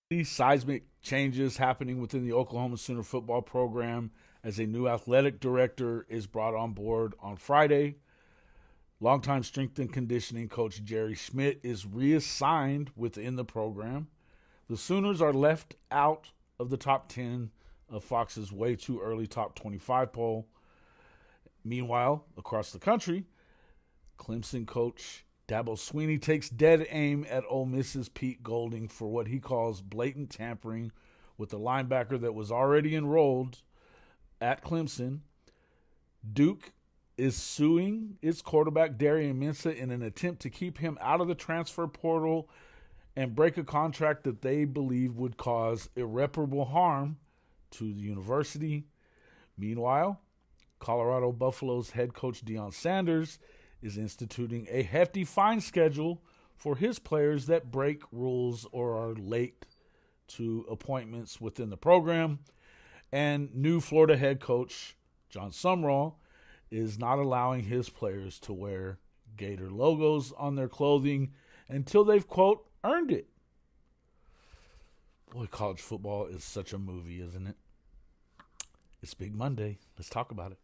These seismic changes happening within the Oklahoma Sooner football program as a new athletic director is brought on board on Friday. Longtime strength and conditioning coach Jerry Schmidt is reassigned within the program. The Sooners are left out of the top 10 of Fox's way too early top 25 poll. Meanwhile, across the country, Clemson coach Dabo Swinney takes dead aim at Ole Miss's Pete Golding for what he calls blatant tampering with the linebacker that was already enrolled at Clemson. Duke is suing its quarterback Darian Mensah in an attempt to keep him out of the transfer portal and break a contract that they believe would cause irreparable harm to the university. Meanwhile, Colorado Buffalo's head coach Deion Sanders is instituting a hefty fine schedule for his players that break rules or are late to appointments within the program. And new Florida head coach John Sumrall is not allowing his players to wear Gator logos on their clothing until they've, quote, earned it. Boy, college football is such a movie, isn't it? It's Big Monday. Let's talk about it.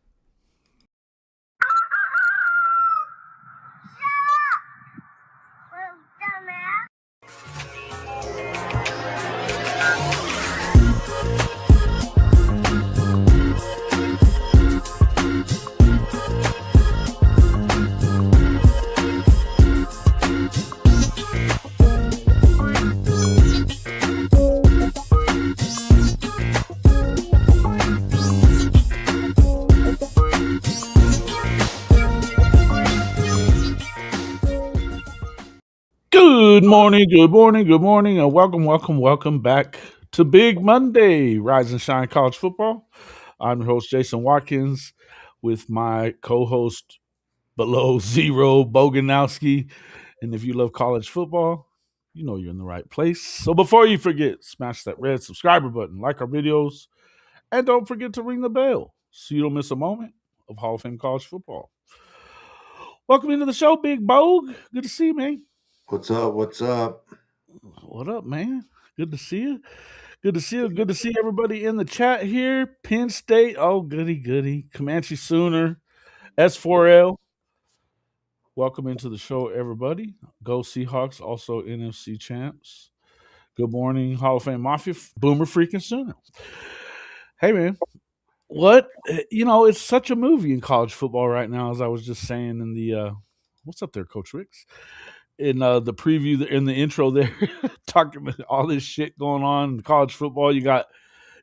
Good morning, good morning, good morning, and welcome back to Big Monday, Rise and Shine College Football. I'm your host, Jason Watkins, with my co-host Below Zero, Boganowski. And if you love college football, you know you're in the right place. So before you forget, smash that red subscriber button, like our videos, and don't forget to ring the bell so you don't miss a moment of Hall of Fame college football. Welcome into the show, Big Bog. Good to see you, man. What's up? What's up? What up, man? Good to see you. Good to see you. Good to see everybody in the chat here. Penn State. Oh, goody, goody. Comanche Sooner. S4L. Welcome into the show, everybody. Go Seahawks. Also NFC champs. Good morning, Hall of Fame Mafia. Boomer freaking Sooner. Hey, man. What? It's such a movie in college football right now, as I was just saying in the, what's up there, Coach Ricks? In the preview, in the intro there, talking about all this shit going on in college football. You got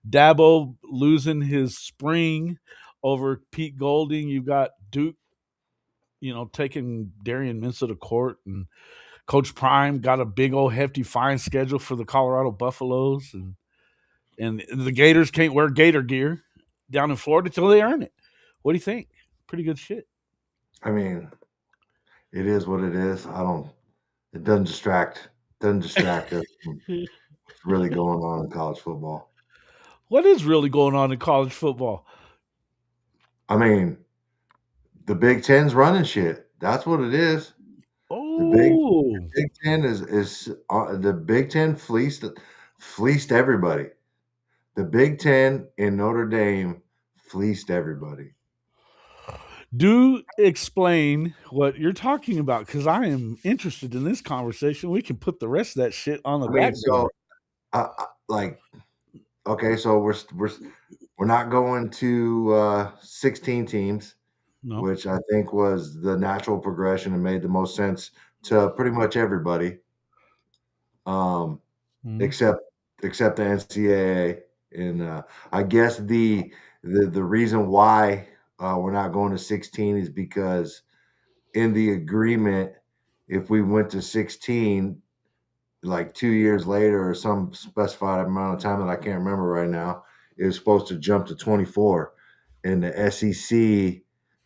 Dabo losing his spring over Pete Golding. You got Duke, taking Darian Mensah to court, and Coach Prime got a big old hefty fine schedule for the Colorado Buffaloes, and the Gators can't wear Gator gear down in Florida till they earn it. What do you think? Pretty good shit. I mean, it is what it is. It doesn't distract us from what's really going on in college football. What is really going on in college football? I mean, the Big Ten's running shit. That's what it is. The Big Oh, Big Ten is the Big Ten fleeced everybody. The Big Ten in Notre Dame fleeced everybody. do explain what you're talking about, because I am interested in this conversation. We can put the rest of that shit on the I mean, back burner. so like okay, so we're not going to 16 teams, No. which I think was the natural progression and made the most sense to pretty much everybody, um, Mhm. except the NCAA. And I guess the reason why we're not going to 16 is because in the agreement, if we went to 16, like 2 years later or some specified amount of time that I can't remember right now, it was supposed to jump to 24. And the SEC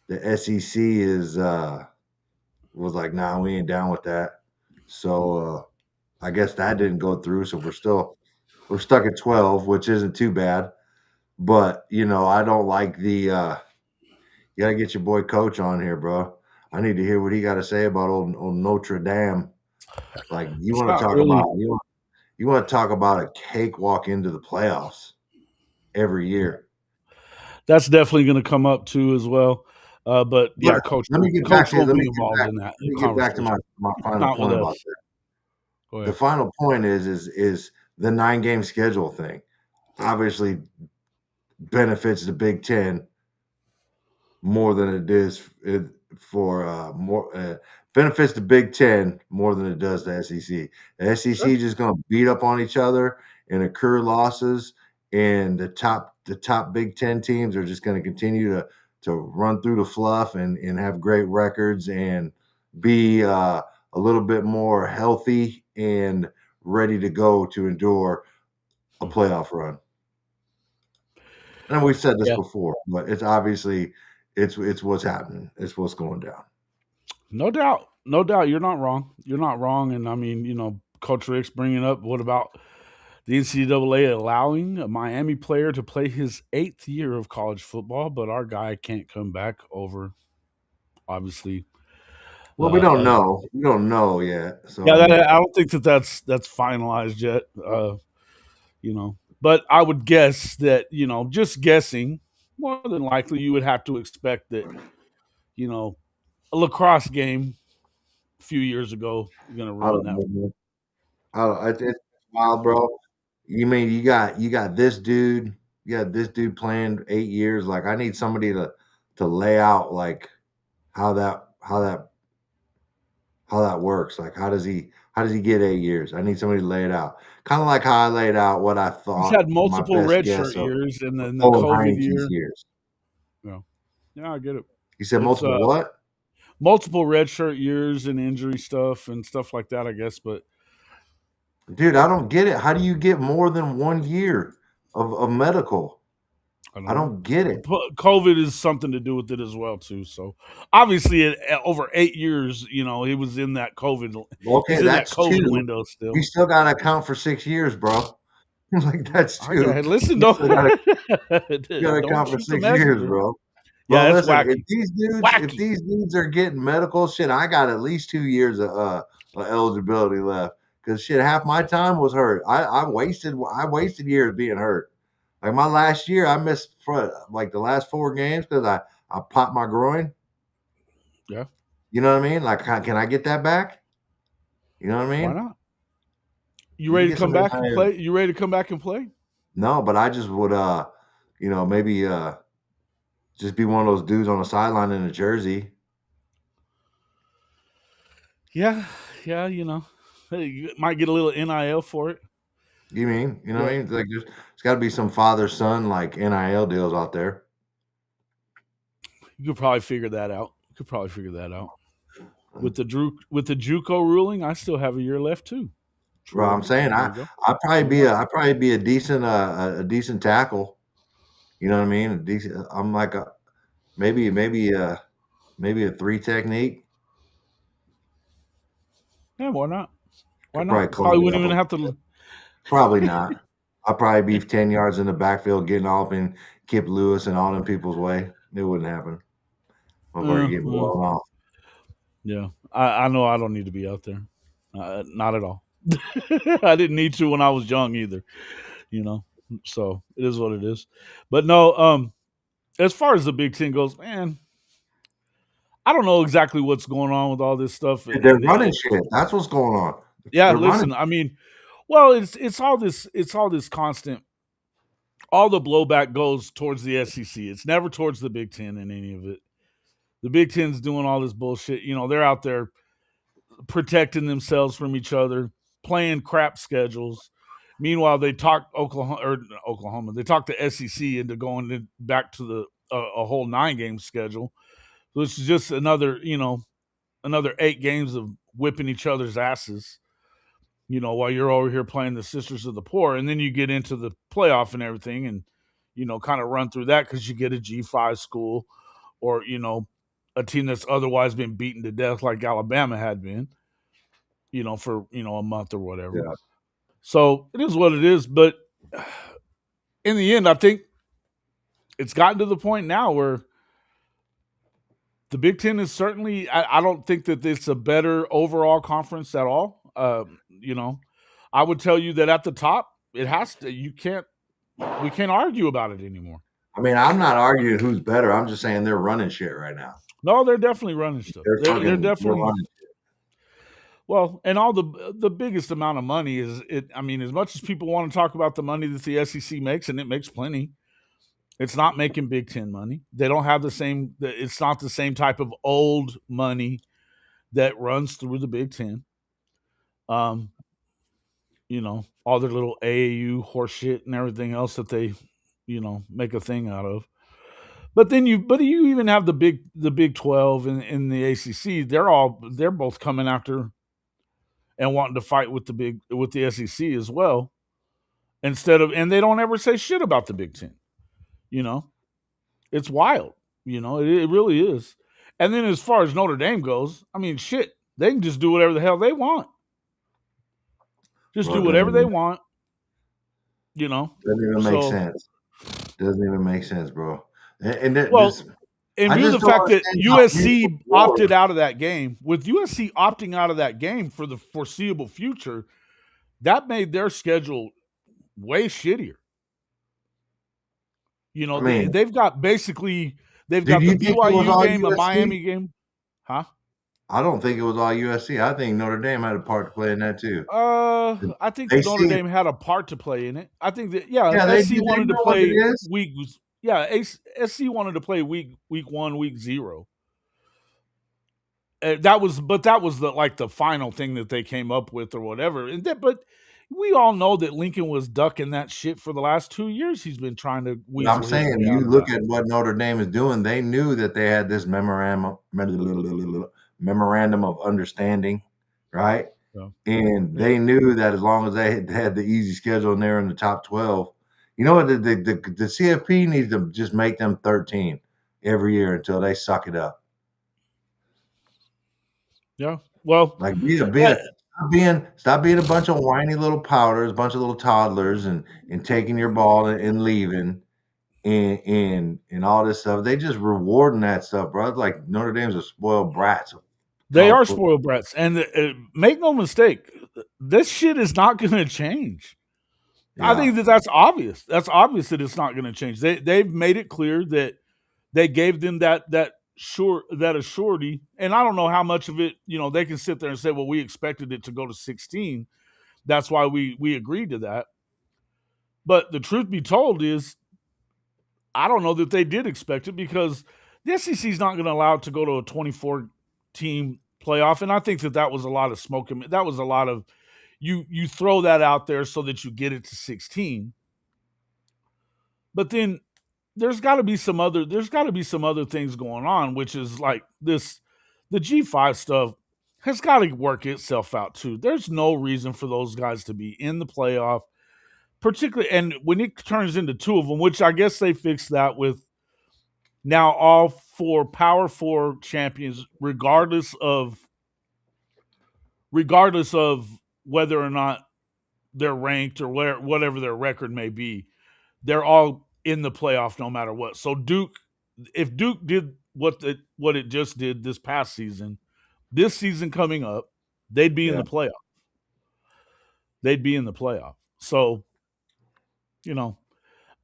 is was like, nah, we ain't down with that. So I guess that didn't go through. So we're stuck at 12, which isn't too bad. But I don't like the you gotta get your boy coach on here, bro. I need to hear what he got to say about old Notre Dame. Like you It's want to not talk about really. You want to talk about a cakewalk into the playoffs every year. That's definitely going to come up too as well. But yeah, But coach, let me get back coach to will let be me get involved back in that let me get back to conversation. my final Not with point about us. that. Go The ahead. final point is the 9-game schedule thing. Obviously benefits the Big Ten more than it is for more benefits the Big Ten more than it does the SEC. The SEC Sure. is just going to beat up on each other and incur losses, and the top Big Ten teams are just going to continue to run through the fluff and have great records and be a little bit more healthy and ready to go to endure a playoff run. And we've said this Yeah. before, but it's obviously it's what's happening. It's what's going down. No doubt. No doubt. You're not wrong. You're not wrong. And I mean, Coach Rick's bringing up what about the NCAA allowing a Miami player to play his 8th year of college football, but our guy can't come back over, obviously. Well, we don't know. We don't know yet. So Yeah, I mean, I don't think that's finalized yet. But I would guess that just guessing, more than likely you would have to expect that a lacrosse game a few years ago going to I ruin don't that. know. Man. I don't, it's wild, bro. You mean you got this dude? You got this dude playing 8 years. Like I need somebody to lay out like how that works. Like how does he get 8 years? I need somebody to lay it out. Kind of like how I laid out what I He's thought had my multiple best redshirt guess years, and then the of COVID Heineke's year. years. Yeah, yeah, I get it. He said It's multiple what? multiple redshirt years and injury stuff and stuff like that, I guess. But Dude, I don't get it. How do you get more than 1 year of medical? I I don't know. don't get it. COVID is something to do with it as well too. So obviously, over 8 years, he was in that COVID. Okay, He's in that that's COVID two. window You still. still gotta account for 6 years, bro. Like that's I got two. listen. You Don't still gotta don't account for shoot the 6 years, messenger. bro. Yeah, Bro, that's listen, if wacky. these dudes if Wacky. these dudes are getting medical shit, I got at least 2 years of eligibility left. Cause shit, half my time was hurt. I wasted years being hurt. Like my last year, I missed for like the last 4 games because I popped my groin. Yeah, You know what I mean? Like, can I get that back? You know what I why mean? not? You You ready to get come some back and NIL. play? You ready to come back and play? No, but I just would, maybe just be one of those dudes on the sideline in a jersey. Yeah, yeah. Hey, you might get a little NIL for it. You know what But I mean? Like, there's got to be some father son like NIL deals out there. you could probably figure that out. With the JUCO ruling. I still have a year left too. Well, Troy, I'm saying there you go. I'd Why not? probably be a decent tackle. You know what I mean? A decent. I'm like a maybe a 3 technique. Yeah, why not? Why Could probably not? close Probably it wouldn't up. even have to. Probably not. I'll probably be 10 yards in the backfield getting off in Kip Lewis and all them people's way. It wouldn't happen. Motherfucker get Uh, blown off. yeah, I know I don't need to be out there. Not at all. I didn't need to when I was young either. You know, so it is what it is. But no, as far as the Big Ten goes, man, I don't know exactly what's going on with all this stuff. Dude, they're And running shit. That's what's going on. yeah, They're running. listen, I mean, well, it's all this constant. All the blowback goes towards the SEC. It's never towards the Big Ten in any of it. The Big Ten's doing all this bullshit. They're out there protecting themselves from each other, playing crap schedules. Meanwhile, they talk Oklahoma. They talk the SEC into going back to a whole 9-game schedule, which is just another 8 games of whipping each other's asses. While you're over here playing the Sisters of the Poor, and then you get into the playoff and everything, and kind of run through that because you get a G5 school, or a team that's otherwise been beaten to death like Alabama had been, for a month or whatever. Yeah. So it is what it is. But in the end, I think it's gotten to the point now where the Big Ten is certainly. I don't think that it's a better overall conference at all. I would tell you that at the top, it has to. We can't argue about it anymore. I mean, I'm not arguing who's better. I'm just saying they're running shit right now. No, they're definitely running stuff. They're definitely running shit. Well, and all the biggest amount of money is it. I mean, as much as people want to talk about the money that the SEC makes, and it makes plenty, it's not making Big Ten money. They don't have the same. It's not the same type of old money that runs through the Big Ten. All their little AAU horseshit and everything else that they, make a thing out of. But then you even have the Big 12 and the ACC. They're both coming after and wanting to fight with the SEC as well. And they don't ever say shit about the Big Ten. It's wild. It really is. And then as far as Notre Dame goes, I mean, shit, they can just do whatever the hell they want. Just do whatever they want. Doesn't even make sense. Doesn't even make sense, bro. And view the fact that USC opted out of that game, with USC opting out of that game for the foreseeable future, that made their schedule way shittier. They've got the BYU game, a Miami game. Huh? I don't think it was all USC. I think Notre Dame had a part to play in that too. I think Notre Dame had a part to play in it. I think that SC wanted to play week. Yeah, SC wanted to play week 1, week 0. That was the final thing that they came up with or whatever. But we all know that Lincoln was ducking that shit for the last 2 years. He's been trying to. I'm saying, you look at what Notre Dame is doing. They knew that they had this memorandum of understanding, right? Yeah. And they knew that as long as they had the easy schedule and they're in the top 12, you know what? The CFP needs to just make them 13 every year until they suck it up. Yeah. Well, like stop being a bunch of whiny little powders, a bunch of little toddlers, and taking your ball and leaving, and all this stuff. They just rewarding that stuff, bro. It's like Notre Dame's a spoiled brats. They are spoiled brats, and make no mistake, this shit is not going to change. Yeah. I think that's obvious. That's obvious that it's not going to change. They've made it clear that they gave them that assurity, and I don't know how much of it, they can sit there and say, well, we expected it to go to 16. That's why we agreed to that. But the truth be told is, I don't know that they did expect it, because the SEC is not going to allow it to go to a 24-team playoff, and I think that was a lot of smoke. That was a lot of you throw that out there so that you get it to 16. But then there's got to be some other things going on, which is like this. The G5 stuff has got to work itself out too. There's no reason for those guys to be in the playoff, particularly, and when it turns into 2 of them, which I guess they fixed that with now all 4 Power 4 champions, regardless of whether or not they're ranked or whatever their record may be, they're all in the playoff no matter what. So if Duke did what it just did this past season, this season coming up, they'd be in the playoff. They'd be in the playoff. So,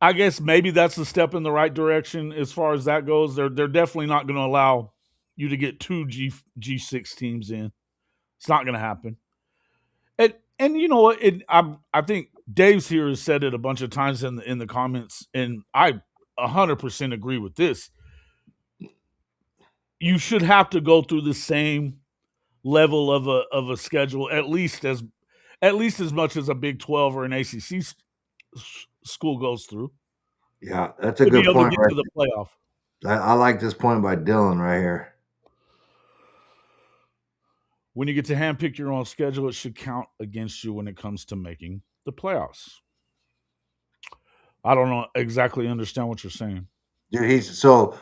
I guess maybe that's a step in the right direction as far as that goes. They're definitely not going to allow you to get 2 G6 teams in. It's not going to happen. And you know what? I think Dave's here has said it a bunch of times in the comments, and I 100% agree with this. You should have to go through the same level of a schedule, at least as much as a Big 12 or an ACC school goes through. Yeah, that's a good point. To get to the playoff. I like this point by Dylan right here. When you get to handpick your own schedule, it should count against you when it comes to making the playoffs. I don't know exactly understand what you're saying. Dude, so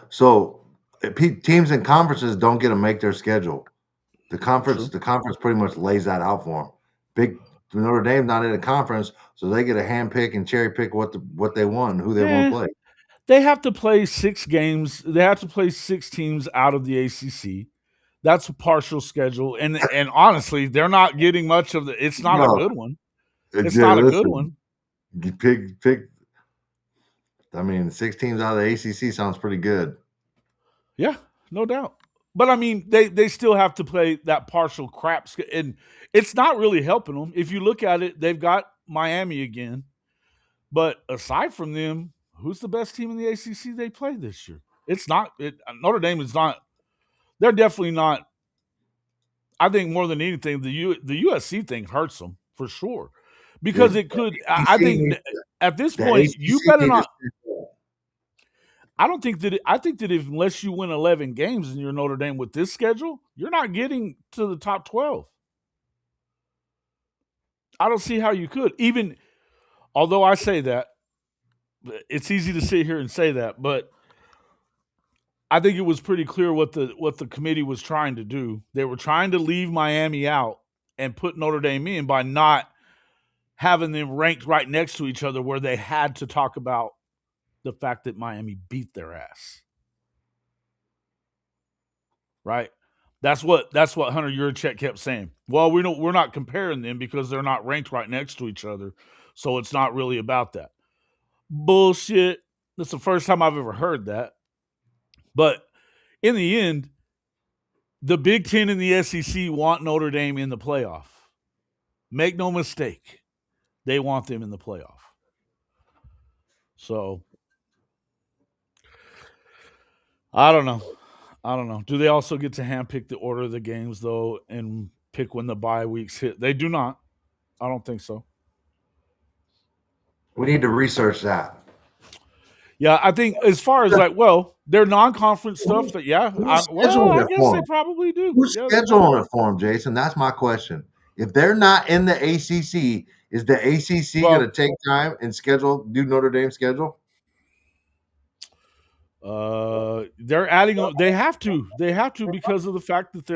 teams and conferences don't get to make their schedule. The conference pretty much lays that out for them. Notre Dame's not in a conference, so they get to handpick and cherry pick what they want and who they want to play. They have to play 6 games. They have to play 6 teams out of the ACC. That's a partial schedule, and honestly, they're not getting much of the. It's not a good one. It's Yeah, not a good listen, one. you pick. I mean, 6 teams out of the ACC sounds pretty good. Yeah, no doubt. But I mean, they still have to play that partial crap, and it's not really helping them. If you look at it, they've got Miami again, but aside from them, who's the best team in the ACC they play this year? It's not. Notre Dame is not. They're definitely not. I think more than anything, the USC thing hurts them for sure, because The it could. I ACC think needs at this the point, you ACC better need to not. step up. I don't think that. I think that unless you win 11 games and you're Notre Dame with this schedule, you're not getting to the top 12. I don't see how you could. Even although I say that, it's easy to sit here and say that, but I think it was pretty clear what the committee was trying to do. They were trying to leave Miami out and put Notre Dame in by not having them ranked right next to each other, where they had to talk about the fact that Miami beat their ass. Right? That's what Hunter Yurchek kept saying. Well, we're not comparing them because they're not ranked right next to each other, so it's not really about that. Bullshit. That's the first time I've ever heard that. But in the end, the Big Ten and the SEC want Notre Dame in the playoff. Make no mistake, they want them in the playoff. So I don't know. Do they also get to handpick the order of the games though, and pick when the bye weeks hit? They do not. I don't think so. We need to research that. Yeah, I think as far as like, well, their non-conference stuff. That Who's I scheduling it guess for they them? probably do. Who's Yeah, they probably. scheduling it for them, Jason? That's my question. If they're not in the ACC, is the ACC going to Well, take time and do Notre Dame's schedule? they're adding. They have to. They have to because of the fact that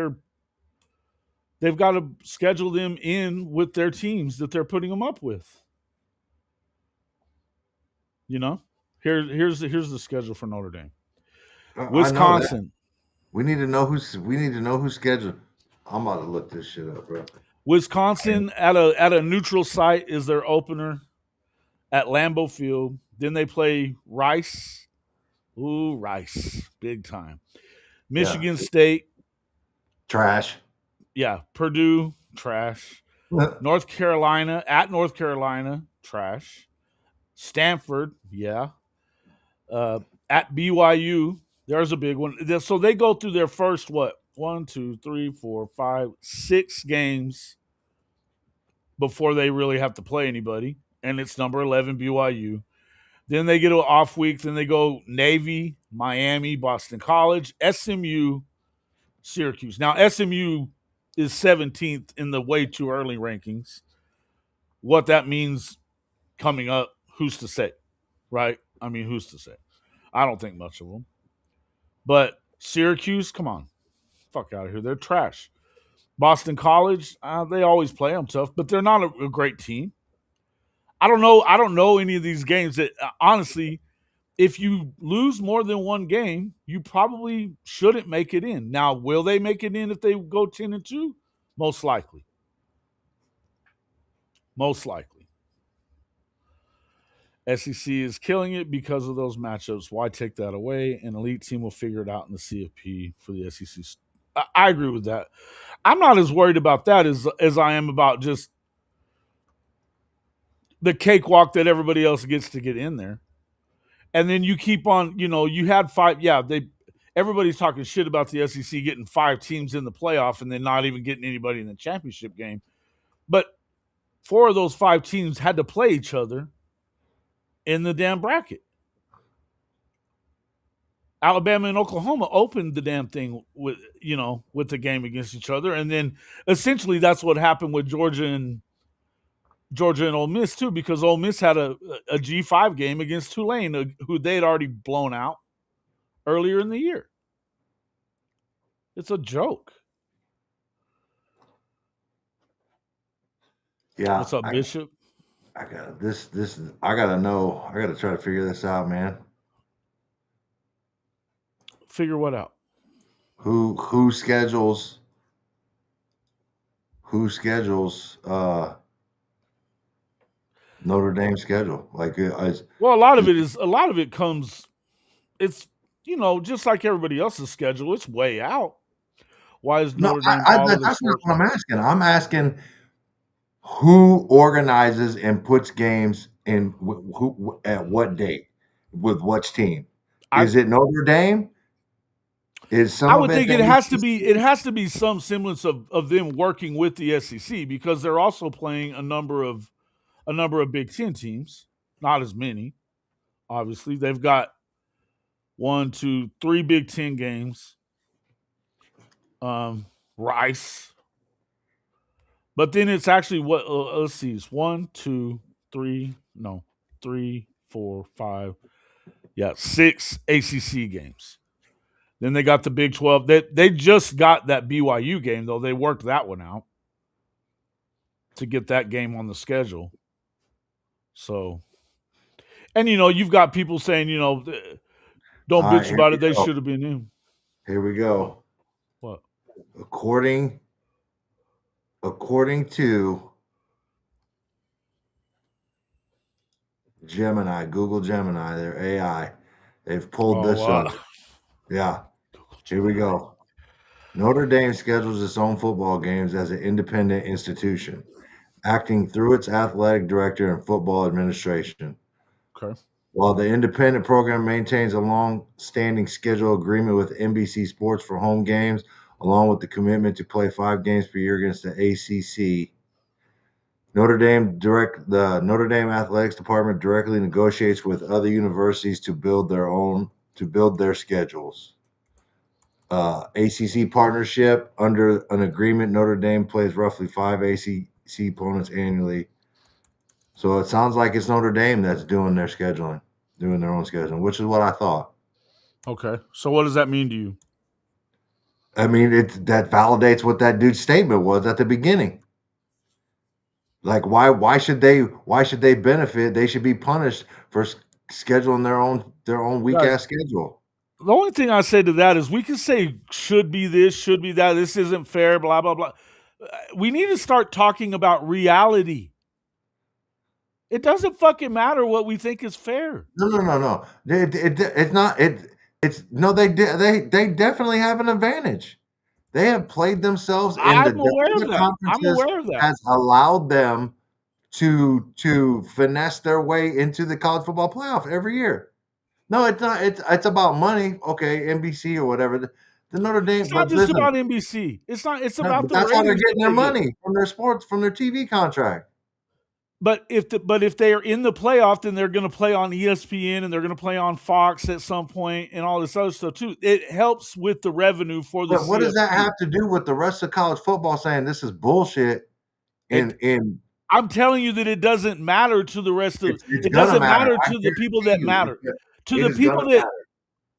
they've got to schedule them in with their teams that they're putting them up with. You know, here's the schedule for Notre Dame. I know that. Wisconsin. We need to know who's scheduled. I'm about to look this shit up, bro. Wisconsin at a neutral site is their opener at Lambeau Field. Then they play Rice. Ooh, Rice, big time. Yeah, Michigan State, trash. yeah. Purdue, trash. North Carolina at North Carolina, trash. Stanford, yeah. At BYU, there's a big one. So they go through their first what? 1, 2, 3, 4, 5, 6 games before they really have to play anybody, and it's number 11 BYU. Then they get an off week. Then they go Navy, Miami, Boston College, SMU, Syracuse. Now SMU is 17th in the way too early rankings. What that means coming up, who's to say, right? I mean, who's to say? I don't think much of them. But Syracuse, come on, fuck out of here. They're trash. Boston College, they always play them tough, but they're not a great team. I don't know. I don't know any of these games that honestly, if you lose more than one game, you probably shouldn't make it in. Now, will they make it in if they go 10-2? Most likely. Most likely. SEC is killing it because of those matchups. Why take that away? An elite team will figure it out in the CFP for the SEC. I agree with that. I'm not as worried about that as I am about just the cakewalk that everybody else gets to get in there. And then you keep on, you had 5. Yeah, everybody's talking shit about the SEC getting 5 teams in the playoff and then not even getting anybody in the championship game. But 4 of those 5 teams had to play each other in the damn bracket. Alabama and Oklahoma opened the damn thing with the game against each other, and then essentially that's what happened with Georgia and Ole Miss too, because Ole Miss had a G5 game against Tulane, who they had already blown out earlier in the year. It's a joke. Yeah, What's up, Bishop? I got this. I gotta know. I gotta try to figure this out, man. Figure what out? Who schedules Notre Dame schedule. Well, a lot of it comes. It's just like everybody else's schedule. It's way out. Why is no, Notre Dame all of a that's not what sudden? I'm asking. I'm asking who organizes and puts games in who at what date with which team? I Is it Notre Dame? Is some I of would it think the it has to be ACC? some semblance of them working with the SEC because they're also playing a number of Big Ten teams. Not as many, obviously. They've got one, two, three Big Ten games. Rice, but then it's actually what let's see, it's one, two, three, no, three, four, five, yeah, six ACC games. Then they got the Big 12. They just got that BYU game though. They worked that one out to get that game on the schedule. So, and you've got people saying, don't All right, bitch here about we it. They go. should have been in. Here we What? go. What? According to Gemini, Google Gemini, their AI, they've pulled Oh, this up. Yeah, here we go. Notre Dame schedules its own football games as an independent institution, acting through its athletic director and football administration. okay. While the independent program maintains a long-standing schedule agreement with NBC Sports for home games, along with the commitment to play 5 games per year against the ACC, the Notre Dame athletics department directly negotiates with other universities to build their schedules. ACC partnership under an agreement, Notre Dame plays roughly 5 ACC opponents annually. So it sounds like it's Notre Dame that's doing their own scheduling, which is what I thought. Okay. So what does that mean to you? I mean, that validates what that dude's statement was at the beginning. Like, why should they benefit? They should be punished for scheduling their own weak Guys, ass schedule. the only thing I say to that is we can say should be this, should be that, this isn't fair, blah, blah, blah. We need to start talking about reality. It doesn't fucking matter what we think is fair. No. It's not. It's no. They definitely have an advantage. They have played themselves in the I'm depth aware of of the that. I'm conferences aware of that. has allowed them to finesse their way into the college football playoff every year. No, it's not. It's about money. Okay, NBC or whatever. The Notre Dame, It's not but just listen, about NBC. It's not. It's no, about but the that's how they're ratings that getting their they get. money from their TV contract. But if they are in the playoff, then they're going to play on ESPN and they're going to play on Fox at some point and all this other stuff too. It helps with the revenue for the But what does that CFP. have to do with the rest of college football saying this is bullshit? It. In I'm telling you that it doesn't matter to the rest of. it's It gonna doesn't matter. matter I to the people guarantee that you, matter. To it the is gonna people that matter.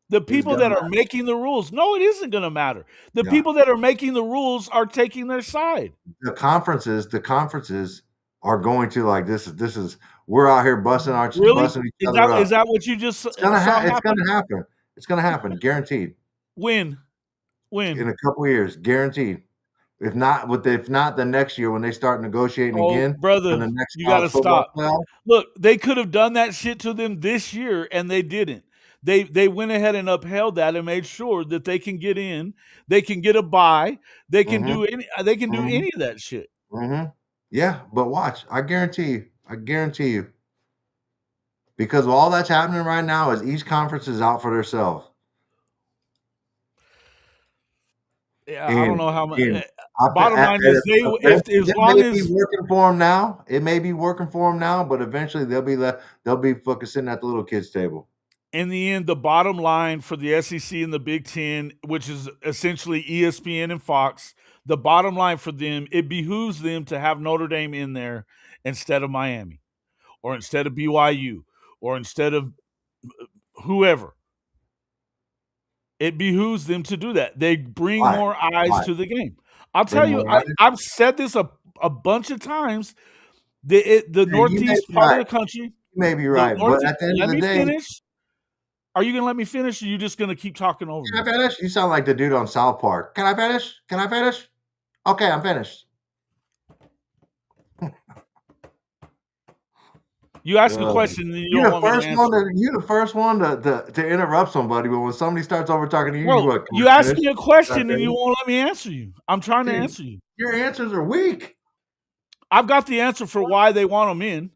the It is people gonna that are matter. making the rules. No, it isn't going to matter. The Yeah. people that are making the rules are taking their side. The conferences are going to like this is we're out here Really? busting each Is other that up. is that what you just saw It's happen? gonna happen. It's gonna happen, guaranteed. When? When? In a couple of years, guaranteed. If not the next year when they start negotiating Oh, again for brother, the next you got college to football stop. playoff. Look, they could have done that shit to them this year, and they didn't. They went ahead and upheld that and made sure that they can get in, they can get a bye, Mm-hmm. they can do Mm-hmm. any of that shit. Mm-hmm. Yeah, but watch. I guarantee you. I guarantee you. Because all that's happening right now is each conference is out for themselves. Yeah, I don't And know how much. and Bottom line is, they if eventually, as that long may be as working for them now. It may be working for them now, but eventually they'll be fucking sitting at the little kids table. in the end, the bottom line for the SEC and the Big Ten, which is essentially ESPN and Fox, the bottom line for them, it behooves them to have Notre Dame in there instead of Miami or instead of BYU or instead of whoever. It behooves them to do that. They bring Why? more eyes Why? to the game. I'll tell Bring you, more life? I've said this a bunch of times. The Yeah, you may Northeast be part of right. the country, You may be the right. But Northeast. at the end of Let the me day, finish. Are you going to let me finish? Or are you just going to keep talking over can me? I finish? You sound like the dude on South Park. Can I finish? Can I finish? Okay, I'm finished. You ask a question and you don't You're the want me to first one answer. to interrupt somebody, but when somebody starts over talking to you, you Bro, what? Can you we ask finish? me a question and Okay. you won't let me answer you. I'm trying to Dude, answer you. your answers are weak. I've got the answer for why they want them in.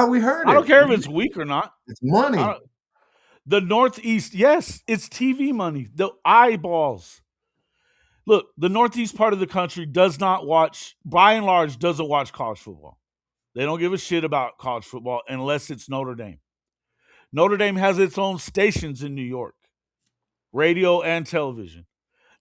We heard I don't it. care if it's weak or not. It's money. The Northeast, yes, it's TV money. The eyeballs. Look, the Northeast part of the country does not watch, by and large, doesn't watch college football. They don't give a shit about college football unless it's Notre Dame. Notre Dame has its own stations in New York, radio and television.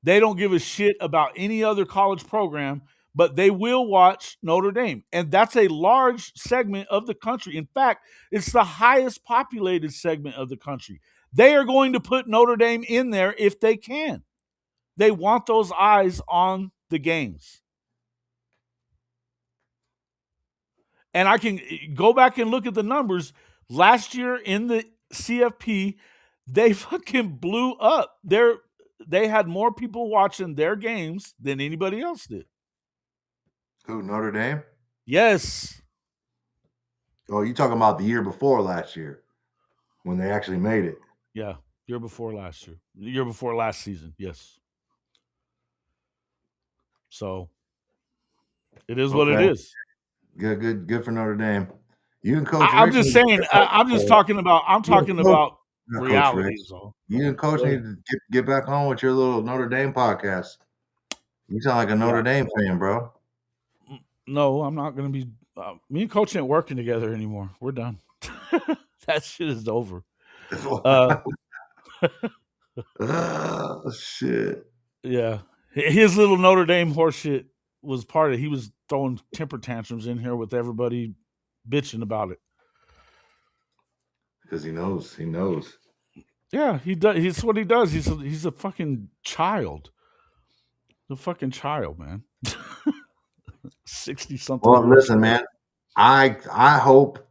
They don't give a shit about any other college program, but they will watch Notre Dame. And that's a large segment of the country. In fact, it's the highest populated segment of the country. They are going to put Notre Dame in there if they can. They want those eyes on the games. And I can go back and look at the numbers. Last year in the CFP, they fucking blew up. They had more people watching their games than anybody else did. Who, Notre Dame? Yes. Oh, you talking about the year before last year when they actually made it? Yeah. Year before last year. Year before last season. Yes. So it is what it Okay. is. Good for Notre Dame. You and Coach I'm Rich just need to saying. I'm just talking about. I'm you and talking Coach, about not Coach Rich. realities. You and Coach need to get back on with your little Notre Dame podcast. You sound like a Notre Dame fan, bro. No, I'm not going to be. Me and Coach ain't working together anymore. We're done. That shit is over. Oh, shit. Yeah, his little Notre Dame horse shit was part of. He was throwing temper tantrums in here with everybody bitching about it. Because he knows. He knows. Yeah, he does. He's what he does. He's a fucking child. A fucking child, man. 60 something. Well, listen, man. I hope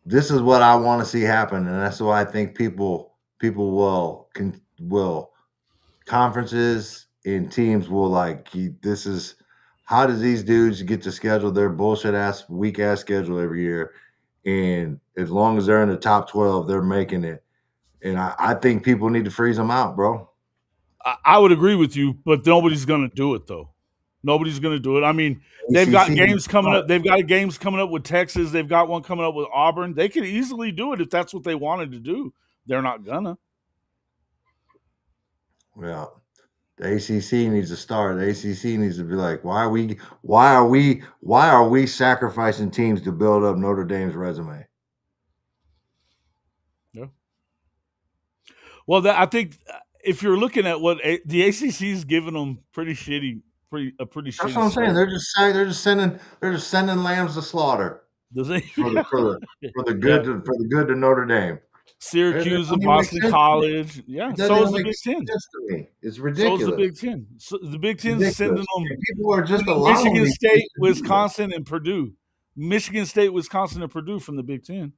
this is what I want to see happen, and that's why I think people will conferences and teams will like. This is how does these dudes get to schedule their bullshit ass weak ass schedule every year, and as long as they're in the top 12, they're making it. And I think people need to freeze them out, bro. I would agree with you, but nobody's going to do it though. Nobody's going to do it. I mean, they've got ACC games coming up. They've got games coming up with Texas. They've got one coming up with Auburn. They could easily do it if that's what they wanted to do. They're not gonna. Well, the ACC needs to start. The ACC needs to be like, why are we sacrificing teams to build up Notre Dame's resume? Yeah. Well, I think if you're looking at what the ACC is giving them, pretty shitty. That's what I'm saying. They're just sending lambs to slaughter for the good to Notre Dame. Syracuse and Boston College. Yeah, so is the Big Ten. It's ridiculous. So is the Big Ten. So the Big Ten's sending them. People are just allowing Michigan State, Wisconsin, and Purdue. Michigan State, Wisconsin, and Purdue from the Big Ten.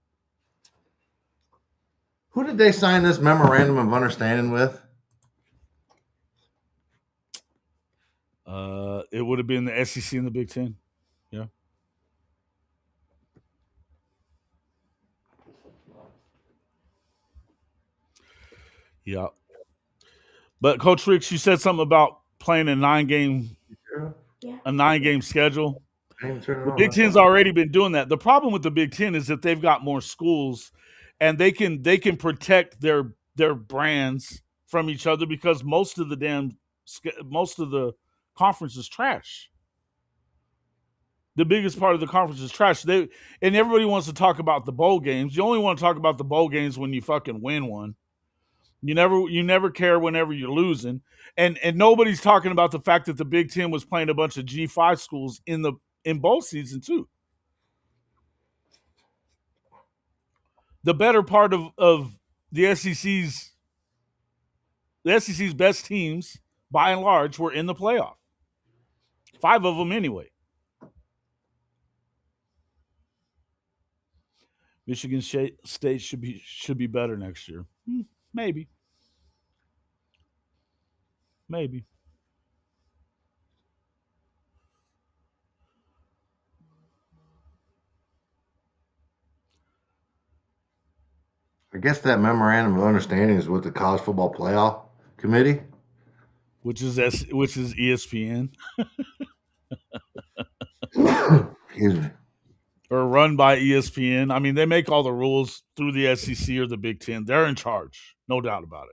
Who did they sign this memorandum of understanding with? It would have been the SEC and the Big Ten. Yeah. Yeah. But Coach Ricks, you said something about playing a 9-game schedule. The Big Ten's already been doing that. The problem with the Big Ten is that they've got more schools, and they can protect their brands from each other because most of the conference is trash. The biggest part of the conference is trash. And everybody wants to talk about the bowl games. You only want to talk about the bowl games when you fucking win one. You never care whenever you're losing. And nobody's talking about the fact that the Big Ten was playing a bunch of G5 schools in bowl season too. The better part of the SEC's best teams, by and large, were in the playoff. 5 of them anyway. Michigan State should be better next year. Maybe. I guess that memorandum of understanding is with the College Football Playoff Committee. which is ESPN Excuse me. or run by ESPN. I mean, they make all the rules through the SEC or the Big Ten. They're in charge, no doubt about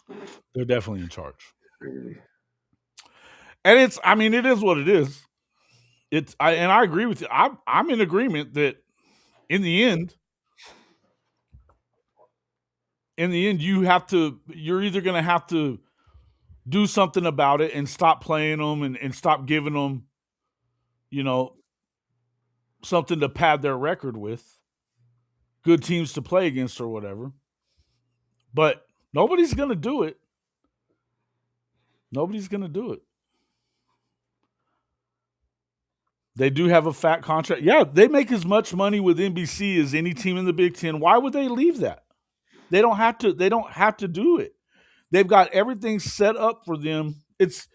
it. They're definitely in charge. And it is what it is. I agree with you. I'm in agreement that in the end, you're either going to have to do something about it and stop playing them and stop giving them, something to pad their record with, good teams to play against or whatever. But nobody's going to do it. Nobody's going to do it. They do have a fat contract. Yeah, they make as much money with NBC as any team in the Big Ten. Why would they leave that? They don't have to. They don't have to do it. They've got everything set up for them. It's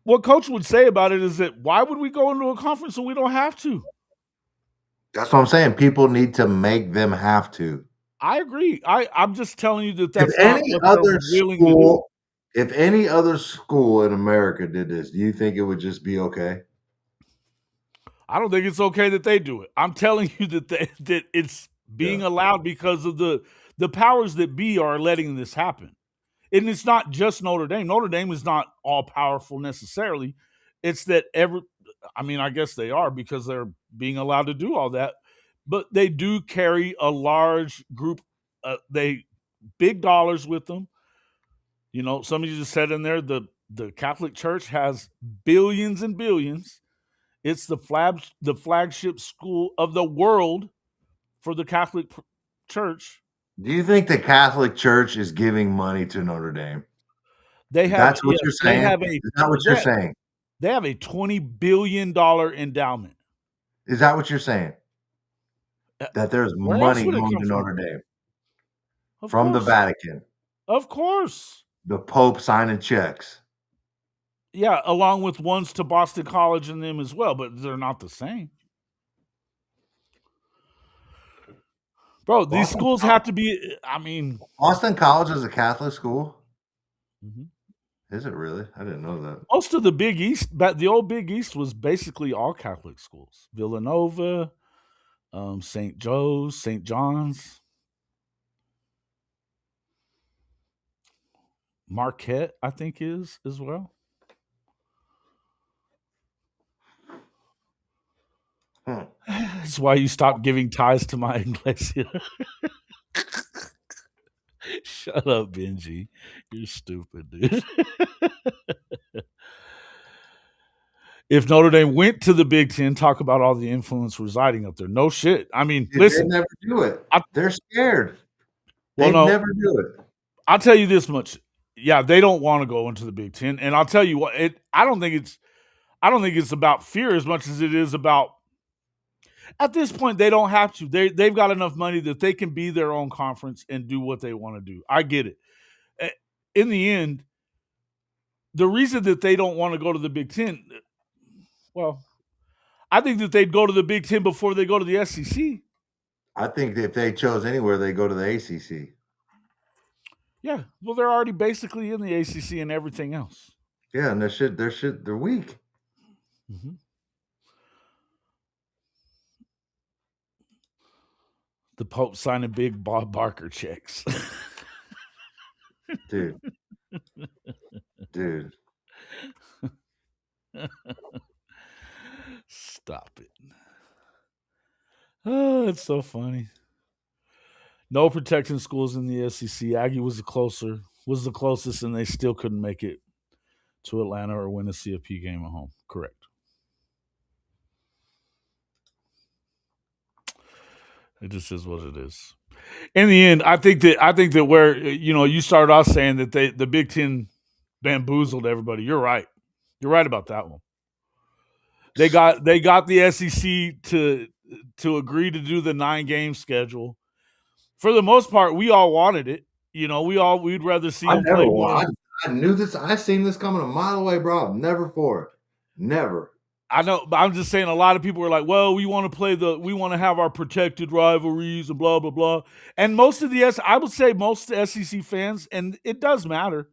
what Coach would say about it is that why would we go into a conference when we don't have to? That's what I'm saying. People need to make them have to. I agree. I'm just telling you that's If not any what other they're willing to do. school, if any other school in America did this, do you think it would just be okay? I don't think it's okay that they do it. I'm telling you that it's being allowed because of the powers that be are letting this happen. And it's not just Notre Dame. Notre Dame is not all powerful necessarily. It's that I guess they are because they're being allowed to do all that. But they do carry a large group. Big dollars with them. Some of you just said in there the Catholic Church has billions and billions. It's the flagship school of the world for the Catholic Church. Do you think the Catholic Church is giving money to Notre Dame? That's what you're saying? Is that what you're saying? They have a $20 billion endowment. Is that what you're saying? That there's money going to Notre Dame from the Vatican. Of course. The Pope signing checks. Yeah, along with ones to Boston College and them as well, but they're not the same. Bro, these schools have to be, Boston College is a Catholic school? Mm-hmm. Is it really? I didn't know that. Most of the Big East, the old Big East was basically all Catholic schools. Villanova, St. Joe's, St. John's, Marquette, I think is as well. That's why you stopped giving ties to my Iglesia. Shut up, Benji. You're stupid, dude. If Notre Dame went to the Big Ten, talk about all the influence residing up there. No shit. Listen. They never do it. They're scared. They never do it. I'll tell you this much. Yeah, they don't want to go into the Big Ten. And I'll tell you what, I don't think it's about fear as much as it is about, at this point, they don't have to. They've got enough money that they can be their own conference and do what they want to do. I get it. In the end, the reason that they don't want to go to the Big Ten, well, I think that they'd go to the Big Ten before they go to the SEC. I think if they chose anywhere, they go to the ACC. Yeah, well, they're already basically in the ACC and everything else. Yeah, and they're weak. Mm-hmm. The Pope signing big Bob Barker checks. Dude. Stop it. Oh, it's so funny. No protection schools in the SEC. Aggie was the closest, and they still couldn't make it to Atlanta or win a CFP game at home. Correct. It just is what it is. In the end, I think that where you started off saying that the Big Ten bamboozled everybody. You're right. You're right about that one. They got the SEC to agree to do the 9-game schedule. For the most part, we all wanted it. We'd rather see them play more. I knew this. I seen this coming a mile away, bro. Never for it. Never. I know, but I'm just saying a lot of people are like, well, we want to have our protected rivalries and blah, blah, blah. And I would say most of the SEC fans, and it does matter,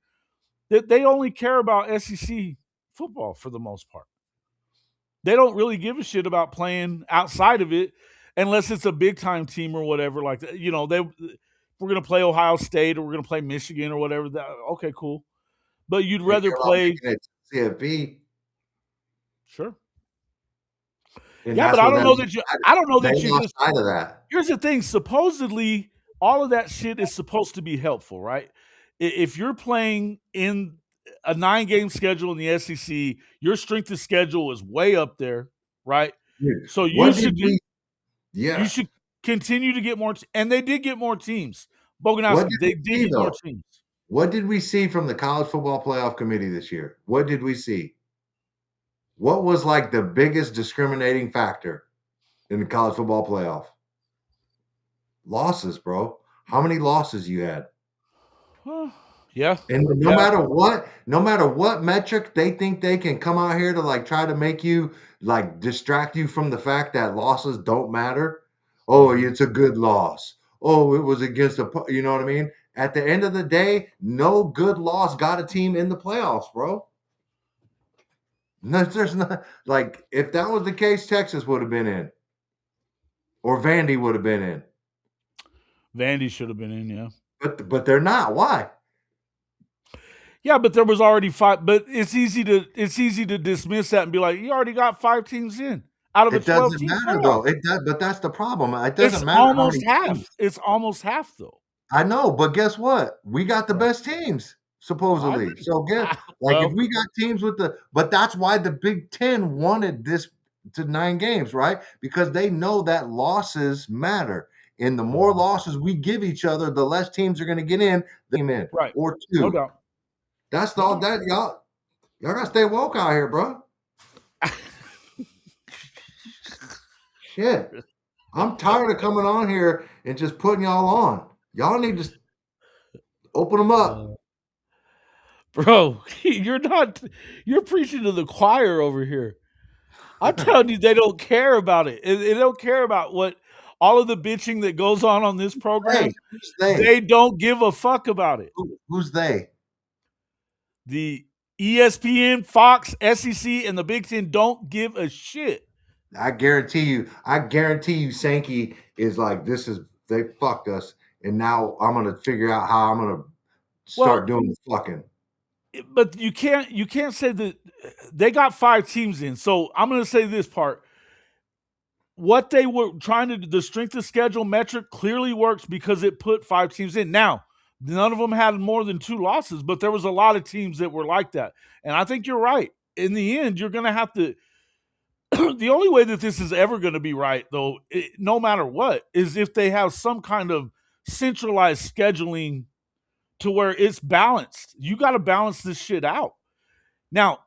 that they only care about SEC football for the most part. They don't really give a shit about playing outside of it unless it's a big time team or whatever. Like, we're going to play Ohio State or we're going to play Michigan or whatever. Okay, cool. But you'd rather play. CFP. Sure. And yeah, but I don't know that you. I don't know that you lost just. sight of that. Here's the thing. Supposedly, all of that shit is supposed to be helpful, right? If you're playing in a 9-game schedule in the SEC, your strength of schedule is way up there, right? Dude, so you yes. should continue to get more, and they did get more teams. Boganowski, they did get more teams. What did we see from the College Football Playoff Committee this year? What did we see? What was like the biggest discriminating factor in the College Football Playoff? Losses, bro. How many losses you had? Yeah. And no matter what metric they think they can come out here to like try to make you like distract you from the fact that losses don't matter. Oh, it's a good loss. Oh, it was against you know what I mean? At the end of the day, no good loss got a team in the playoffs, bro. No, there's not, like, if that was the case, Texas would have been in. Or Vandy would have been in. Vandy should have been in, yeah. But they're not. Why? Yeah, but there was already 5. But it's easy to dismiss that and be like, you already got 5 teams in out of a 12 team. It doesn't matter though. It does, but that's the problem. It doesn't it's matter. Almost half. It's almost half though. I know, but guess what? We got the best teams supposedly. So if we got teams but that's why the Big Ten wanted this to 9 games, right? Because they know that losses matter. And the more losses we give each other, the less teams are going to get in. Right. Or 2. No doubt. That's all that y'all gotta stay woke out here, bro. Shit. I'm tired of coming on here and just putting y'all on. Y'all need to open them up. Bro, you're preaching to the choir over here. I'm telling you, they don't care about it. They don't care about what all of the bitching that goes on this program. They don't give a fuck about it. Who's they? The ESPN, Fox, SEC, and the Big Ten don't give a shit. I guarantee you Sankey is like, they fucked us, and now I'm gonna figure out how I'm gonna start doing the fucking. But you can't say that they got 5 teams in. So I'm gonna say this part. What they were trying to do, the strength of schedule metric clearly works because it put 5 teams in. Now, none of them had more than 2 losses, but there was a lot of teams that were like that. And I think you're right. In the end, you're going to have to the only way that this is ever going to be right, though, no matter what, is if they have some kind of centralized scheduling to where it's balanced. You got to balance this shit out. Now,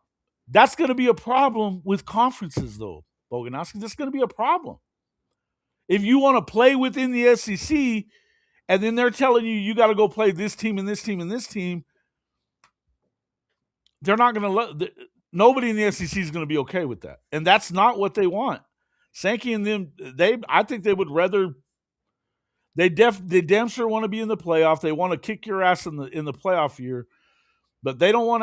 that's going to be a problem with conferences, though, Boganowski. That's going to be a problem. If you want to play within the SEC, and then they're telling you got to go play this team and this team and this team, they're not going to nobody in the SEC is going to be okay with that. And that's not what they want. Sankey and them, I think they would rather, they damn sure want to be in the playoff. They want to kick your ass in the playoff year, but they don't want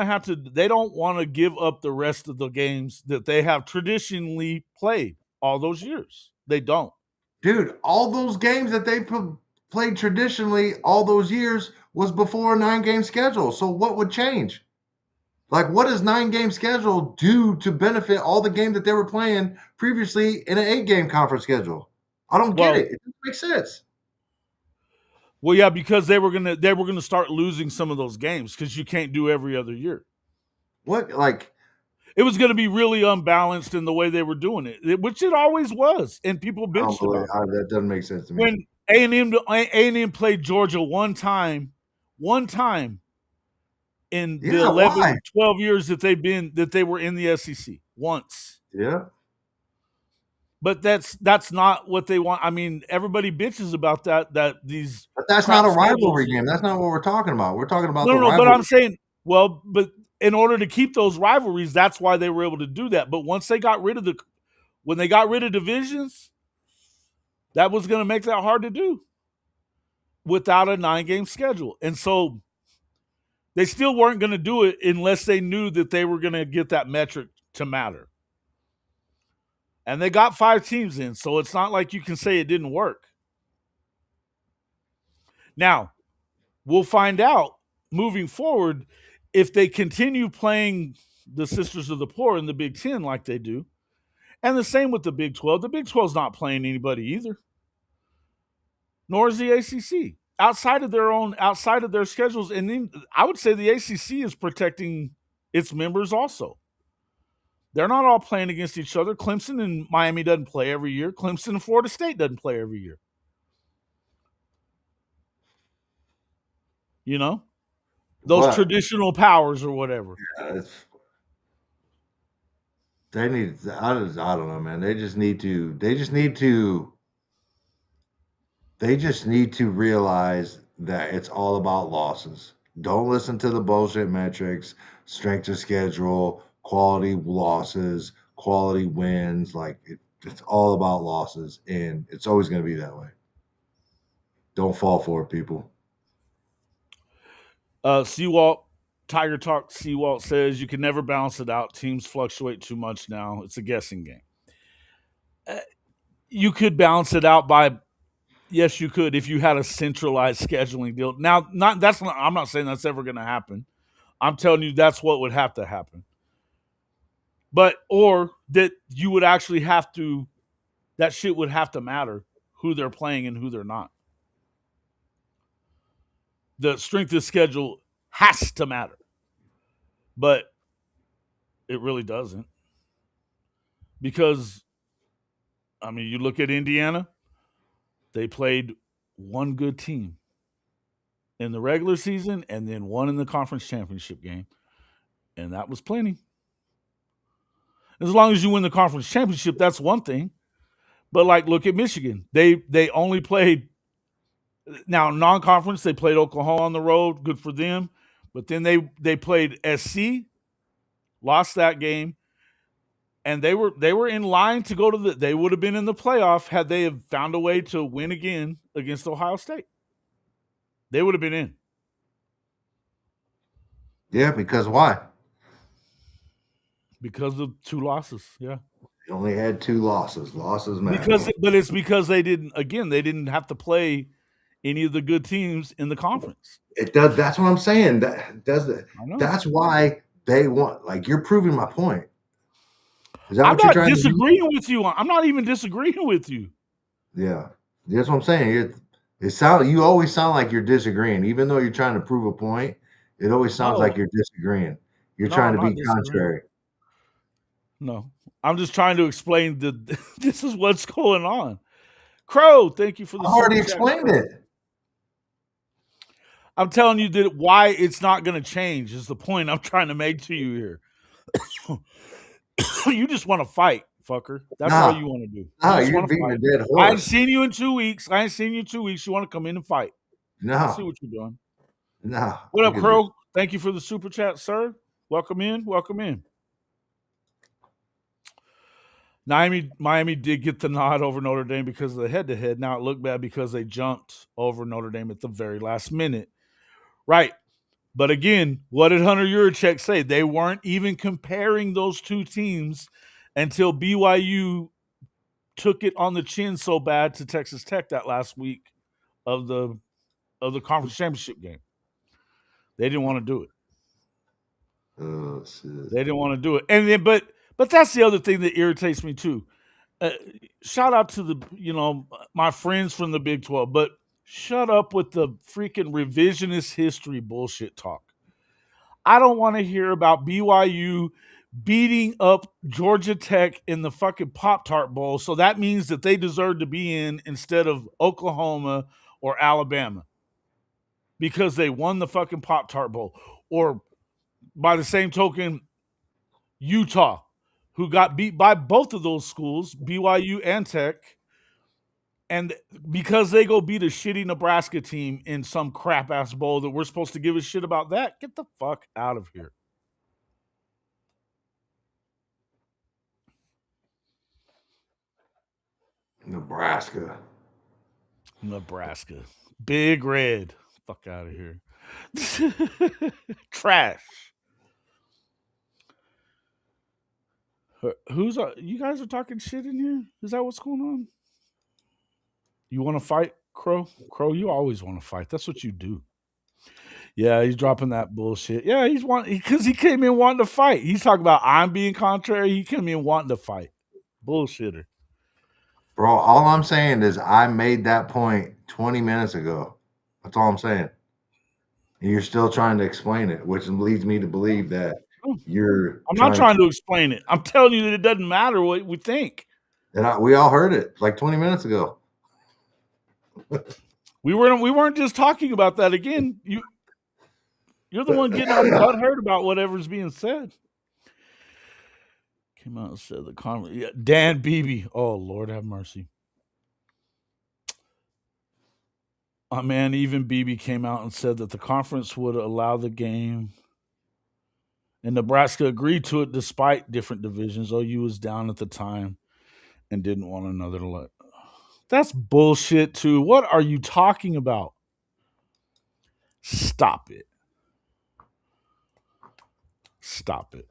to give up the rest of the games that they have traditionally played all those years. They don't. Dude, all those games that they played traditionally all those years was before a 9-game schedule. So what would change? Like, what does 9-game schedule do to benefit all the games that they were playing previously in an 8-game conference schedule? I don't get it. It doesn't make sense. Well, yeah, because they were gonna start losing some of those games because you can't do every other year. What, like? It was going to be really unbalanced in the way they were doing it, which it always was, and people bitched about it. That doesn't make sense to me. When A&M played Georgia one time in the 11, 12 years that they were in the SEC once. Yeah. But that's not what they want. I mean, everybody bitches about that. But that's not a rivalry game. That's not what we're talking about. We're talking about no. But I'm saying, well, but in order to keep those rivalries, that's why they were able to do that. But once they got rid of when they got rid of divisions, that was going to make that hard to do without a 9-game schedule. And so they still weren't going to do it unless they knew that they were going to get that metric to matter. And they got 5 teams in, so it's not like you can say it didn't work. Now, we'll find out moving forward if they continue playing the Sisters of the Poor in the Big Ten like they do. And the same with the Big 12. The Big 12 is not playing anybody either, nor is the ACC. Outside of their schedules, and then I would say the ACC is protecting its members also. They're not all playing against each other. Clemson and Miami doesn't play every year. Clemson and Florida State doesn't play every year. You know? Those traditional powers or whatever. Yeah, they need. I don't know, man. They just need to realize that it's all about losses. Don't listen to the bullshit metrics, strength of schedule, quality losses, quality wins. Like it's all about losses, and it's always going to be that way. Don't fall for it, people. Seawalt, Tiger Talk Seawalt says you can never balance it out. Teams fluctuate too much now. It's a guessing game. You could balance it out by, yes, you could if you had a centralized scheduling deal. Now, I'm not saying that's ever going to happen. I'm telling you that's what would have to happen. But, or that you would actually have to, that shit would have to matter who they're playing and who they're not. The strength of schedule has to matter. But it really doesn't. Because, I mean, you look at Indiana, they played one good team in the regular season and then one in the conference championship game. And that was plenty. As long as you win the conference championship, that's one thing. But like, look at Michigan. They only played, now non-conference, they played Oklahoma on the road. Good for them. But then they played SC, lost that game. And they were in line to go to they would have been in the playoff had they have found a way to win again against Ohio State. They would have been in. Yeah, because why? Because of 2 losses, yeah. They only had 2 losses. Losses matter. But it's because they didn't have to play any of the good teams in the conference. It does. That's what I'm saying. That's why they want. Like you're proving my point. Is that what you're trying to do? I'm not disagreeing with you. I'm not even disagreeing with you. Yeah, that's what I'm saying. You always sound like you're disagreeing, even though you're trying to prove a point. It always sounds like you're disagreeing. You're trying to be contrary. No, I'm just trying to explain this is what's going on. Crow, thank you for the. I already explained it. I'm telling you that why it's not going to change is the point I'm trying to make to you here. You just want to fight, fucker. That's all you want to do. You're beating a dead horse. I ain't seen you in 2 weeks. You want to come in and fight. No. I see what you're doing. No. What up, Crow? Thank you for the super chat, sir. Welcome in. Welcome in. Miami did get the nod over Notre Dame because of the head-to-head. Now it looked bad because they jumped over Notre Dame at the very last minute. Right. But again, what did Hunter Yurachek say? They weren't even comparing those 2 teams until BYU took it on the chin so bad to Texas Tech that last week of the conference championship game. They didn't want to do it. Oh, shit. They didn't want to do it. And then, but that's the other thing that irritates me too. Shout out to my friends from the Big 12, but shut up with the freaking revisionist history bullshit talk. I don't want to hear about BYU beating up Georgia Tech in the fucking Pop-Tart Bowl, so that means that they deserve to be in instead of Oklahoma or Alabama because they won the fucking Pop-Tart Bowl. Or by the same token, Utah, who got beat by both of those schools, BYU and Tech, and because they go beat a shitty Nebraska team in some crap-ass bowl that we're supposed to give a shit about that, get the fuck out of here. Nebraska. Nebraska. Big Red. Fuck out of here. Trash. Who's you guys are talking shit in here? Is that what's going on? You want to fight, Crow? Crow, you always want to fight. That's what you do. Yeah, he's dropping that bullshit. Yeah, he's because he came in wanting to fight. He's talking about I'm being contrary. He came in wanting to fight. Bullshitter. Bro, all I'm saying is I made that point 20 minutes ago. That's all I'm saying. And you're still trying to explain it, which leads me to believe that you're I'm not trying to explain it. I'm telling you that it doesn't matter what we think. And we all heard it like 20 minutes ago. We weren't just talking about that again. You're the one getting all butthurt about whatever's being said. Came out and said the conference. Yeah, Dan Beebe. Oh, Lord have mercy. Man, even Beebe came out and said that the conference would allow the game. And Nebraska agreed to it despite different divisions. OU was down at the time and didn't want another let. That's bullshit, too. What are you talking about? Stop it. Stop it.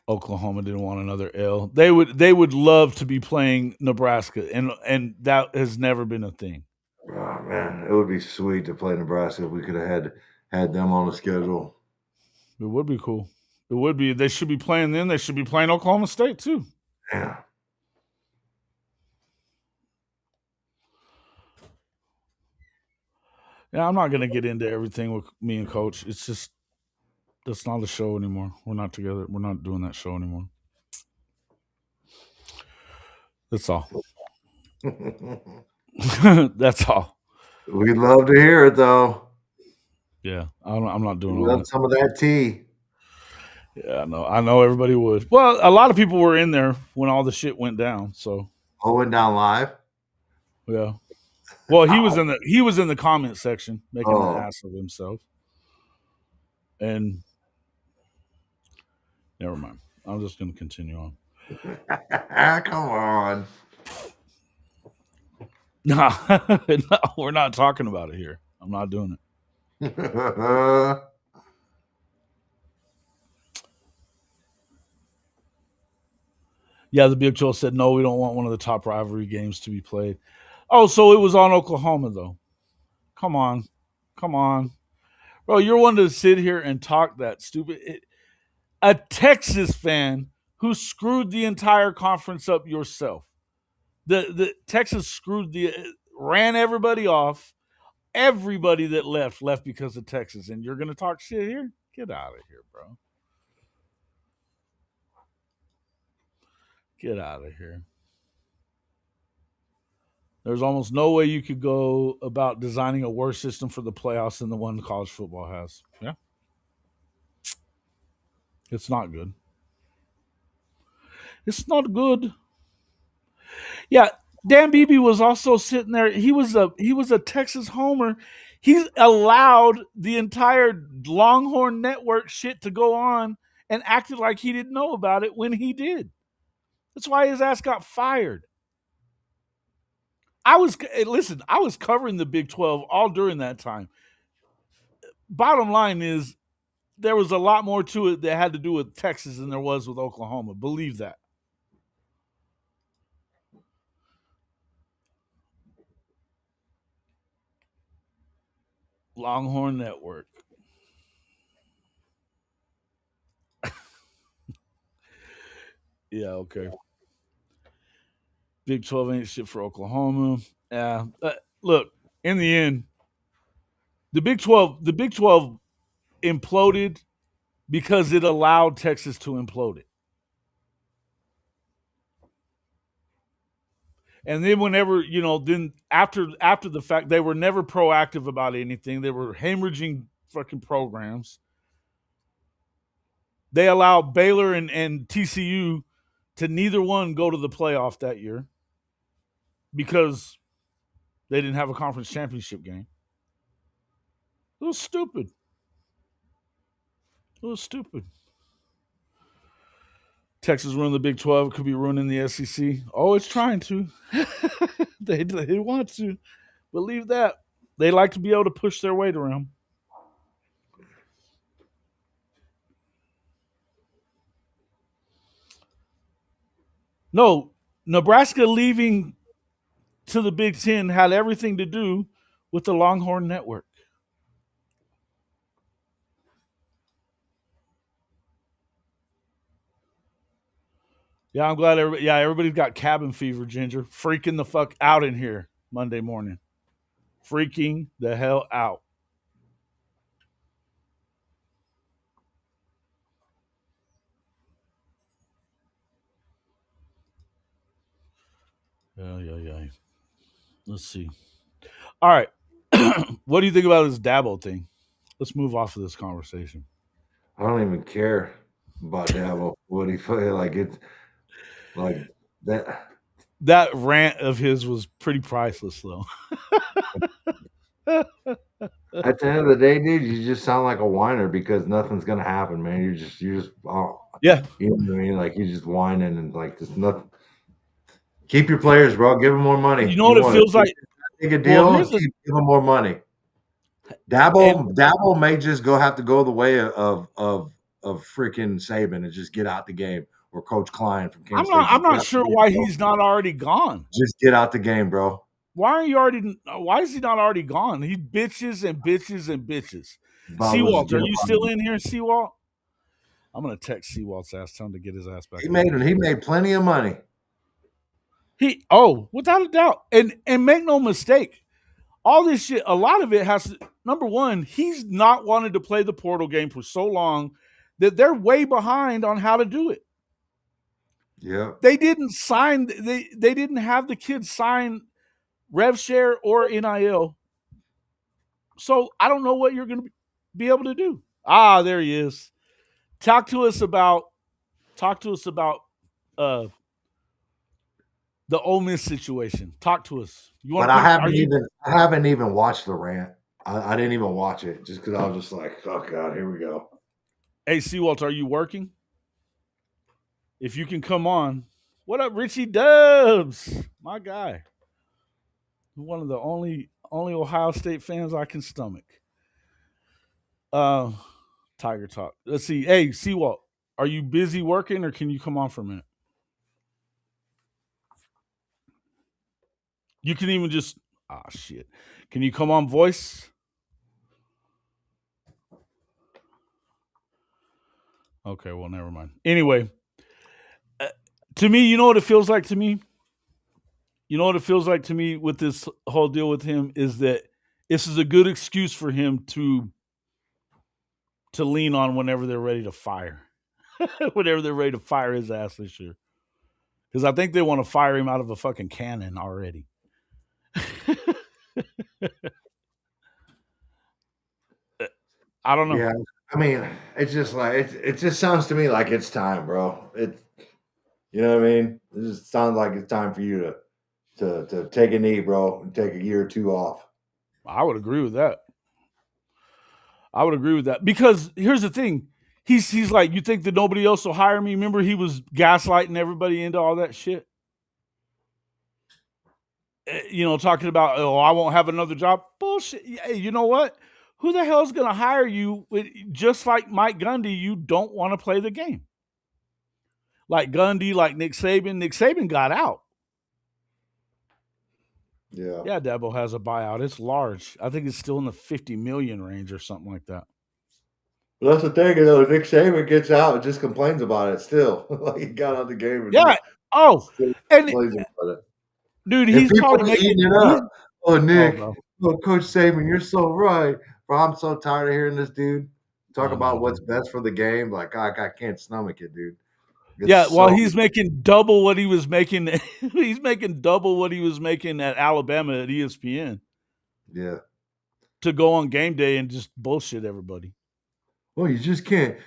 Oklahoma didn't want another L. They would love to be playing Nebraska, and that has never been a thing. Oh man, it would be sweet to play Nebraska if we could have had them on the schedule. It would be cool. It would be. They should be playing them. They should be playing Oklahoma State too. Yeah. Yeah, I'm not going to get into everything with me and Coach. It's just that's not a show anymore. We're not together. We're not doing that show anymore. That's all. That's all. We'd love to hear it though. Yeah, I'm not doing We'd all love that. some of that tea. Yeah, I know everybody would. Well, a lot of people were in there when all the shit went down. So Went down live. yeah. Well, he was in the comment section making an ass of himself. And never mind. I'm just going to continue on. Come on. No, we're not talking about it here. I'm not doing it. Yeah, the Big 12 said, no, we don't want one of the top rivalry games to be played. Oh, so it was on Oklahoma, though. Come on. Bro, you're one to sit here and talk that stupid. A Texas fan who screwed the entire conference up yourself. The Texas ran everybody off. Everybody that left because of Texas. And you're going to talk shit here? Get out of here, bro. Get out of here. There's almost no way you could go about designing a worse system for the playoffs than the one college football has. Yeah. It's not good. It's not good. Yeah, Dan Beebe was also sitting there. He was a Texas homer. He allowed the entire Longhorn Network shit to go on and acted like he didn't know about it when he did. That's why his ass got fired. I was covering the Big 12 all during that time. Bottom line is there was a lot more to it that had to do with Texas than there was with Oklahoma. Believe that. Longhorn Network. Yeah, okay. Big 12 ain't shit for Oklahoma. Yeah. Look, in the end, the Big 12 imploded because it allowed Texas to implode it. And then whenever, then after the fact, they were never proactive about anything. They were hemorrhaging fucking programs. They allowed Baylor and TCU to neither one go to the playoff that year because they didn't have a conference championship game. It was stupid. Texas ruined the Big 12. It could be ruining the SEC. Oh, it's trying to. they want to. Believe that. They like to be able to push their weight around. No, Nebraska leaving to the Big Ten had everything to do with the Longhorn Network. Yeah, I'm glad everybody's got cabin fever, Ginger. Freaking the fuck out in here Monday morning. Freaking the hell out. Yeah. Let's see. All right. What do you think about this Dabo thing? Let's move off of this conversation. I don't even care about Dabo. What he feel like it's like that. That rant of his was pretty priceless, though. At the end of the day, dude, you just sound like a whiner because nothing's gonna happen, man. You're just Yeah. you know what I mean? Like you're just whining and like there's nothing. Keep your players, bro. Give them more money. You know what it feels like? Make a Well, deal. Give them more money. Dabo may just have to go the way of freaking Saban and just get out the game, or Coach Klein from Kansas State. I'm not sure why he's not already gone. Just get out the game, bro. Why is he not already gone? He bitches and bitches and bitches. Bob, Seawalt, are you still in here, Seawalt? I'm gonna text Seawalt's ass, tell him to get his ass back. He made plenty of money. Without a doubt. And make no mistake, all this shit, a lot of it has to, number one, he's not wanted to play the portal game for so long that they're way behind on how to do it. Yeah. They didn't have the kids sign rev share or NIL. So I don't know what you're going to be able to do. Ah, there he is. Talk to us about the Ole Miss situation. Talk to us. I haven't even watched the rant. I didn't even watch it just because I was just like, oh God, here we go. Hey, Seawalt, are you working? If you can come on. What up, Richie Dubs? My guy. One of the only Ohio State fans I can stomach. Tiger Talk. Let's see. Hey, Seawalt, are you busy working or can you come on for a minute? You can even just shit. Can you come on voice? Okay, well, never mind. Anyway, to me, you know what it feels like to me? You know what it feels like to me with this whole deal with him is that this is a good excuse for him to lean on whenever they're ready to fire. Whenever they're ready to fire his ass this year. Because I think they want to fire him out of a fucking cannon already. I don't know. Yeah, I mean, it's just like it just sounds to me like it's time, bro. You know what I mean? It just sounds like it's time for you to take a knee, bro, and take a year or two off. I would agree with that. Because here's the thing. He's like, you think that nobody else will hire me? Remember he was gaslighting everybody into all that shit? Talking about, I won't have another job. Bullshit. Hey, you know what? Who the hell is going to hire you? Just like Mike Gundy, you don't want to play the game. Like Gundy, like Nick Saban. Nick Saban got out. Yeah. Yeah, Dabo has a buyout. It's large. I think it's still in the 50 million range or something like that. Well, that's the thing, though. Nick Saban gets out and just complains about it still. Like he got out the game. And yeah. Dude, he's probably making it up. Oh, Nick. Coach Saban, you're so right. Bro, I'm so tired of hearing this dude talk about what's best for the game. Like, I can't stomach it, dude. He's making double what he was making. He's making double what he was making at Alabama at ESPN. Yeah. To go on game day and just bullshit everybody. Well, you just can't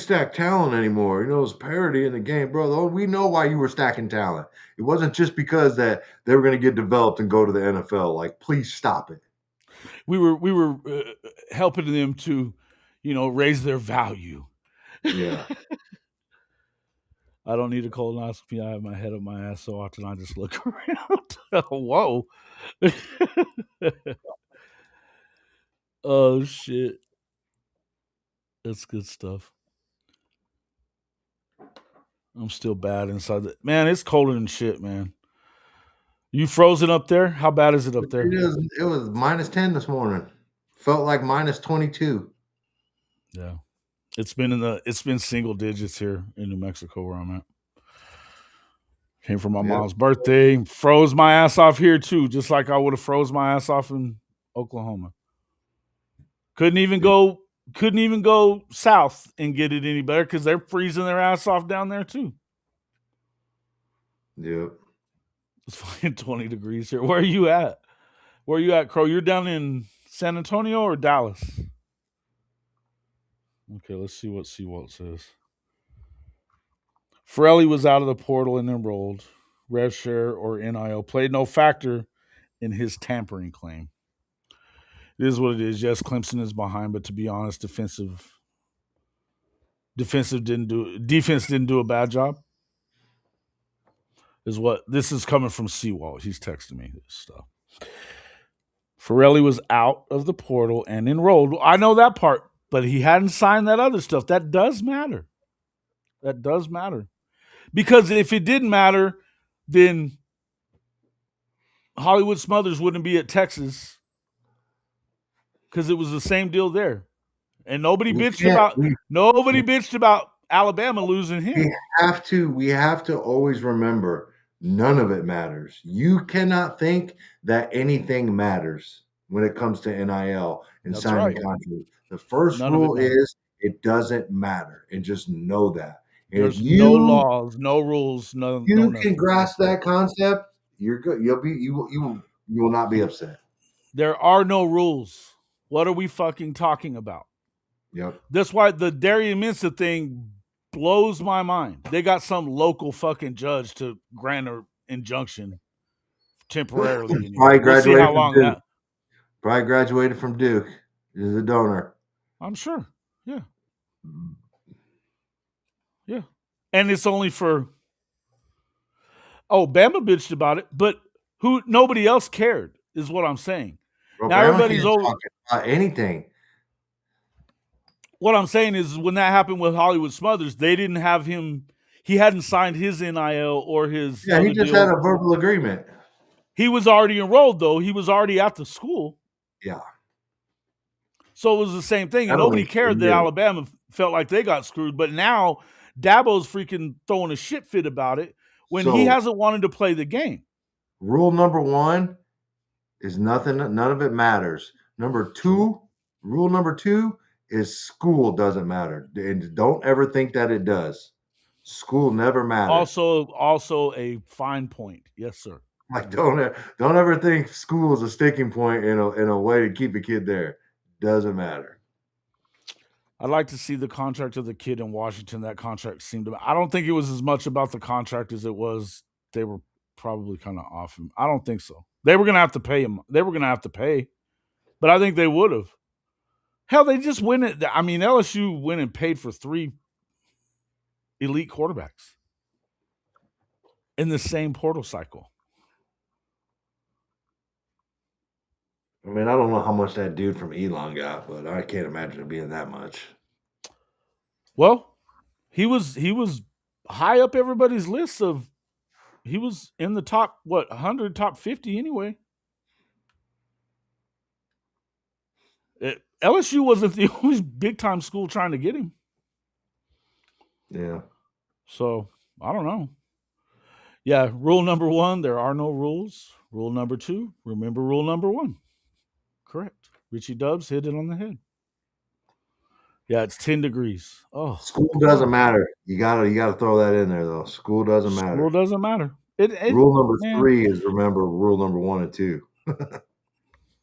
stack talent anymore. It's parity in the game, bro. We know why you were stacking talent. It wasn't just because that they were going to get developed and go to the NFL. Like, please stop it. We were helping them to, raise their value. Yeah. I don't need a colonoscopy. I have my head up my ass so often I just look around. Whoa. Oh shit. That's good stuff. I'm still bad inside the man, it's colder than shit, man. You frozen up there? How bad is it up there? It was -10 this morning. Felt like -22. Yeah. It's been single digits here in New Mexico where I'm at. Came for my Yep. mom's birthday, froze my ass off here too, just like I would have froze my ass off in Oklahoma. Couldn't even go south and get it any better because they're freezing their ass off down there too. Yep. It's fucking 20 degrees here. Where are you at? Where are you at, Crow? You're down in San Antonio or Dallas? Okay, let's see what Seawalt says. Frelly was out of the portal and enrolled. Rev share or NIL played no factor in his tampering claim. It is what it is. Yes, Clemson is behind, but to be honest, defense didn't do a bad job. Is what this is coming from Seawalt. He's texting me this stuff. Farrelly was out of the portal and enrolled. I know that part, but he hadn't signed that other stuff. That does matter. That does matter. Because if it didn't matter, then Hollywood Smothers wouldn't be at Texas because it was the same deal there. And nobody bitched about Alabama losing him. We have to always remember none of it matters. You cannot think that anything matters when it comes to NIL and That's signing right. contracts. The first None of it rule matters. is it doesn't matter, and just know that. And There's if no laws, no rules, no you nothing. can grasp that concept, you're good. You will not be upset. There are no rules. What are we fucking talking about? Yep. That's why the Darian Mensah thing blows my mind. They got some local fucking judge to grant an injunction temporarily. Anyway. We'll see how long that. Probably graduated from Duke. Is a donor. I'm sure. Yeah. Yeah. And it's only for. Oh, Bama bitched about it, but nobody else cared, is what I'm saying. Bro, Now Bama everybody's can't over. talk about anything. What I'm saying is when that happened with Hollywood Smothers, they didn't have him. He hadn't signed his NIL or his. Yeah, he just had a verbal agreement. He was already enrolled, though. He was already at the school. Yeah. So it was the same thing. And nobody cared that Alabama felt like they got screwed. But now Dabo's freaking throwing a shit fit about it when he hasn't wanted to play the game. Rule number 1 is nothing. None of it matters. Rule number 2 is school doesn't matter. And don't ever think that it does. School never matters. Also a fine point. Yes, sir. Like don't ever think school is a sticking point in a way to keep a kid there. Doesn't matter. I'd like to see the contract of the kid in Washington. That contract seemed to. I don't think it was as much about the contract as it was. They were probably kind of off him. I don't think so. They were going to have to pay him. They were going to have to pay, but I think they would have. Hell, they just win it. I mean, LSU went and paid for 3 elite quarterbacks in the same portal cycle. I mean, I don't know how much that dude from Elon got, but I can't imagine it being that much. Well, he was high up everybody's list of. He was in the top 100, top 50 anyway. LSU wasn't the only big time school trying to get him. Yeah. So I don't know. Yeah, rule number 1: there are no rules. Rule number 2: remember rule number 1. Correct. Richie Dubs hit it on the head. Yeah, it's 10 degrees. Oh, school doesn't matter. You gotta throw that in there though. School doesn't matter. School doesn't matter. Rule number 3 is remember rule number 1 and 2.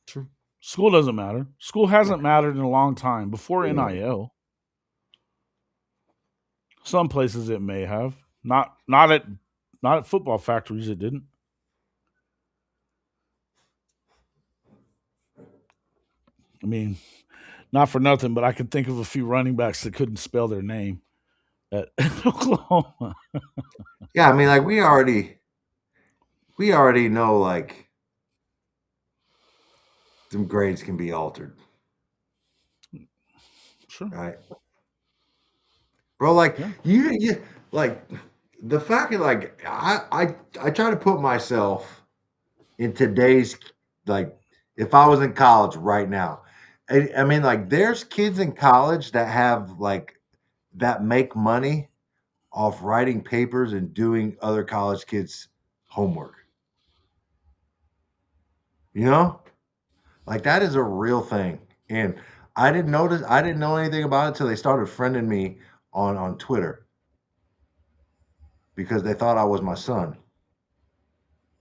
True. School doesn't matter. School hasn't mattered in a long time before NIL. Some places it may have. Not at football factories it didn't. I mean, not for nothing, but I can think of a few running backs that couldn't spell their name at Oklahoma. Yeah, I mean, like we already know like some grades can be altered, Sure. right? Bro, like Yeah. you like the fact that like I try to put myself in today's like if I was in college right now. I mean, like there's kids in college that have like that make money off writing papers and doing other college kids' homework. You know? Like that is a real thing. And I didn't know anything about it until they started friending me on Twitter because they thought I was my son.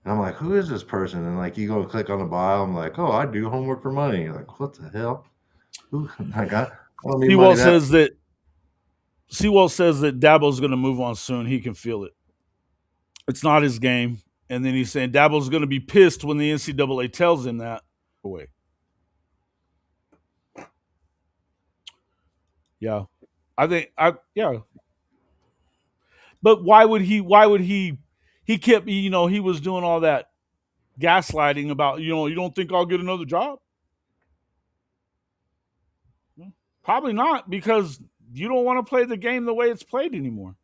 And I'm like, who is this person? And like you go and click on the bio, I'm like, oh, I do homework for money. You're like, what the hell? Who like I don't need money Seawald that says that Dabo's going to move on soon. He can feel it. It's not his game. And then he's saying Dabo's going to be pissed when the NCAA tells him that. Away. Yeah. Yeah. But why would he kept, he was doing all that gaslighting about, you don't think I'll get another job? Probably not, because you don't want to play the game the way it's played anymore.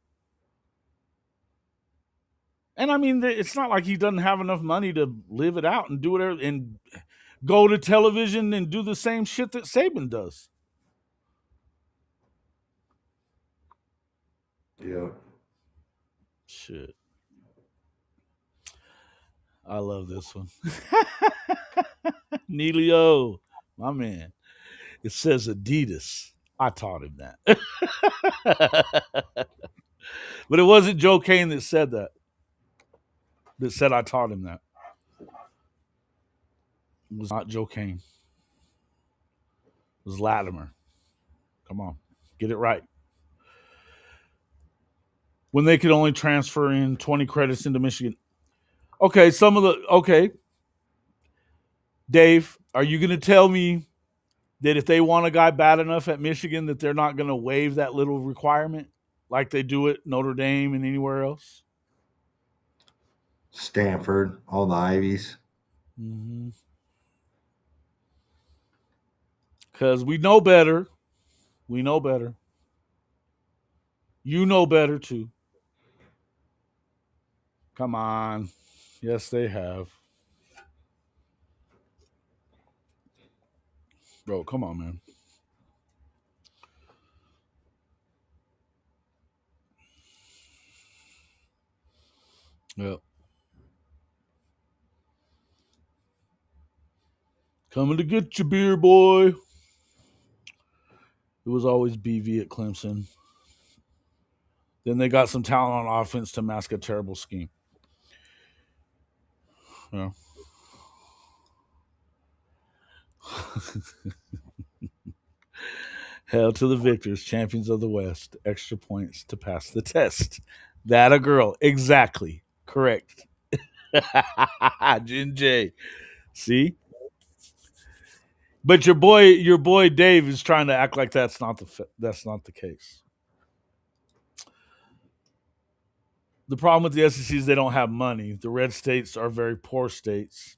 And I mean, it's not like he doesn't have enough money to live it out and do whatever and go to television and do the same shit that Saban does. Yeah. Shit. I love this one. Neelio, my man. It says Adidas. I taught him that. But it wasn't Joe Kane that said that. That said I taught him that. It was not Joe Kane. It was Latimer. Come on. Get it right. When they could only transfer in 20 credits into Michigan. Okay, Dave, are you going to tell me that if they want a guy bad enough at Michigan that they're not going to waive that little requirement like they do at Notre Dame and anywhere else? Stanford, all the Ivies. Because we know better. We know better. You know better too. Come on. Yes, they have. Bro, come on, man. Yep. Coming to get you, beer boy. It was always BV at Clemson. Then they got some talent on offense to mask a terrible scheme. Yeah. Hail to the victors, champions of the West. Extra points to pass the test. That a girl. Exactly. Correct. Jin J. See? But your boy Dave is trying to act like that's not the case. The problem with the SEC is they don't have money. The red states are very poor states.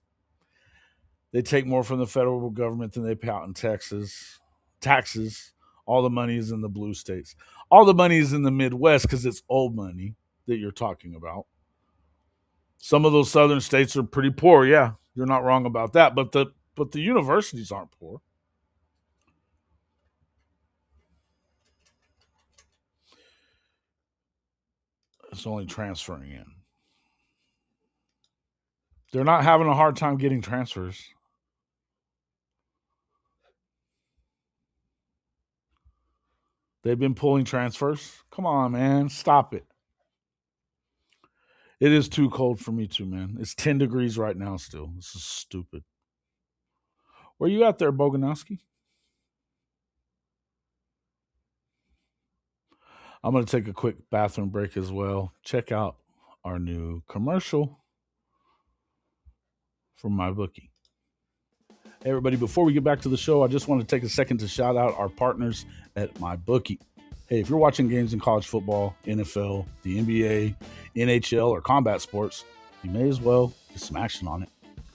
They take more from the federal government than they pay out in Texas. Taxes. All the money is in the blue states. All the money is in the Midwest because it's old money that you're talking about. Some of those southern states are pretty poor. Yeah, you're not wrong about that. But the universities aren't poor. It's only transferring in. They're not having a hard time getting transfers. They've been pulling transfers. Come on, man. Stop it. It is too cold for me too, man. It's 10 degrees right now still. This is stupid. Where you at there, Boganowski? I'm going to take a quick bathroom break as well. Check out our new commercial from MyBookie. Hey, everybody, before we get back to the show, I just want to take a second to shout out our partners at MyBookie. Hey, if you're watching games in college football, NFL, the NBA, NHL, or combat sports, you may as well get some action on it.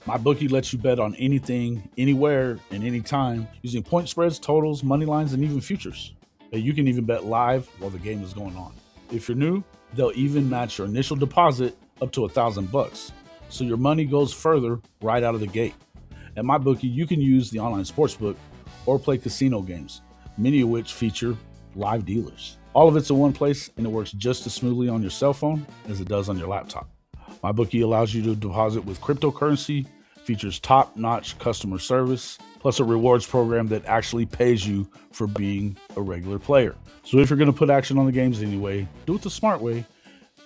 MyBookie lets you bet on anything, anywhere, and anytime using point spreads, totals, money lines, and even futures. Hey, you can even bet live while the game is going on. If you're new, they'll even match your initial deposit up to $1,000, so your money goes further right out of the gate. At MyBookie, you can use the online sportsbook or play casino games, many of which feature live dealers. All of it's in one place, and it works just as smoothly on your cell phone as it does on your laptop. MyBookie allows you to deposit with cryptocurrency, features top-notch customer service, plus a rewards program that actually pays you for being a regular player. So if you're going to put action on the games anyway, do it the smart way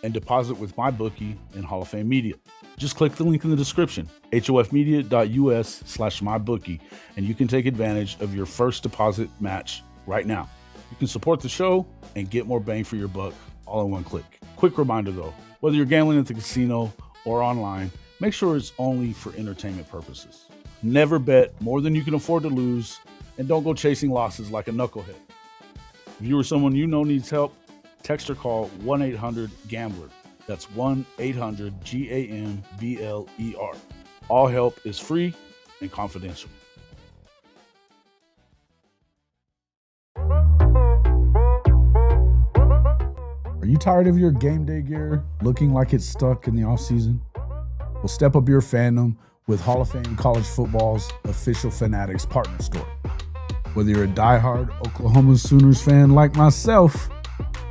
and deposit with MyBookie and Hall of Fame Media. Just click the link in the description, hofmedia.us/mybookie, and you can take advantage of your first deposit match right now. You can support the show and get more bang for your buck all in one click. Quick reminder though, whether you're gambling at the casino or online, make sure it's only for entertainment purposes. Never bet more than you can afford to lose, and don't go chasing losses like a knucklehead. If you or someone you know needs help, text or call 1-800-GAMBLER. That's 1-800-GAMBLER. All help is free and confidential. Are you tired of your game day gear looking like it's stuck in the offseason? Well, step up your fandom with Hall of Fame College Football's official Fanatics partner store. Whether you're a diehard Oklahoma Sooners fan like myself,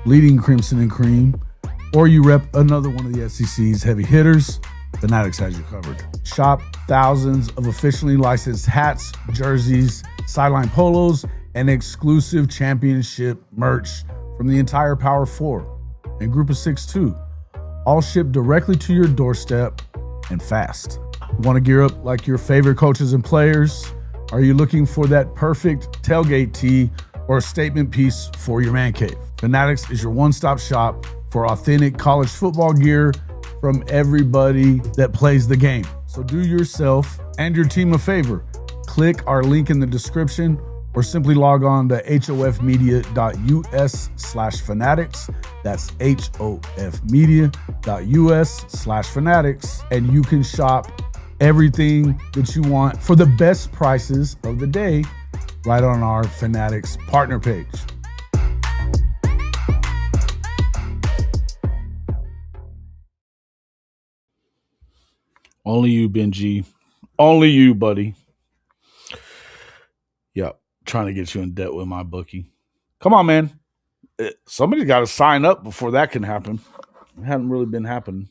bleeding crimson and cream, or you rep another one of the SEC's heavy hitters, Fanatics has you covered. Shop thousands of officially licensed hats, jerseys, sideline polos, and exclusive championship merch from the entire Power 4 and Group of 6 too, all shipped directly to your doorstep and fast. Want to gear up like your favorite coaches and players? Are you looking for that perfect tailgate tee or a statement piece for your man cave? Fanatics is your one-stop shop for authentic college football gear from everybody that plays the game. So do yourself and your team a favor. Click our link in the description or simply log on to hofmedia.us/fanatics. That's hofmedia.us/fanatics. And you can shop everything that you want for the best prices of the day right on our Fanatics partner page. Only you, Benji. Only you, buddy. Yep. Trying to get you in debt with MyBookie. Come on, man. Somebody's got to sign up before that can happen. It hasn't really been happening.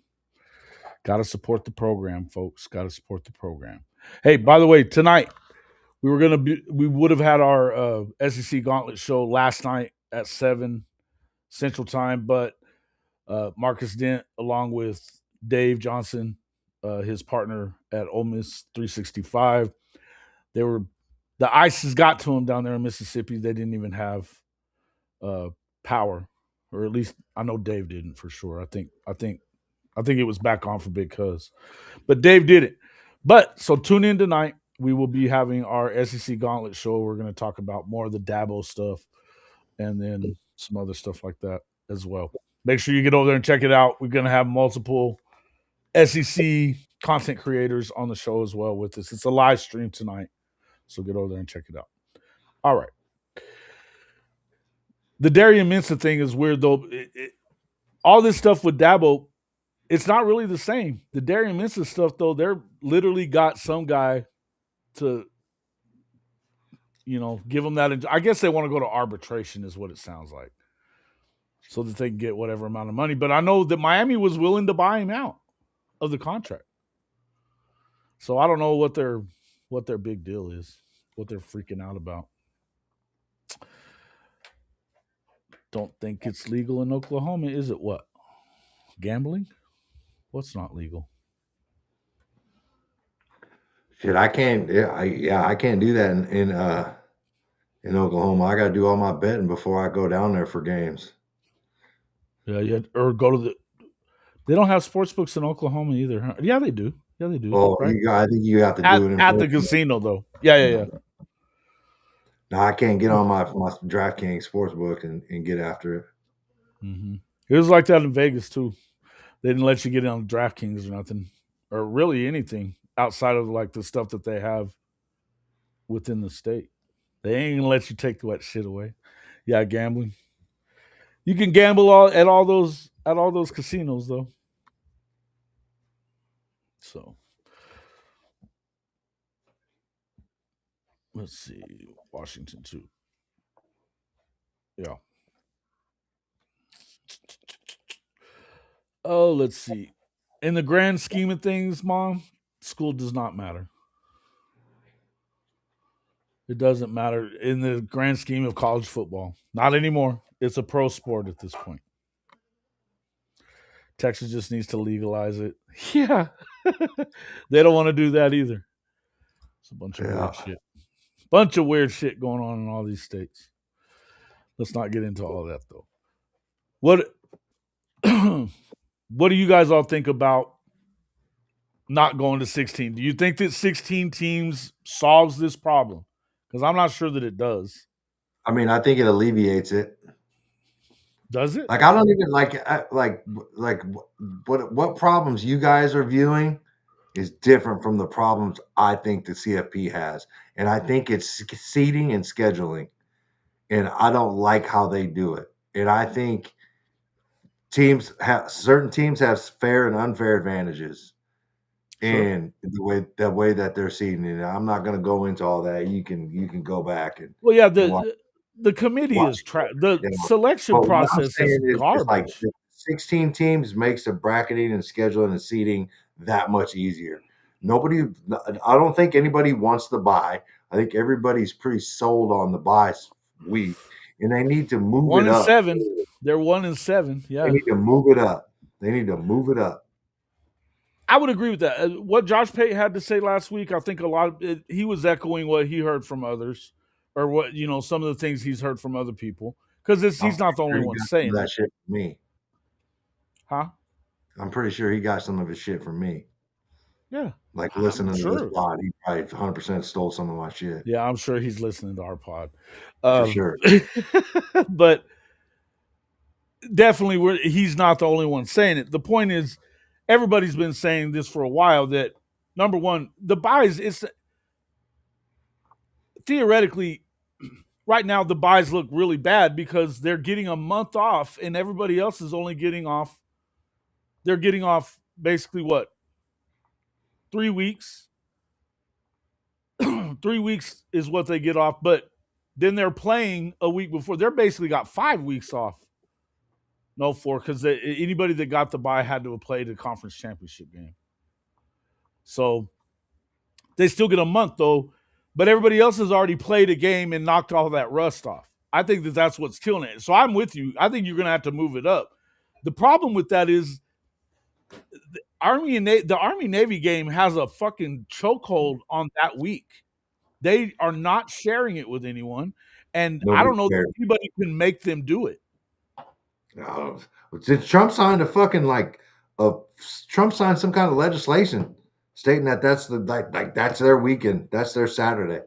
Got to support the program, folks. Got to support the program. Hey, by the way, tonight we would have had our SEC Gauntlet show last night at 7 Central Time, but Marcus Dent, along with Dave Johnson, his partner at Ole Miss 365, the ice has got to them down there in Mississippi. They didn't even have power, or at least I know Dave didn't for sure. I think it was back on for Big Cuz, but Dave did it. But so tune in tonight. We will be having our SEC Gauntlet show. We're going to talk about more of the Dabo stuff and then some other stuff like that as well. Make sure you get over there and check it out. We're going to have multiple SEC content creators on the show as well with us. It's a live stream tonight. So get over there and check it out. All right. The Darian Mensah thing is weird, though. All this stuff with Dabo, it's not really the same. The Darian Mensah stuff, though, they're literally got some guy to, give them that. I guess they want to go to arbitration is what it sounds like, so that they can get whatever amount of money. But I know that Miami was willing to buy him out of the contract. So I don't know what their big deal is, what they're freaking out about. Don't think it's legal in Oklahoma, is it? What? Gambling? What's not legal? Shit, I can't. I can't do that in Oklahoma. I got to do all my betting before I go down there for games. Yeah, or go to the. They don't have sports books in Oklahoma either, huh? Yeah, they do. Yeah, they do. Well, right? I think you have to do it at the casino, though. Yeah. Now I can't get on my DraftKings sportsbook and get after it. Mm-hmm. It was like that in Vegas too. They didn't let you get on DraftKings or nothing, or really anything outside of like the stuff that they have within the state. They ain't gonna let you take that shit away. Yeah, gambling. You can gamble at all those casinos though. So let's see, Washington too. Yeah. Oh, let's see. In the grand scheme of things, Mom, school does not matter. It doesn't matter in the grand scheme of college football. Not anymore. It's a pro sport at this point. Texas just needs to legalize it. Yeah. They don't want to do that either. It's a bunch of weird shit. Bunch of weird shit going on in all these states. Let's not get into all that though. What what do you guys all think about not going to 16? Do you think that 16 teams solves this problem? Because I'm not sure that it does. I mean, I think it alleviates it. Does it? Like I don't even what problems you guys are viewing is different from the problems I think the CFP has, and I think it's seating and scheduling, and I don't like how they do it, and I think certain teams have fair and unfair advantages. Sure. And the way that they're seating it, I'm not going to go into all that. You can go back and Well, yeah, watch. the committee is the You know, selection but what I'm process is saying is it's like garbage. 16 teams makes the bracketing and scheduling and seating that much easier. I don't think anybody wants the bye. I think everybody's pretty sold on the bye week, and they need to move it up. 1-7. They're 1-7. They Yeah. need to move it up. They need to move it up. I would agree with that. What Josh Pate had to say last week, I think he was echoing what he heard from others, or what some of the things he's heard from other people. Because I'm he's not the pretty only sure he one got some of saying that it, shit from me. huh? I'm pretty sure he got some of his shit from me. Yeah, Like I'm listening to this sure. pod, he probably 100% stole some of my shit Yeah, I'm sure he's listening to our pod. for sure. But definitely, he's not the only one saying it. The point is, everybody's been saying this for a while. That number one, the buys it's theoretically right now the buys look really bad because they're getting a month off and everybody else is only getting off. They're getting off basically what 3 weeks. 3 weeks is what they get off, but then they're playing a week before. They're basically got 5 weeks off. No, 4 because anybody that got the bye had to have played a conference championship game. So they still get a month though, but everybody else has already played a game and knocked all that rust off. I think that's what's killing it. So I'm with you. I think you're going to have to move it up. The problem with that is the Army Navy game has a fucking chokehold on that week. They are not sharing it with anyone, and I Nobody don't know cares. that anybody can make them do it. Did Trump signed Trump signed some kind of legislation stating that that's that's their weekend, that's their Saturday.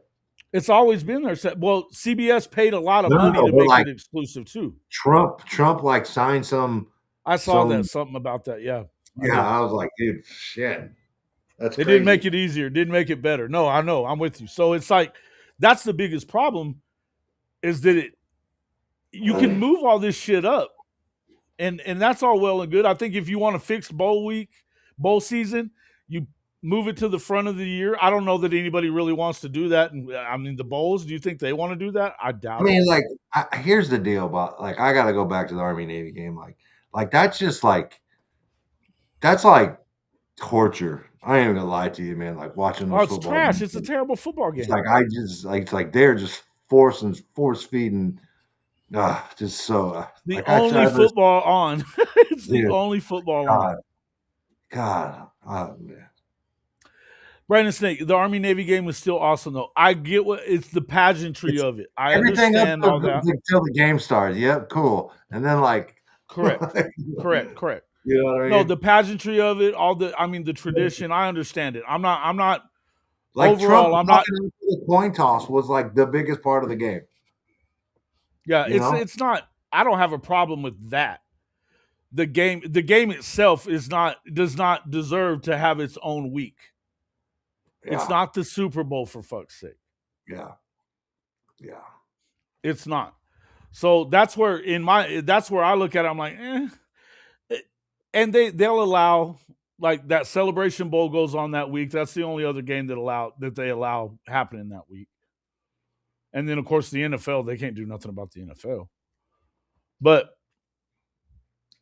It's always been there. Well, CBS paid a lot of No, no, money no, to but make like it exclusive too. Trump like signed some I saw that something about that. Yeah, I was like, dude, shit, that's It didn't make crazy. it easier. Didn't make it better. No, I know. I'm with you. So it's like that's the biggest problem is that you can move all this shit up, and that's all well and good. I think if you want to fix bowl season, you move it to the front of the year. I don't know that anybody really wants to do that. And I mean, the bowls. Do you think they want to do that? I I doubt it. mean, like, here's the deal about like I got to go back to the Army Navy game. Like that's just that's like torture. I ain't even gonna lie to you, man. Like watching Oh, those it's football trash. games, It's a terrible football it's game. like I just like they're just force feeding. Just so The like only I listen, football on. It's the dude. only football on. God, God, man. Brandon Snake, the Army Navy game is still awesome though. I get what it's the pageantry It's of it. I everything up understand all that. until the game starts. Yep, cool. And then like, Correct. Correct. you know what I No, mean? the pageantry of it, the tradition, I understand it. I'm not Like overall, Trump I'm not. the coin toss was like the biggest part of the game. Yeah, You know? it's not. I don't have a problem with that. The game itself does not deserve to have its own week. It's Yeah. not the Super Bowl, for fuck's sake. Yeah. Yeah. It's not. So that's where I look at it. I'm like, and they'll allow, like, that Celebration Bowl goes on that week. That's the only other game that they allow happening that week. And then, of course, the NFL, they can't do nothing about the NFL. But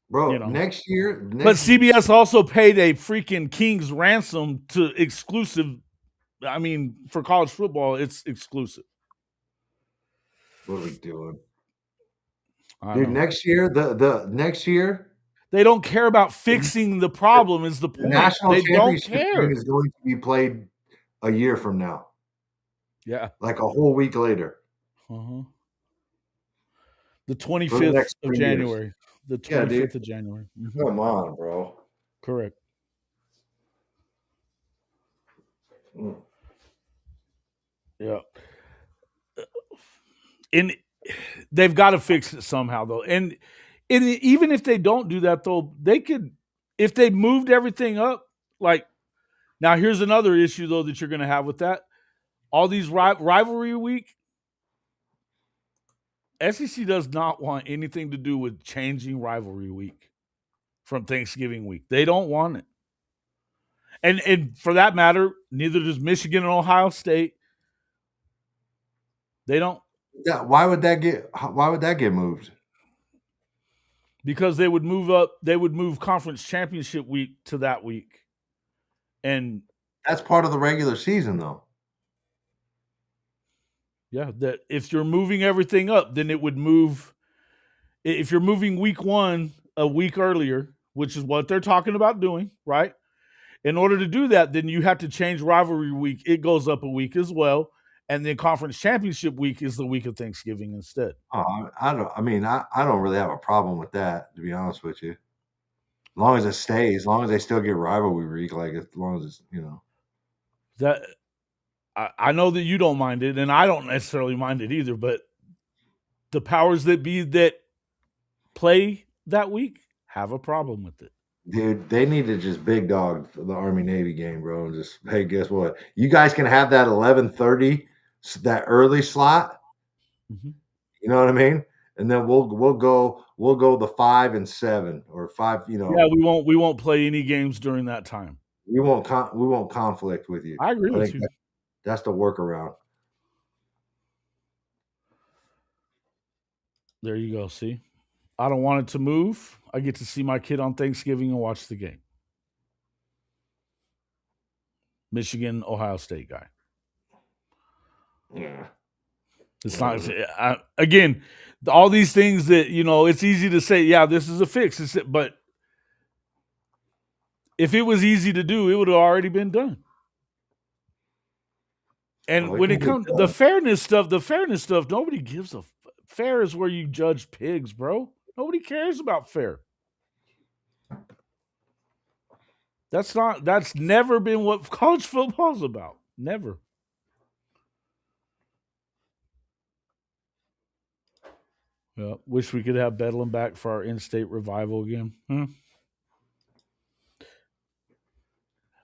Bro, you know, next year, but CBS also paid a freaking king's ransom to exclusive. I mean, for college football, it's exclusive. what are we doing? Dude, next year, the next year, they don't care about fixing the problem is the point. National They don't championship care. game is going to be played a year from now. Yeah. Like a whole week later. Uh-huh. The 25th of January. Years. The 25th of January. Mm-hmm. Come on, bro. Correct. Mm. Yeah. And they've got to fix it somehow, though. And even if they don't do that, though, they could, if they moved everything up, like, now here's another issue, though, that you're going to have with that. All these rivalry week, SEC does not want anything to do with changing rivalry week from Thanksgiving week. They don't want it. And for that matter, neither does Michigan and Ohio State. They don't. Yeah, why would that get moved? Because they would move conference championship week to that week. And that's part of the regular season, though. Yeah, that if you're moving everything up, then it would move. If you're moving week 1 a week earlier, which is what they're talking about doing, right? In order to do that, then you have to change rivalry week. It goes up a week as well. And then conference championship week is the week of Thanksgiving instead. Oh, I don't really have a problem with that, to be honest with you. As long as it stays, as long as they still get rivalry week, like as long as it's, That I know that you don't mind it, and I don't necessarily mind it either, but the powers that be that play that week have a problem with it. Dude, they need to just big dog the Army-Navy game, bro, and just, hey, guess what? You guys can have that 11:30, that early slot. Mm-hmm. You know what I mean? And then we'll go the 5 and 7 or 5. Yeah, we won't play any games during that time. We won't conflict with you. I agree with you. That's the workaround. There you go. See, I don't want it to move. I get to see my kid on Thanksgiving and watch the game. Michigan, Ohio State guy. Yeah. It's not, again, all these things that, it's easy to say, yeah, this is a fix. But if it was easy to do, it would have already been done. And when it comes the fairness stuff, nobody gives a fair is where you judge pigs, bro. Nobody cares about fair. That's never been what college football's about. Never. Yeah, wish we could have Bedlam back for our in-state revival again.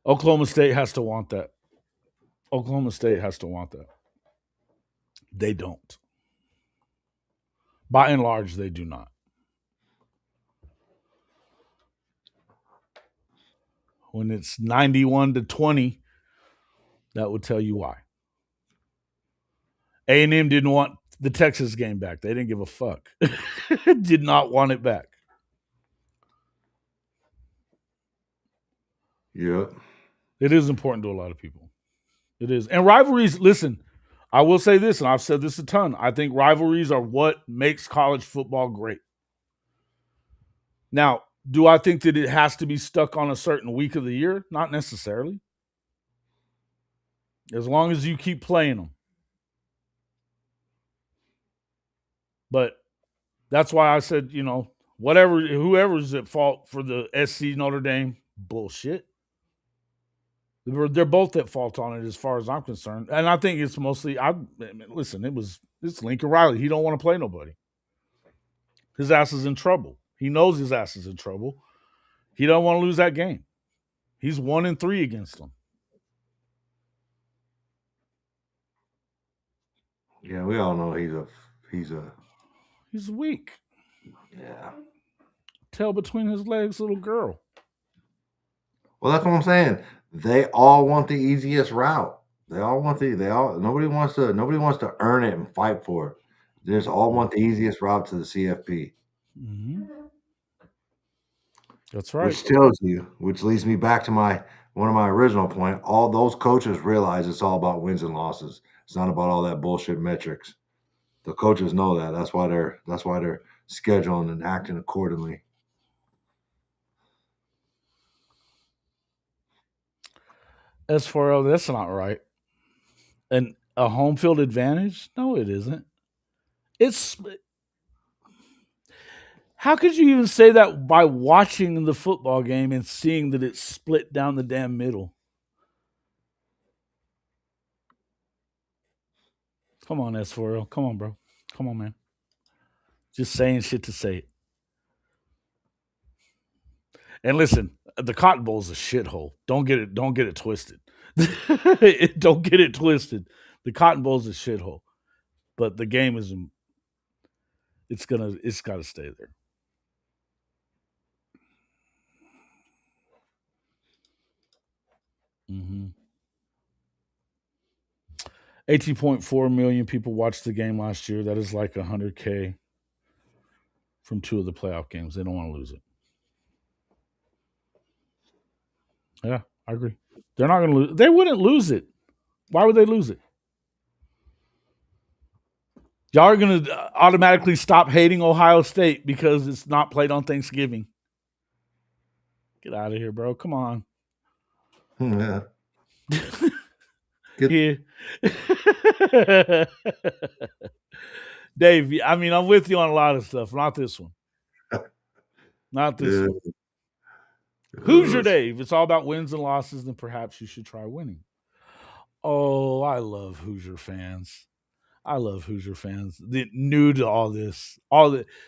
Oklahoma State has to want that. They don't. By and large, they do not. When it's 91-20, that would tell you why. A&M didn't want the Texas game back. They didn't give a fuck. Did not want it back. Yeah. It is important to a lot of people. It is. And rivalries, listen, I will say this, and I've said this a ton. I think rivalries are what makes college football great. Now, do I think that it has to be stuck on a certain week of the year? Not necessarily. As long as you keep playing them. But that's why I said, whoever's at fault for the SC Notre Dame bullshit. They're both at fault on it as far as I'm concerned. And I think it's mostly listen, it's Lincoln Riley. He don't want to play nobody. His ass is in trouble. He knows his ass is in trouble. He don't want to lose that game. He's 1-3 against them. Yeah, we all know he's weak. yeah. Tail between his legs, little girl. Well, that's what I'm saying. They all want the easiest route. Nobody wants to earn it and fight for it. They just all want the easiest route to the CFP. Mm-hmm. That's right. Which leads me back to one of my original point. All those coaches realize it's all about wins and losses. It's not about all that bullshit metrics. The coaches know that. That's why they're scheduling and acting accordingly. As for that's not right. And a home field advantage? No, it isn't. It's how could you even say that by watching the football game and seeing that it's split down the damn middle? Come on, S4L. Come on, bro. Come on, man. Just saying shit to say it. And listen, the Cotton Bowl's a shithole. Don't get it twisted. Don't get it twisted. The Cotton Bowl's a shithole. But the game is it's gotta stay there. Mm-hmm. 18.4 million people watched the game last year. That is like 100K from 2 of the playoff games. They don't want to lose it. Yeah, I agree. They're not going to lose. They wouldn't lose it. Why would they lose it? Y'all are going to automatically stop hating Ohio State because it's not played on Thanksgiving. Get out of here, bro. Come on. Yeah. Yeah. Dave, I mean, I'm with you on a lot of stuff. Not this one. Not this one. Hoosier Dave. It's all about wins and losses, then perhaps you should try winning. Oh, I love Hoosier fans. They're new to all this.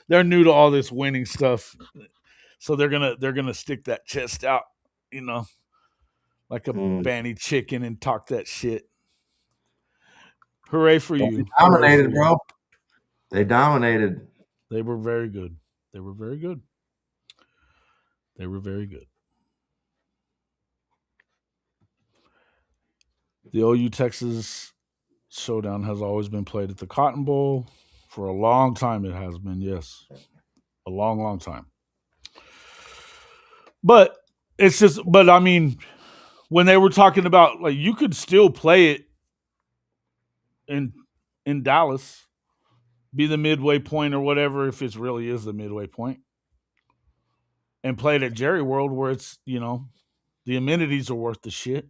They're new to all this winning stuff. So they're gonna stick that chest out, like a banny chicken and talk that shit. Hooray for you. They dominated, bro. They dominated. They were very good. They were very good. The OU Texas showdown has always been played at the Cotton Bowl. For a long time it has been, yes. A long, long time. But I mean, when they were talking about like you could still play it in Dallas, be the midway point or whatever, if it really is the midway point, and play it at Jerry World where it's, the amenities are worth the shit.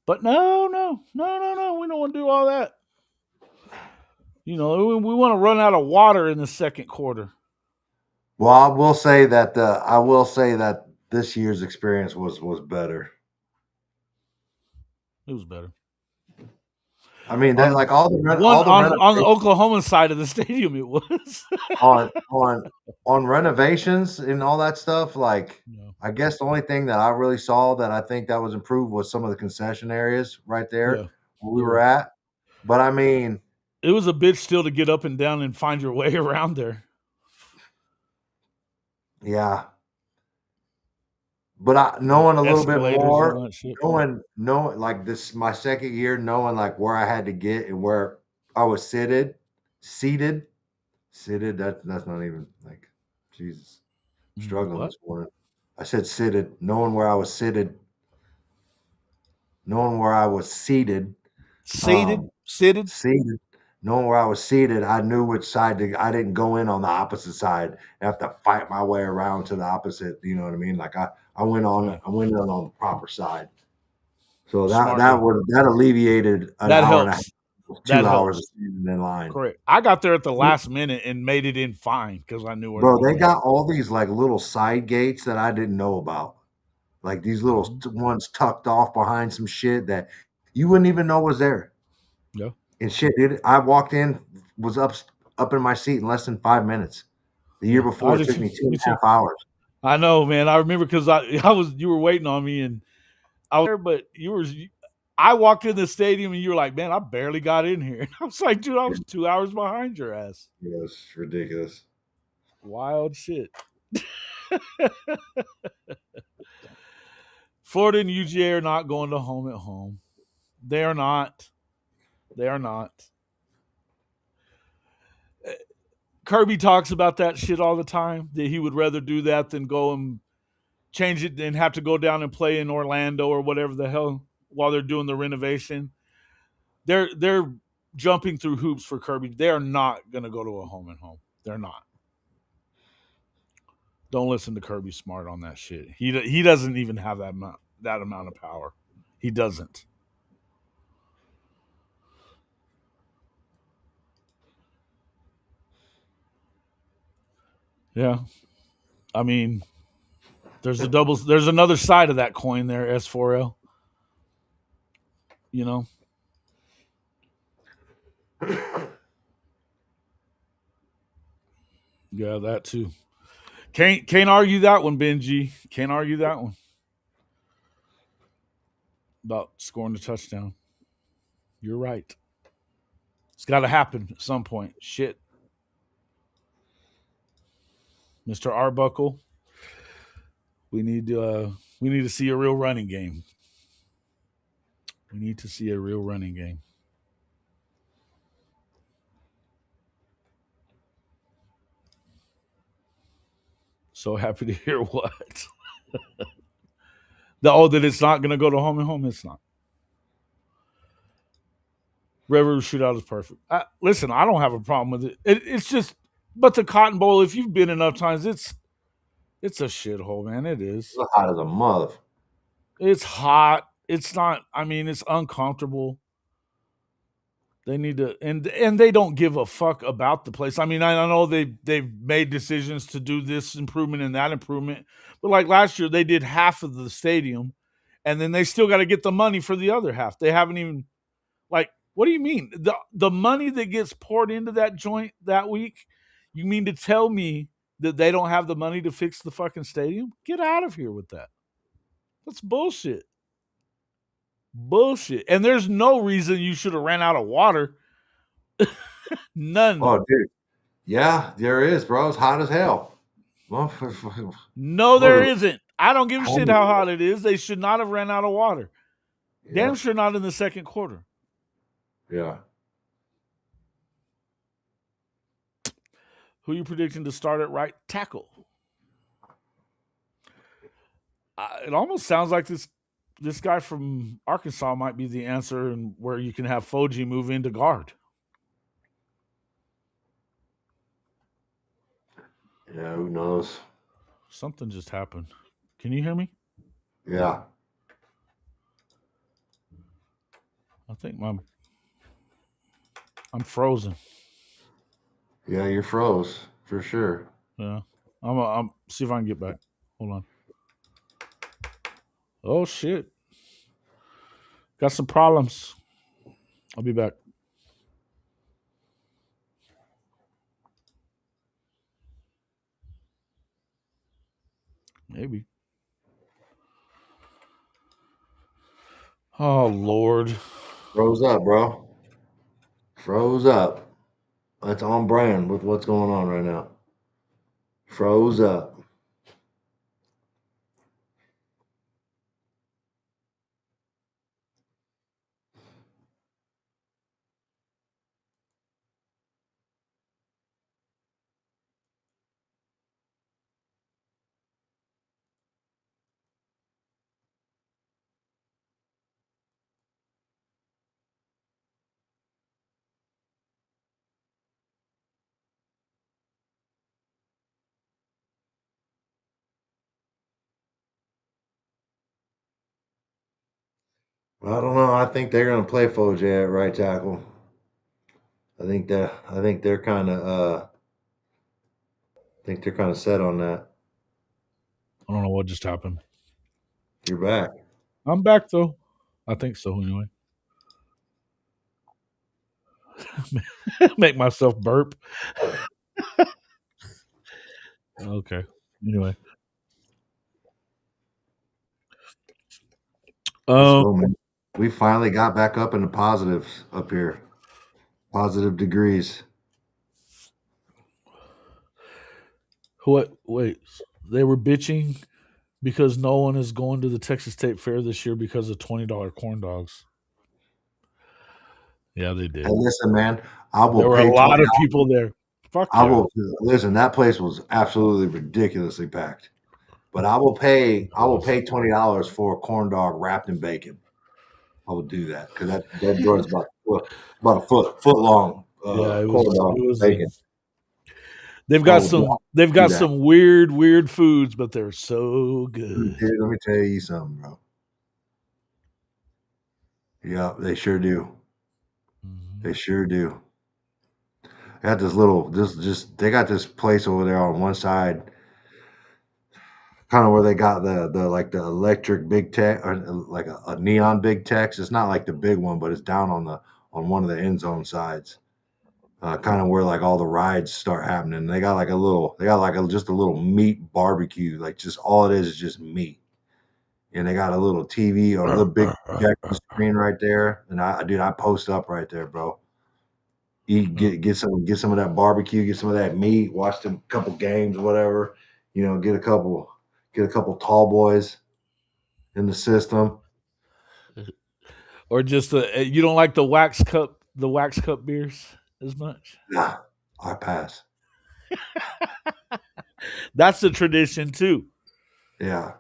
But no, we don't want to do all that. We want to run out of water in the second quarter. Well, I will say that this year's experience was better. It was better. I mean, on the Oklahoma side of the stadium, it was on renovations and all that stuff. Like, I guess the only thing that I really saw that I think that was improved was some of the concession areas right there where we were at. But I mean, it was a bitch still to get up and down and find your way around there. Yeah. But knowing a little bit more, knowing like this, my second year, knowing like where I had to get and where I was seated. That's not even like Jesus. Struggling this morning. I said seated, knowing where I was seated. Knowing where I was seated. Seated. Knowing where I was seated, I knew which side I didn't go in on the opposite side. I have to fight my way around to the opposite. You know what I mean? Like I went in on the proper side. So that alleviated an hour and a half, 2 hours of standing in line. Correct. I got there at the last minute and made it in fine because I knew where. Bro, they got all these like little side gates that I didn't know about. like these little ones tucked off behind some shit that you wouldn't even know was there. Yeah. And shit, dude, I walked in, was up in my seat in less than 5 minutes. The year Yeah. before, it took me two Me and a too. half hours. I know, man. I remember because you were waiting on me, and I was there, but I walked in the stadium, and you were like, "Man, I barely got in here." And I was like, "Dude, I was 2 hours behind your ass." It was ridiculous. Wild shit. Florida and UGA are not going to home at home. They are not. They are not. Kirby talks about that shit all the time, that he would rather do that than go and change it and have to go down and play in Orlando or whatever the hell while they're doing the renovation. They're jumping through hoops for Kirby. They are not going to go to a home and home. They're not. Don't listen to Kirby Smart on that shit. He doesn't even have that amount of power. He doesn't. Yeah. I mean, there's another side of that coin there, S4L. You know? Yeah, that too. Can't argue that one, Benji. Can't argue that one. About scoring the touchdown. You're right. It's got to happen at some point. Shit. Mr. Arbuckle, we need to see a real running game. We need to see a real running game. So happy to hear what. That it's not going to go to home and home. It's not. Red River Shootout is perfect. Listen, I don't have a problem with it. It's just, but the Cotton Bowl, if you've been enough times, it's a shithole, man. It is. It's hot as a mother. It's hot. It's not. I mean, it's uncomfortable. They need to, and they don't give a fuck about the place. I mean, I know they've made decisions to do this improvement and that improvement, but like last year, they did half of the stadium, and then they still got to get the money for the other half. They haven't even, like, what do you mean? The money that gets poured into that joint that week, you mean to tell me that they don't have the money to fix the fucking stadium? Get out of here with that. That's bullshit. Bullshit. And there's no reason you should have ran out of water. None. Oh, dude. Yeah, there is, bro. It's hot as hell. No, there isn't. I don't give a shit how hot it is. They should not have ran out of water. Yeah. Damn sure not in the second quarter. Yeah. Who you predicting to start at right tackle? It almost sounds like this guy from Arkansas might be the answer, and where you can have Foji move into guard. Yeah, who knows? Something just happened. Can you hear me? Yeah. I think I'm frozen. Yeah, you're froze for sure. Yeah. I'm see if I can get back. Hold on. Oh shit. Got some problems. I'll be back. Maybe. Oh Lord. Froze up, bro. Froze up. That's on brand with what's going on right now. Froze up. I don't know. I think they're going to play Foje at right tackle. I think they're kind of set on that. I don't know what just happened. You're back. I'm back though. I think so anyway. Make myself burp. Okay. Anyway. Let's Um go, man. We finally got back up in the positives up here. Positive degrees. what wait. They were bitching because no one is going to the Texas State Fair this year because of $20 corn dogs. Yeah, they Hey, did. listen, man. I will There were a pay lot of 20. people there. Fuck I yeah. will listen. That place was absolutely ridiculously packed. But I will pay. It I will was. pay $20 for a corn dog wrapped in bacon. I would do that because that joint's about a foot long. Yeah, it Corn was dog it was bacon. I will they've do got that. some weird foods, but they're so good. Dude, let me tell you something, bro. Yeah, they sure do. Mhm. They sure do. They got this little, this just they got this place over there on one side, kind of where they got the like the electric big tech or like a neon big text. It's not like the big one, but it's down on one of the end zone sides. Kind of where like all the rides start happening. They got like just a little meat barbecue. Like just all it is just meat. And they got a little TV or a little big projector screen right there. And I post up right there, bro. Eat, No, get some of that barbecue, get some of that meat, watch them couple games, whatever. Get a couple tall boys in the system. or just you don't like the wax cup beers as much. Nah, I pass. That's the tradition too. Yeah,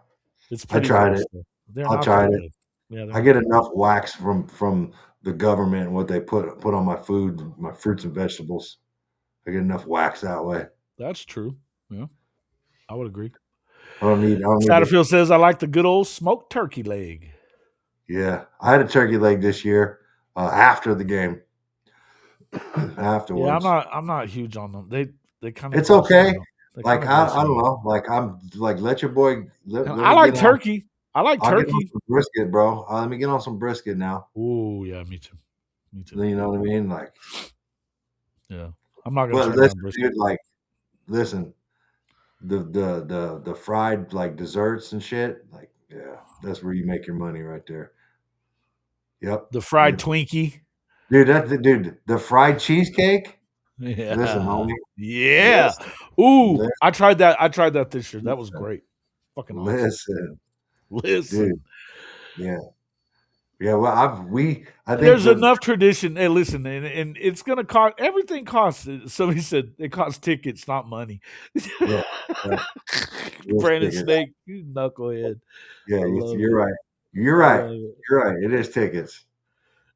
It's I pretty tried gross it. though. They're I not that tried it. good. Yeah, they're I not get that good. enough wax from the government and what they put on my food, my fruits and vegetables. I get enough wax that way. That's true. Yeah, I would agree. I don't need to. Satterfield says I like the good old smoked turkey leg. Yeah, I had a turkey leg this year after the game. Yeah, Afterwards, I'm not huge on them. They kind of it's gross me okay. out. They kind of I gross don't me out. know. Like I'm like let your boy And let I me like get on. turkey. I like I'll get on turkey. some brisket, bro. Let me get on some brisket now. Oh yeah, me too. Me too. You know what I mean? Like, Yeah, I'm not gonna but turn down listen, brisket. dude. Like, listen. The fried like desserts and shit. Like, yeah, that's where you make your money right there. Yep. The fried Yep. Twinkie. Dude. The fried cheesecake. Listen, Yeah. homie. Yeah. Listen, Ooh, listen, I tried that. I tried that this year. That was great. Fucking awesome. listen, dude. Listen. Yeah, yeah. Well, I think There's the enough tradition. Hey, listen, and it's gonna cost everything costs. Somebody said it costs tickets, not money. yeah, right. Let's Brandon take it. Snake, you knucklehead. Yeah, I love you're it. right. You're I right. love it. You're right. It is tickets.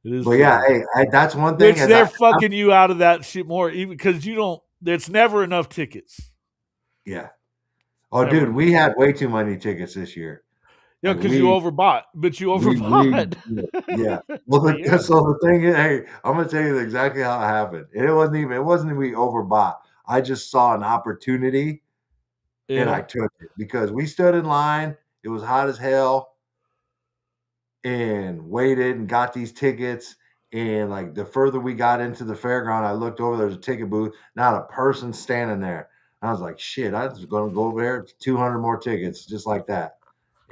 It is But yeah, tickets. hey, that's one thing. Which they're fucking you out of that shit more, even because you don't. There's never enough tickets. Yeah. Oh, Never dude, enough. we had way too many tickets this year. Yeah, Like because you overbought, but you we overbought. yeah. Well, Yeah. so the thing is, hey, I'm gonna tell you exactly how it happened. And it wasn't we overbought. I just saw an opportunity and Yeah. I took it because we stood in line. It was hot as hell and waited and got these tickets. And like the further we got into the fairground, I looked over, there's a ticket booth, not a person standing there. I was like, shit, I was gonna go over there, 200 more tickets, just like that.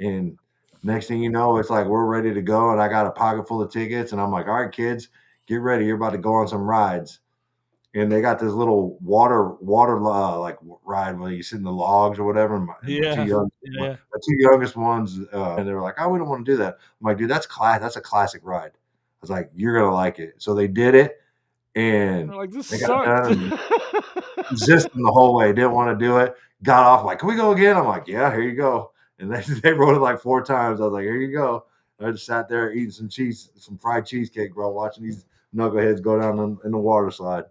And next thing you know, it's like we're ready to go, and I got a pocket full of tickets, and I'm like, all right, kids, get ready. You're about to go on some rides. And they got this little water like ride where you sit in the logs or whatever. And Yeah. Yeah. my two youngest ones, and they were like, "Oh, we don't want to do that." I'm like, "Dude, that's a classic ride." I was like, "You're gonna like it." So they did it, and They're like, this they got sucked. done resisting the whole way. Didn't want to do it. Got off like, "Can we go again?" I'm like, "Yeah, here you go." And they wrote it like 4 times. I was like, "Here you go." I just sat there eating some fried cheesecake, bro, watching these knuckleheads go down in the water slide.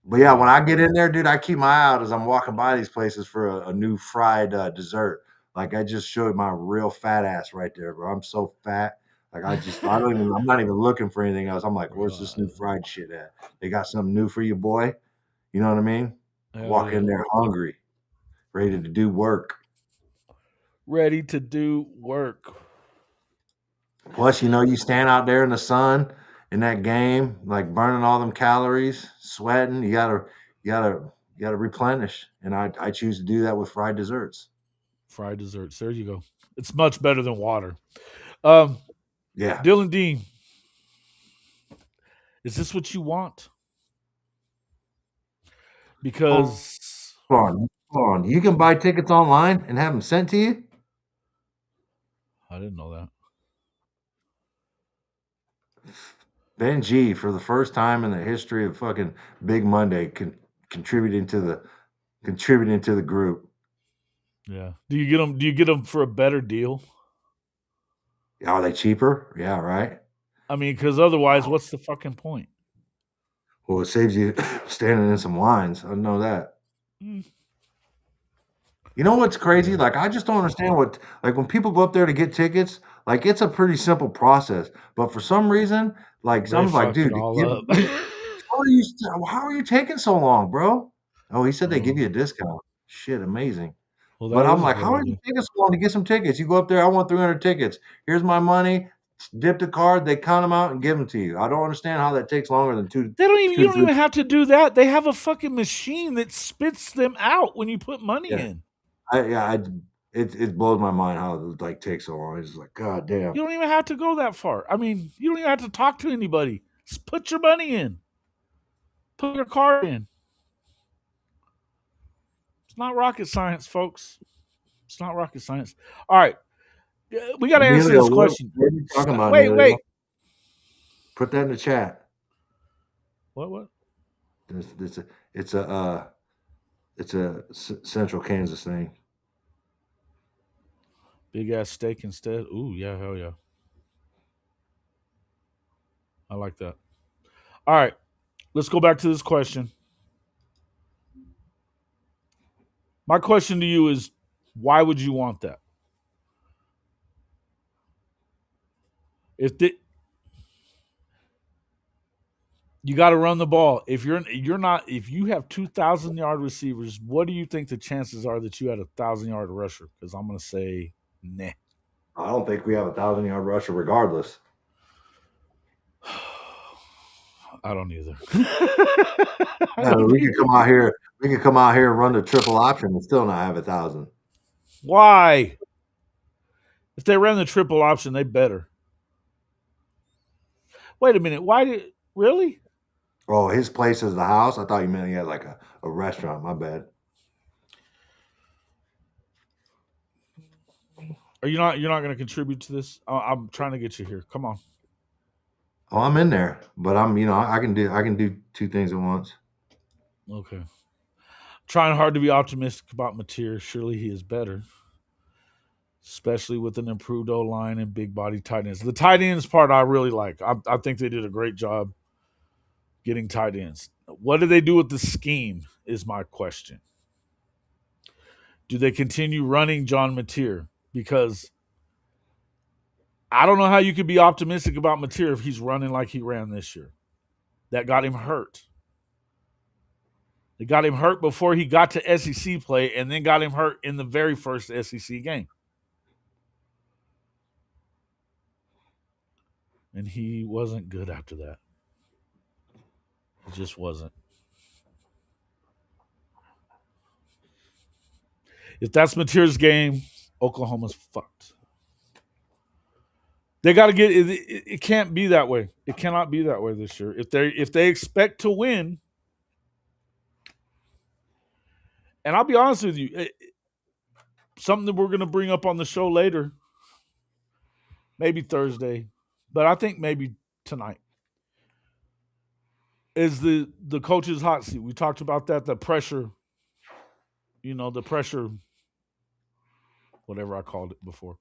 But yeah, when Yeah. I get in there, dude, I keep my eye out as I'm walking by these places for a new fried dessert. Like I just showed my real fat ass right there, bro. I'm so fat. Like I'm not even looking for anything else. I'm like, where's this new Right. fried shit at? They got something new for you, boy. You know what I mean? Hell Walk yeah. in there hungry, ready to do work. Ready to do work. Plus, you stand out there in the sun in that game, like burning all them calories, sweating. You gotta, you gotta replenish, and I choose to do that with fried desserts. Fried desserts. There you go. It's much better than water. Um, Yeah. Dylan Dean, is this what you want? Hold Because hold on. You can buy tickets online and have them sent to you. I didn't know that. Ben G, for the first time in the history of fucking Big Monday, contributing to the group. Yeah. Do you get them? Do you get them for a better deal? Are they cheaper? Yeah, right. I mean, because otherwise, what's the fucking point? Well, it saves you standing in some lines. I know that. Mm, You know what's crazy? yeah. Like, I just don't understand like, when people go up there to get tickets, like, it's a pretty simple process. But for some reason, like, They someone's like, fuck it dude, all up. how are you taking so long, bro? Oh, he said they give Oh, you a discount. Shit, amazing. well, But that I'm is a like, good how are you idea. taking so long to get some tickets? You go up there, I want 300 tickets. Here's my money. Dip the card, they count them out and give them to you. I don't understand how that takes longer than They don't even. You two, don't three. even have to do that. They have a fucking machine that spits them out when you put money Yeah, in. I it blows my mind how it like takes so long. It's just like, God damn. You don't even have to go that far. I mean, you don't even have to talk to anybody. Just put your money in. Put your card in. It's not rocket science, folks. It's not rocket science. All right. We got to answer Emilio, this question. what are you talking about, Wait, Emilio? wait. Put that in the chat. What? It's a it's a Central Kansas thing. Big ass steak instead. Ooh, yeah, hell yeah. I like that. All right. Let's go back to this question. My question to you is why would you want that? If the, you got to run the ball. If you're not if you have 2,000-yard receivers, what do you think the chances are that you had 1,000-yard rusher? Because I'm going to say nah. I don't think we have 1,000-yard rusher regardless. I don't either. I Yeah, don't either. we could come out here and run the triple option and still not have 1,000. Why? If they ran the triple option, they better. Wait a minute. Why did really? Oh, his place is the house. I thought you meant he had like a restaurant. My bad. Are you not? You're not going to contribute to this? I'm trying to get you here. Come on. Oh, I'm in there, but I can do two things at once. Okay. Trying hard to be optimistic about Mateer. Surely he is better, especially with an improved O line and big body tight ends. The tight ends part I really like. I think they did a great job getting tight ends. What do they do with the scheme? Is my question. Do they continue running John Mateer? Because I don't know how you could be optimistic about Mateer if he's running like he ran this year. That got him hurt. It got him hurt before he got to SEC play, and then got him hurt in the very first SEC game. And he wasn't good after that. He just wasn't. If that's Mateer's game, Oklahoma's fucked. They got to get it, it. Can't be that way. It cannot be that way this year. If they expect to win, and I'll be honest with you, something that we're going to bring up on the show later, maybe Thursday, but I think maybe tonight, is the coach's hot seat. We talked about that. The pressure, the pressure, whatever I called it before.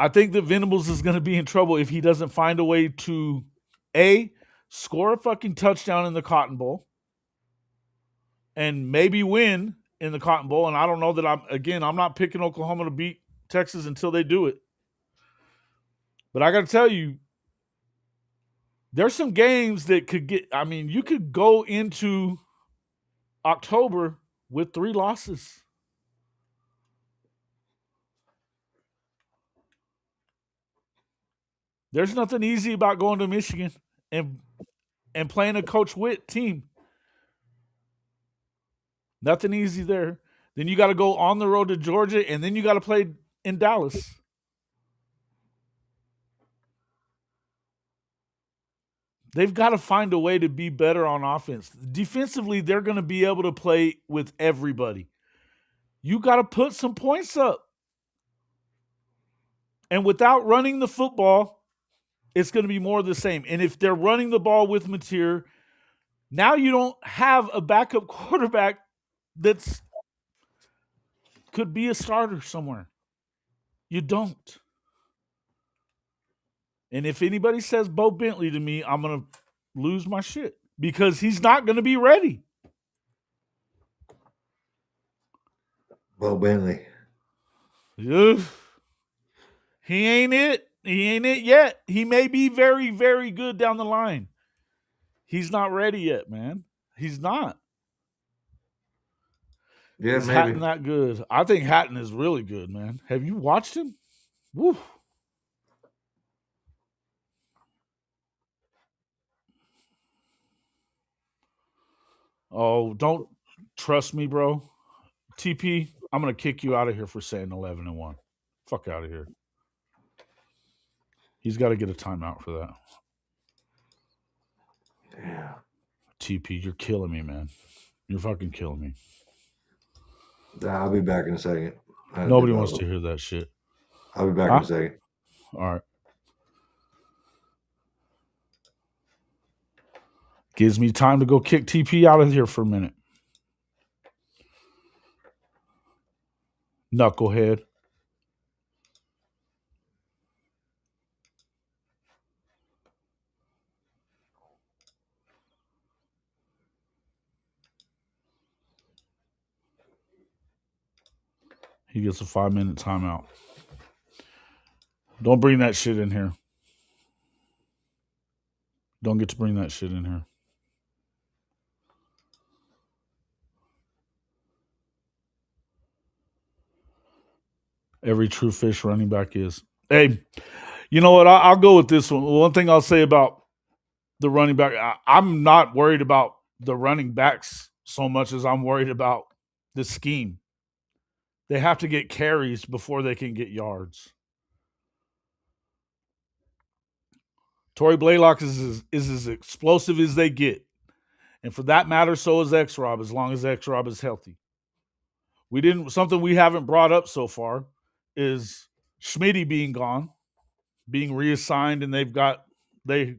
I think that Venables is going to be in trouble if he doesn't find a way to score a fucking touchdown in the Cotton Bowl and maybe win in the Cotton Bowl. And I don't know that I'm not picking Oklahoma to beat Texas until they do it. But I got to tell you, there's some games that could get, you could go into October with 3 losses. There's nothing easy about going to Michigan and playing a Coach Witt team. Nothing easy there. Then you got to go on the road to Georgia, and then you got to play in Dallas. They've got to find a way to be better on offense. Defensively, they're going to be able to play with everybody. You got to put some points up. And without running the football, it's going to be more of the same. And if they're running the ball with Mateer, now you don't have a backup quarterback that's could be a starter somewhere. You don't. And if anybody says Bo Bentley to me, I'm going to lose my shit because he's not going to be ready. Bo Bentley. Ugh. He ain't it. He ain't it yet. He may be very, very good down the line. He's not ready yet, man. He's not. Yeah, Is maybe. Hatton that good? I think Hatton is really good, man. Have you watched him? Woo. Oh, don't trust me, bro. TP, I'm gonna kick you out of here for saying 11-1. Fuck out of here. He's got to get a timeout for that. Yeah. TP, you're killing me, man. You're fucking killing me. I'll be back in a second. Nobody wants to hear that shit. I'll be back in a second. All right. Gives me time to go kick TP out of here for a minute. Knucklehead. He gets a 5-minute timeout. Don't bring that shit in here. Don't get to bring that shit in here. Every true fish running back is. Hey, you know what? I'll go with this one. One thing I'll say about the running back, I'm not worried about the running backs so much as I'm worried about the scheme. They have to get carries before they can get yards. Torrey Blaylock is as explosive as they get. And for that matter, so is X-Rob, as long as X-Rob is healthy. Something we haven't brought up so far is Schmidt being gone, being reassigned, and they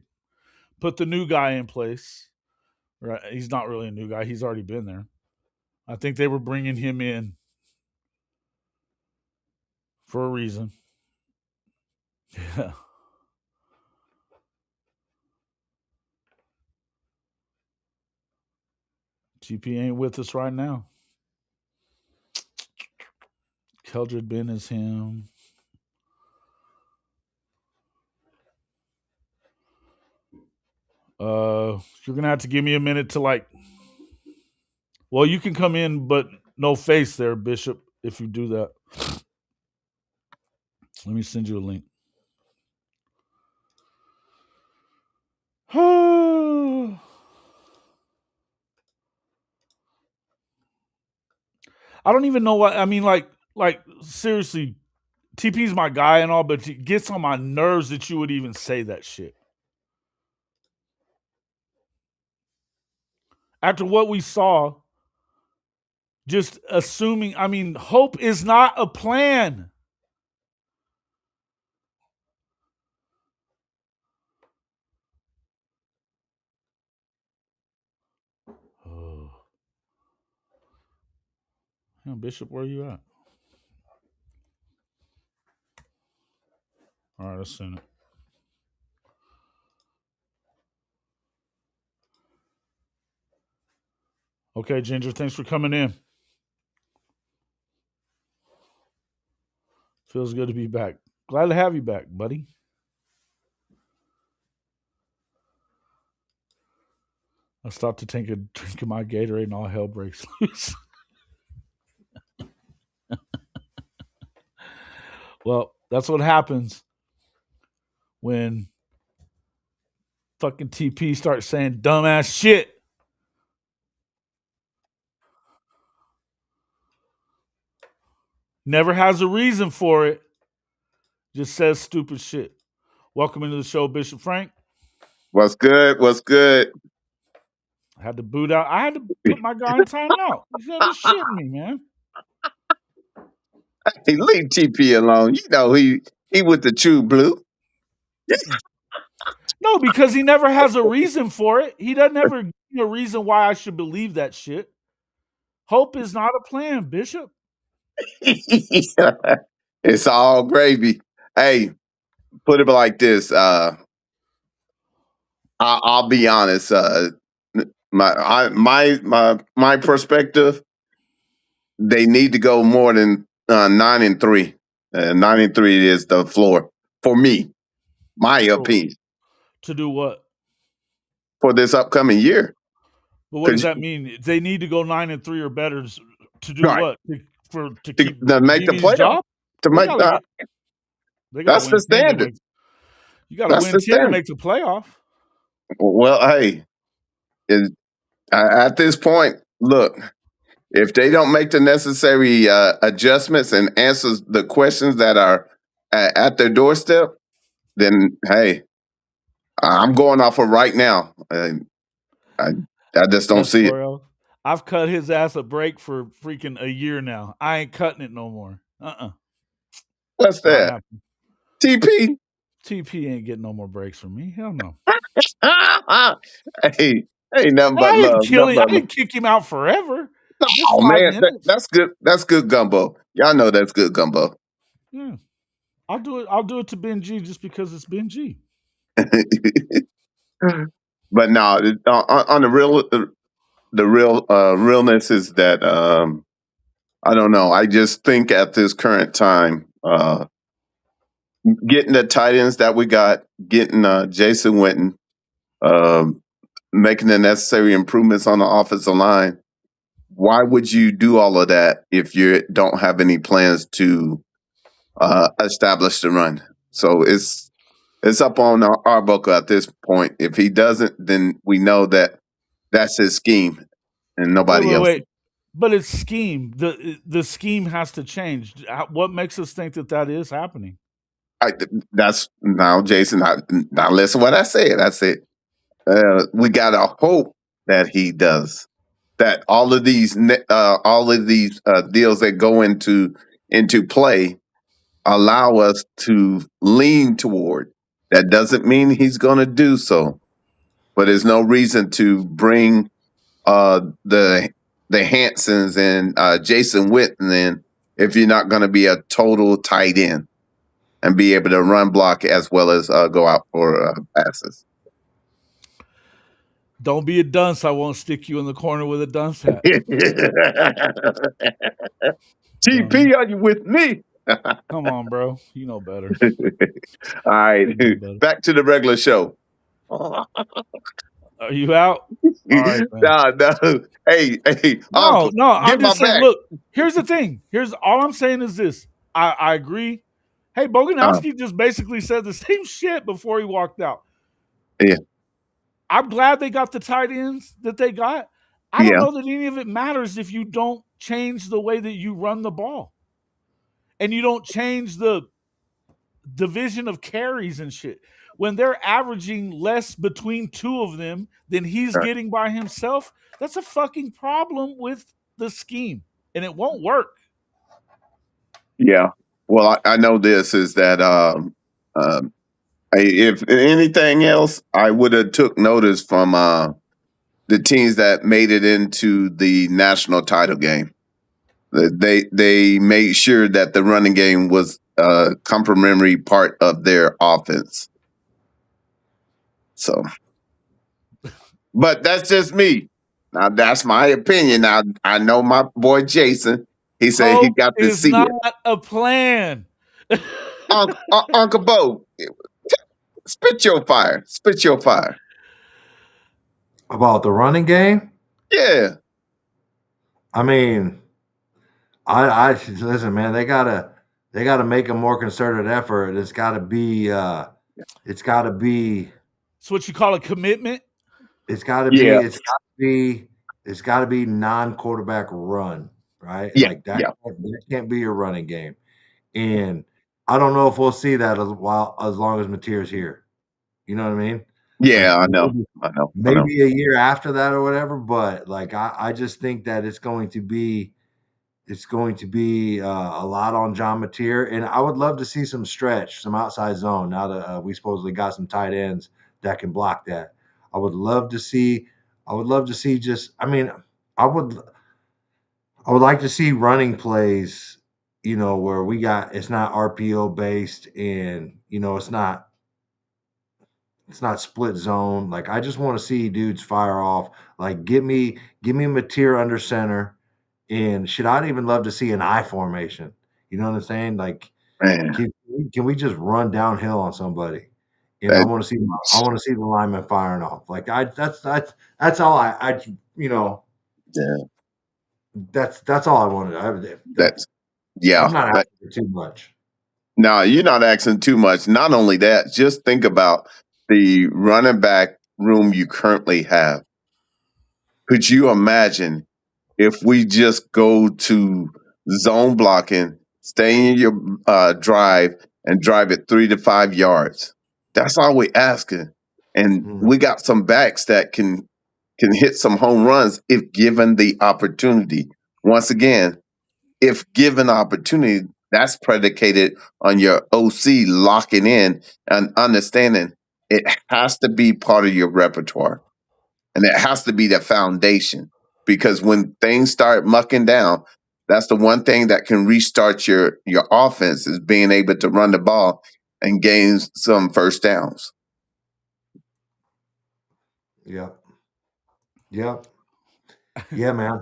put the new guy in place. Right? He's not really a new guy. He's already been there. I think they were bringing him in for a reason. Yeah. GP ain't with us right now. Keldred Ben is him. You're gonna have to give me a minute to well, you can come in, but no face there, Bishop, if you do that. Let me send you a link. I don't even know what I mean. Like seriously, TP's my guy and all, but it gets on my nerves that you would even say that shit. After what we saw, just assuming, I mean, hope is not a plan. Oh. Yeah, Bishop, where are you at? All right, let's send it. Okay, Ginger, thanks for coming in. Feels good to be back. Glad to have you back, buddy. I stopped to take a drink of my Gatorade and all hell breaks loose. Well, that's what happens when fucking TP starts saying dumbass shit. Never has a reason for it. Just says stupid shit. Welcome into the show, Bishop Frank. What's good? What's good? I had to boot out. I had to put my guy in timeout. He's shitting me, man. Hey, leave TP alone. You know he with the true blue. No, because he never has a reason for it. He doesn't ever give me a reason why I should believe that shit. Hope is not a plan, Bishop. It's all gravy. Hey, put it like this. I'll be honest. My perspective. They need to go more than 9-3. 9-3 is the floor for me. My opinion To do what? For this upcoming year. But what does that mean? They need to go 9-3 or better to do right. what? To keep to make the playoff. That's the standard. You got to win 10 to make the playoff. Well, hey, at this point, look, if they don't make the necessary adjustments and answer the questions that are at their doorstep, then hey, I'm going off of right now. I just don't see it. I've cut his ass a break for freaking a year now. I ain't cutting it no more. What's that? TP? TP ain't getting no more breaks from me. Hell no. Hey, ain't nothing but love. I didn't kick him out forever. Oh man, that's good. That's good gumbo. Y'all know that's good gumbo. Yeah, I'll do it. I'll do it to Ben G just because it's Ben G. But no, on the real realness is that I don't know. I just think at this current time, getting the tight ends that we got, getting Jason Witten, making the necessary improvements on the offensive line. Why would you do all of that if you don't have any plans to establish the run? So it's up on Arbuckle at this point. If he doesn't, then we know that that's his scheme and nobody else. Wait. But it's scheme. The scheme has to change. What makes us think that is happening? That's now, Jason. Now listen to what I said. I said we gotta hope that he does. That all of these deals that go into play allow us to lean toward. That doesn't mean he's going to do so, but there's no reason to bring the Hansons and Jason Witten in if you're not going to be a total tight end and be able to run block as well as go out for passes. Don't be a dunce. I won't stick you in the corner with a dunce hat. TP, are you with me? Come on, bro. You know better. All right. Back to the regular show. Are you out? All right, no. Hey. No, I'm just saying, look, here's the thing. All I'm saying is this. I agree. Hey, Boganowski just basically said the same shit before he walked out. Yeah. I'm glad they got the tight ends that they got. I don't know that any of it matters if you don't change the way that you run the ball. And you don't change the division of carries and shit. When they're averaging less between two of them than he's getting by himself, that's a fucking problem with the scheme. And it won't work. Yeah. Well, I know this is that if anything else, I would have took notice from the teams that made it into the national title game. They made sure that the running game was a complementary part of their offense. So, but that's just me. Now that's my opinion. Now I know my boy Jason. He said he got to see it. It's not a plan. Uncle Bo, spit your fire. Spit your fire. About the running game? Yeah. I mean, I listen, man. They gotta make a more concerted effort. It's got to be It's got to be. It's what you call a commitment. It's got to be. Yeah, It's got to be. It's got to be non-quarterback run, right? yeah, Like that. yeah, That can't be your running game. And I don't know if we'll see that as long as Mateer's here. You know what I mean? yeah. Like I know, I know, I know. maybe a year after that or whatever. But like I just think that it's going to be a lot on John Mateer, and I would love to see some stretch, some outside zone. Now that we supposedly got some tight ends that can block that, I would love to see. I would love to see just. I mean, I would. I would like to see running plays. You know, where we got it's not RPO based, and it's not split zone. Like I just want to see dudes fire off. Like give me Mateer under center, and should I'd even love to see an I formation. You know what I'm saying? Like Man, can we just run downhill on somebody? And that I want to see the lineman firing off. Like that's all I you know yeah, that's all I wanted. that's yeah. I'm not That, asking for too much. no, you're not asking too much. Not only that, just think about the running back room you currently have. Could you imagine if we just go to zone blocking, stay in your drive, and drive it 3 to 5 yards? That's all we're asking, and Mm, we got some backs that can hit some home runs if given the opportunity. Once again, if given opportunity, that's predicated on your OC locking in and understanding it has to be part of your repertoire. And it has to be the foundation because when things start mucking down, that's the one thing that can restart your offense is being able to run the ball and gain some first downs. yep. Yep. Yeah, man.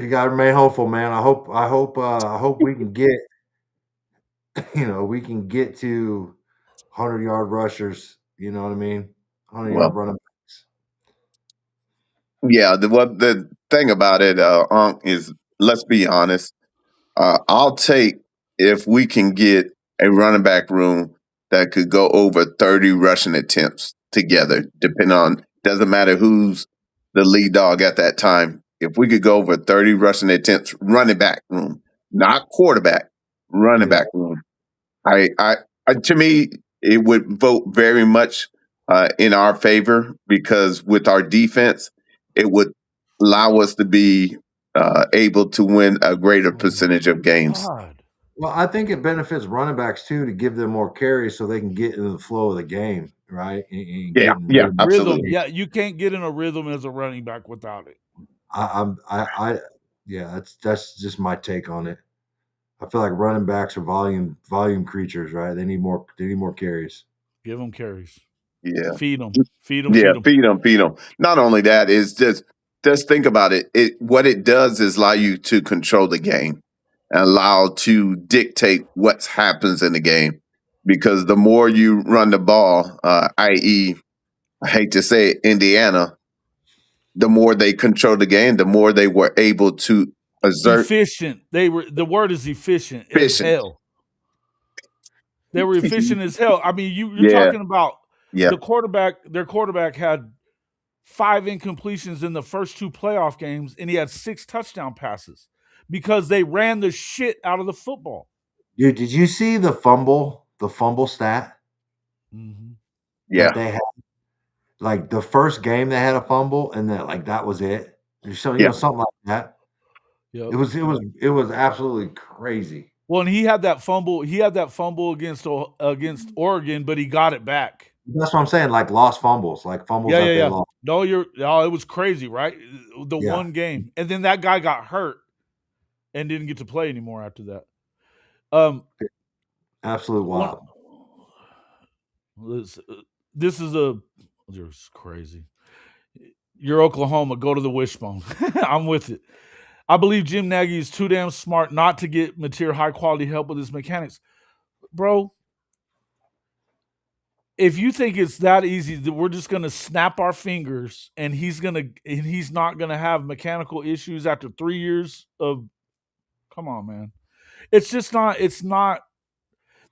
You gotta remain hopeful, man. I hope we can get we can get to 100-yard rushers, you know what I mean? 100-yard Well, running backs. yeah, the thing about it, is let's be honest. I'll take if we can get a running back room that could go over 30 rushing attempts together, depending on doesn't matter who's the lead dog at that time. If we could go over 30 rushing attempts, running back room, not quarterback, running Yeah. back room. To me, it would vote very much in our favor because with our defense, it would allow us to be able to win a greater Oh percentage my of games. God. Well, I think it benefits running backs too to give them more carries so they can get into the flow of the game, right? And Yeah, get in yeah, rhythm. Rhythm. absolutely. Yeah, you can't get in a rhythm as a running back without it. I yeah, that's just my take on it. I feel like running backs are volume creatures, right? They need more carries. Give them carries. Yeah, Feed them. Feed them. yeah. Feed them. Feed them, feed them. Not only that, is just think about it. It what it does is allow you to control the game and allow to dictate what happens in the game. Because the more you run the ball, i.e., I hate to say it, Indiana, the more they control the game, the more they were able to exert Efficient. They were. The word is efficient as efficient. hell. They were efficient as hell. I mean, you're Yeah, talking about yeah, the quarterback. Their quarterback had 5 incompletions in the first 2 playoff games, and he had 6 touchdown passes because they ran the shit out of the football. Dude, did you see the fumble stat Mm-hmm. that yeah, they had? Like the first game they had a fumble and then like that was it. Or something, yeah, something like that. Yep. It was absolutely crazy. Well, and he had that fumble. He had that fumble against Oregon, but he got it back. That's what I'm saying. Like lost fumbles, like fumbles Yeah, yeah, that they yeah. lost. No, it was crazy, right? The Yeah, one game, and then that guy got hurt and didn't get to play anymore after that. Um, absolute one, wild. this is a This crazy. You're Oklahoma. Go to the wishbone. I'm with it. I believe Jim Nagy is too damn smart not to get Mateer high quality help with his mechanics, bro. If you think it's that easy that we're just gonna snap our fingers and he's not gonna have mechanical issues after 3 years of come on, man. It's just not, it's not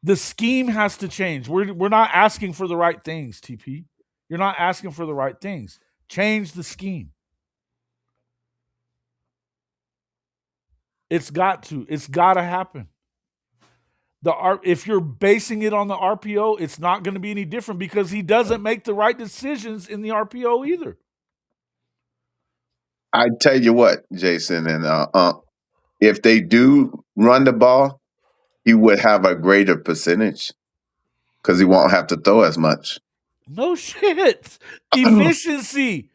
The scheme has to change. We're not asking for the right things, TP. You're not asking for the right things. Change the scheme. It's got to. It's got to happen. If you're basing it on the RPO, it's not going to be any different because he doesn't make the right decisions in the RPO either. I tell you what, Jason, and if they do run the ball, he would have a greater percentage because he won't have to throw as much. No shit. Efficiency.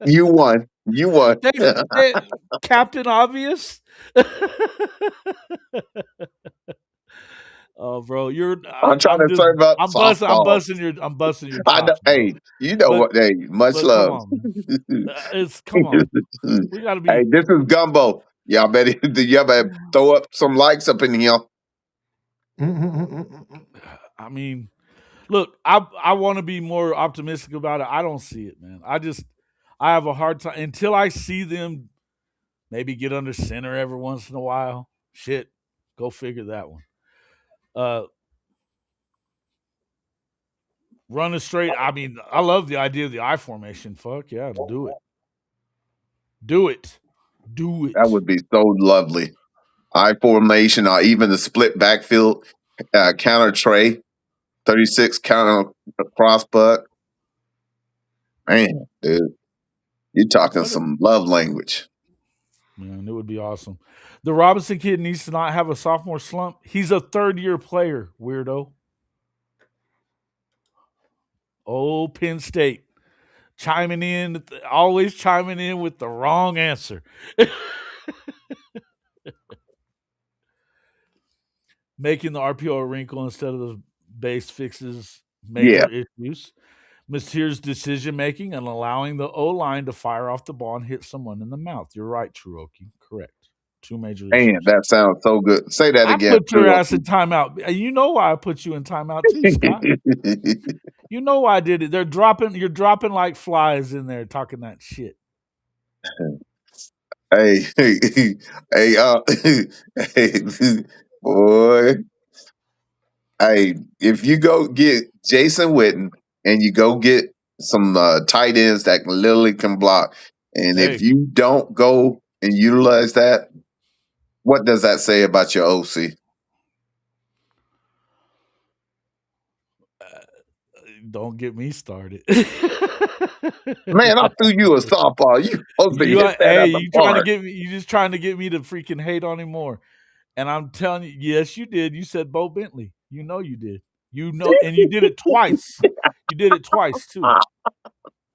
You won. Captain Obvious. Oh, bro, I'm trying to serve up softball. I'm busting your I know, chops, bro. hey, you know what? Hey, much But love. come on. We gotta be. Hey, this is gumbo. Y'all better throw up some likes up in here. I mean, look, I want to be more optimistic about it. I don't see it, man. I have a hard time until I see them maybe get under center every once in a while. Shit, go figure that one. Running straight. I mean, I love the idea of the I formation. Fuck yeah, do it. Do it. Do it. That would be so lovely. I formation or even the split backfield counter tray, 36 counter crossbuck. Man, dude, you're talking some love language. Man, it would be awesome. The Robinson kid needs to not have a sophomore slump. He's a third-year player, weirdo. Oh, Penn State. Always chiming in with the wrong answer. Making the RPO a wrinkle instead of the base fixes major issues. Mishears decision-making and allowing the O-line to fire off the ball and hit someone in the mouth. You're right, Truoki. Correct. Two major issues. Man, that sounds so good. Say that again. I put your ass in timeout. You know why I put you in timeout too, Scott. You know why I did it. You're dropping like flies in there talking that shit. Hey, boy. Hey, if you go get Jason Witten and you go get some tight ends that literally can block, and if you don't go and utilize that, what does that say about your OC? Don't get me started. Man, I threw you a softball. You supposed to hit that at the park. You just trying to get me to freaking hate on him more. And I'm telling you, yes, you did. You said Bo Bentley. You know you did. You know, and you did it twice. You did it twice too.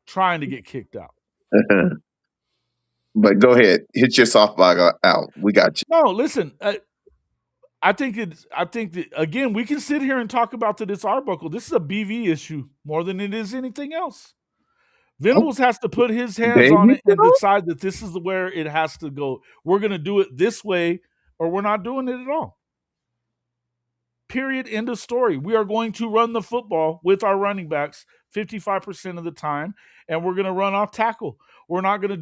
Trying to get kicked out. But go ahead, hit your softball out. We got you. No, listen. I think that again, we can sit here and talk about that it's Arbuckle. This is a BV issue more than it is anything else. Venables has to put his hands on it and decide that this is where it has to go. We're going to do it this way, or we're not doing it at all. Period. End of story. We are going to run the football with our running backs 55% of the time, and we're going to run off tackle. We're not going to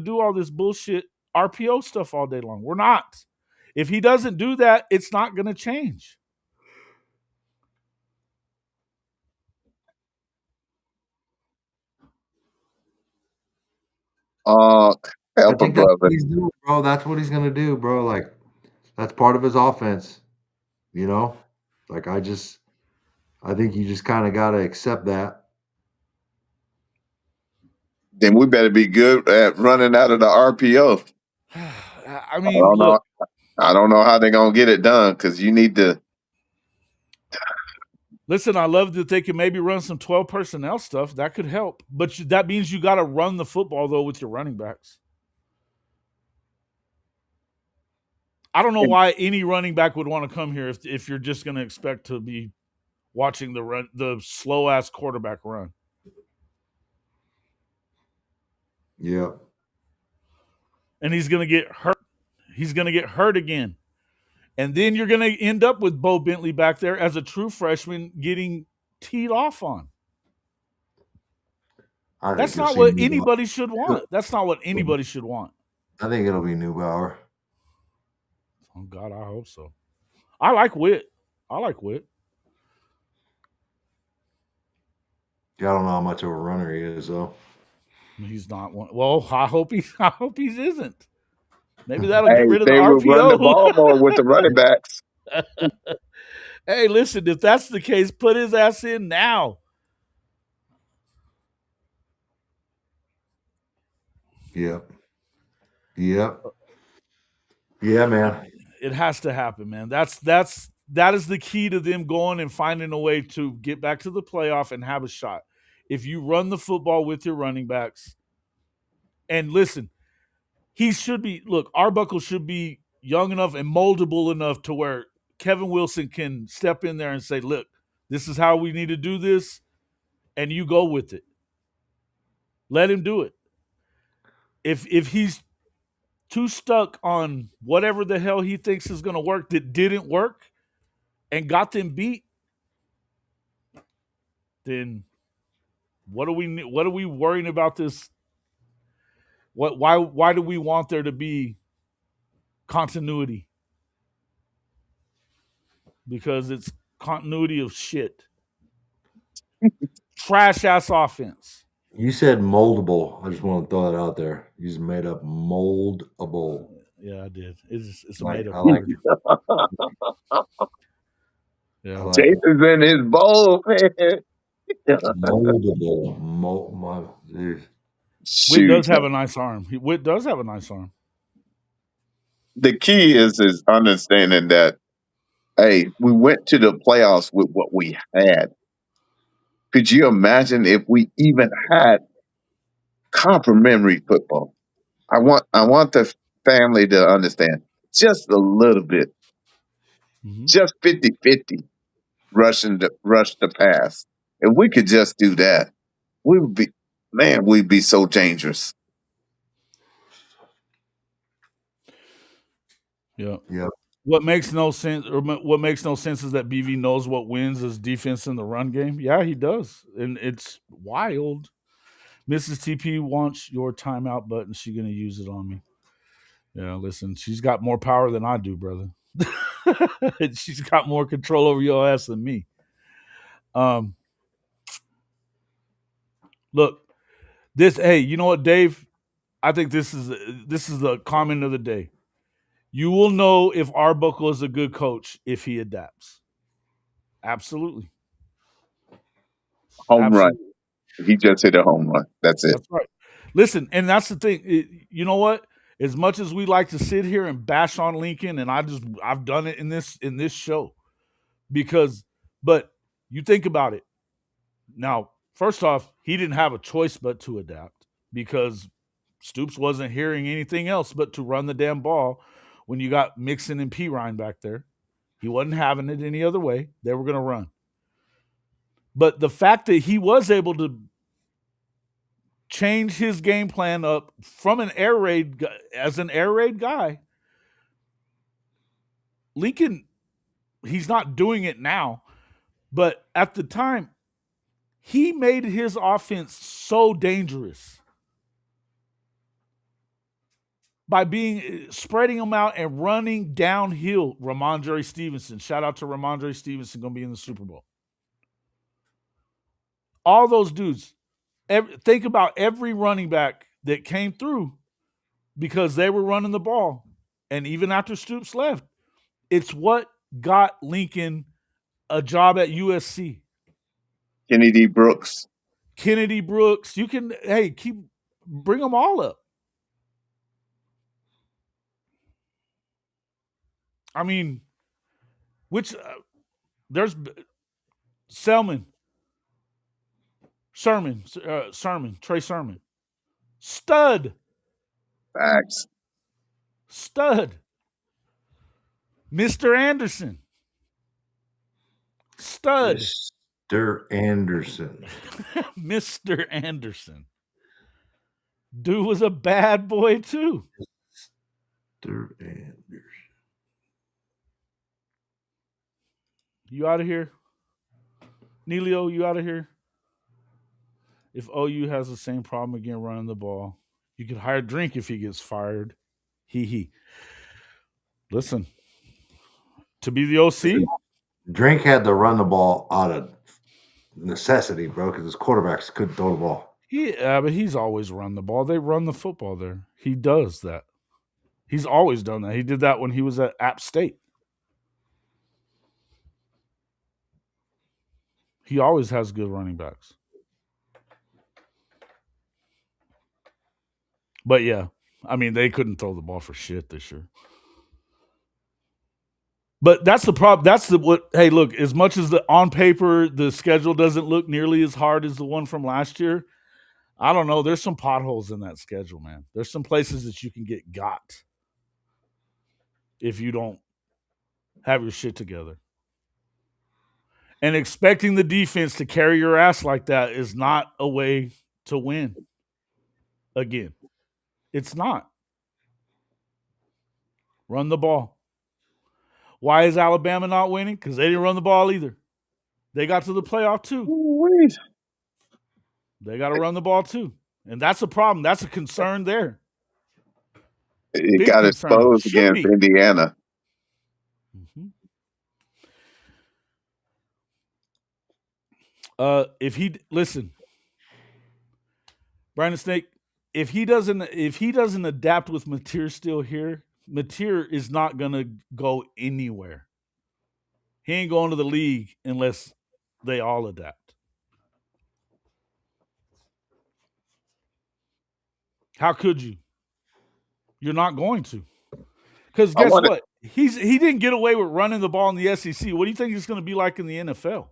do all this bullshit RPO stuff all day long. We're not. If he doesn't do that, it's not going to change. Help a brother. That's what he's doing, bro. That's what he's gonna do, bro. Like, that's part of his offense. You know? Like, I think you just kind of gotta accept that. Then we better be good at running out of the RPO. I mean, I don't know how they're gonna get it done because you need to. Listen, I love that they can maybe run some 12 personnel stuff. That could help. But that means you got to run the football, though, with your running backs. I don't know why any running back would want to come here if you're just going to expect to be watching the slow-ass quarterback run. Yeah. And he's going to get hurt. He's going to get hurt again. And then you're going to end up with Bo Bentley back there as a true freshman getting teed off on. That's not what anybody should want. That's not what anybody should want. I think it'll be Neubauer. Oh God, I hope so. I like Witt. Yeah, I don't know how much of a runner he is though. He's not one. Well, I hope he isn't. Maybe that'll Hey, get rid of the they will run the RPO. ball more with the running backs. Hey, listen, if that's the case, put his ass in now. Yep. Yeah, man. It has to happen, man. That is the key to them going and finding a way to get back to the playoff and have a shot. If you run the football with your running backs, and listen, Arbuckle should be young enough and moldable enough to where Kevin Wilson can step in there and say, look, this is how we need to do this, and you go with it. Let him do it. If he's too stuck on whatever the hell he thinks is going to work that didn't work and got them beat, then what are we worrying about this? Why do we want there to be continuity? Because it's continuity of shit. Trash ass offense. You said moldable. I just want to throw that out there. You just made up moldable. Yeah, I did. It's a Like, made up I like word. it. Yeah. I like Jason's in his bowl, man. moldable. Dude. Witt Shoot. does have a nice arm. Witt does have a nice arm. The key is understanding that, hey, we went to the playoffs with what we had. Could you imagine if we even had complimentary football? I want the family to understand just a little bit, just 50-50 rush the pass. If we could just do that, we'd be so dangerous. Yeah. Yep. What makes no sense is that BV knows what wins is defense in the run game. Yeah, he does. And it's wild. Mrs. TP wants your timeout button. She's going to use it on me. Yeah, listen, she's got more power than I do, brother. She's got more control over your ass than me. Look, hey, you know what, Dave? I think this is the comment of the day. You will know if Arbuckle is a good coach if he adapts. Absolutely. Home run. He just hit a home run. That's it. That's right. Listen, and that's the thing. You know what? As much as we like to sit here and bash on Lincoln, and I've done it in this show, but you think about it. Now, first off, he didn't have a choice but to adapt because Stoops wasn't hearing anything else but to run the damn ball when you got Mixon and Pirine back there. He wasn't having it any other way. They were going to run. But the fact that he was able to change his game plan up from an air raid guy, Lincoln, he's not doing it now, but at the time, he made his offense so dangerous by spreading them out and running downhill. Ramondre Stevenson, shout out to Ramondre Stevenson, going to be in the Super Bowl. All those dudes, think about every running back that came through because they were running the ball. And even after Stoops left, it's what got Lincoln a job at USC. Kennedy Brooks. You can, bring them all up. I mean, there's Trey Sermon. Stud. Facts. Stud. Mr. Anderson. Stud. Mr. Anderson. Mr. Anderson. Dude was a bad boy too. Mr. Anderson. You out of here? Neilio, you out of here? If OU has the same problem again running the ball, you could hire Drink if he gets fired. He. Listen, To be the OC? Drink had to run the ball out of necessity, bro, because his quarterbacks couldn't throw the ball. Yeah, but he's always run the ball. They run the football there. He does that. He's always done that. He did that when he was at App State. He always has good running backs. But yeah, I mean, they couldn't throw the ball for shit this year. But that's the problem. That's the what. Hey, look. As much as the on paper the schedule doesn't look nearly as hard as the one from last year, I don't know. There's some potholes in that schedule, man. There's some places that you can get got if you don't have your shit together. And expecting the defense to carry your ass like that is not a way to win. Again, it's not. Run the ball. Why is Alabama not winning? Because they didn't run the ball either. They got to the playoff too. Ooh-wee. They got to run the ball too. And that's a problem. That's a concern there. It Big got concern. exposed Should against be. Indiana. Mm-hmm. If he listen, Brandon Snake, if he doesn't adapt with Mateer still here, Mateer is not gonna go anywhere. He ain't going to the league unless they all adapt. How could you? You're not going to. Because guess what? He didn't get away with running the ball in the SEC. What do you think it's going to be like in the NFL?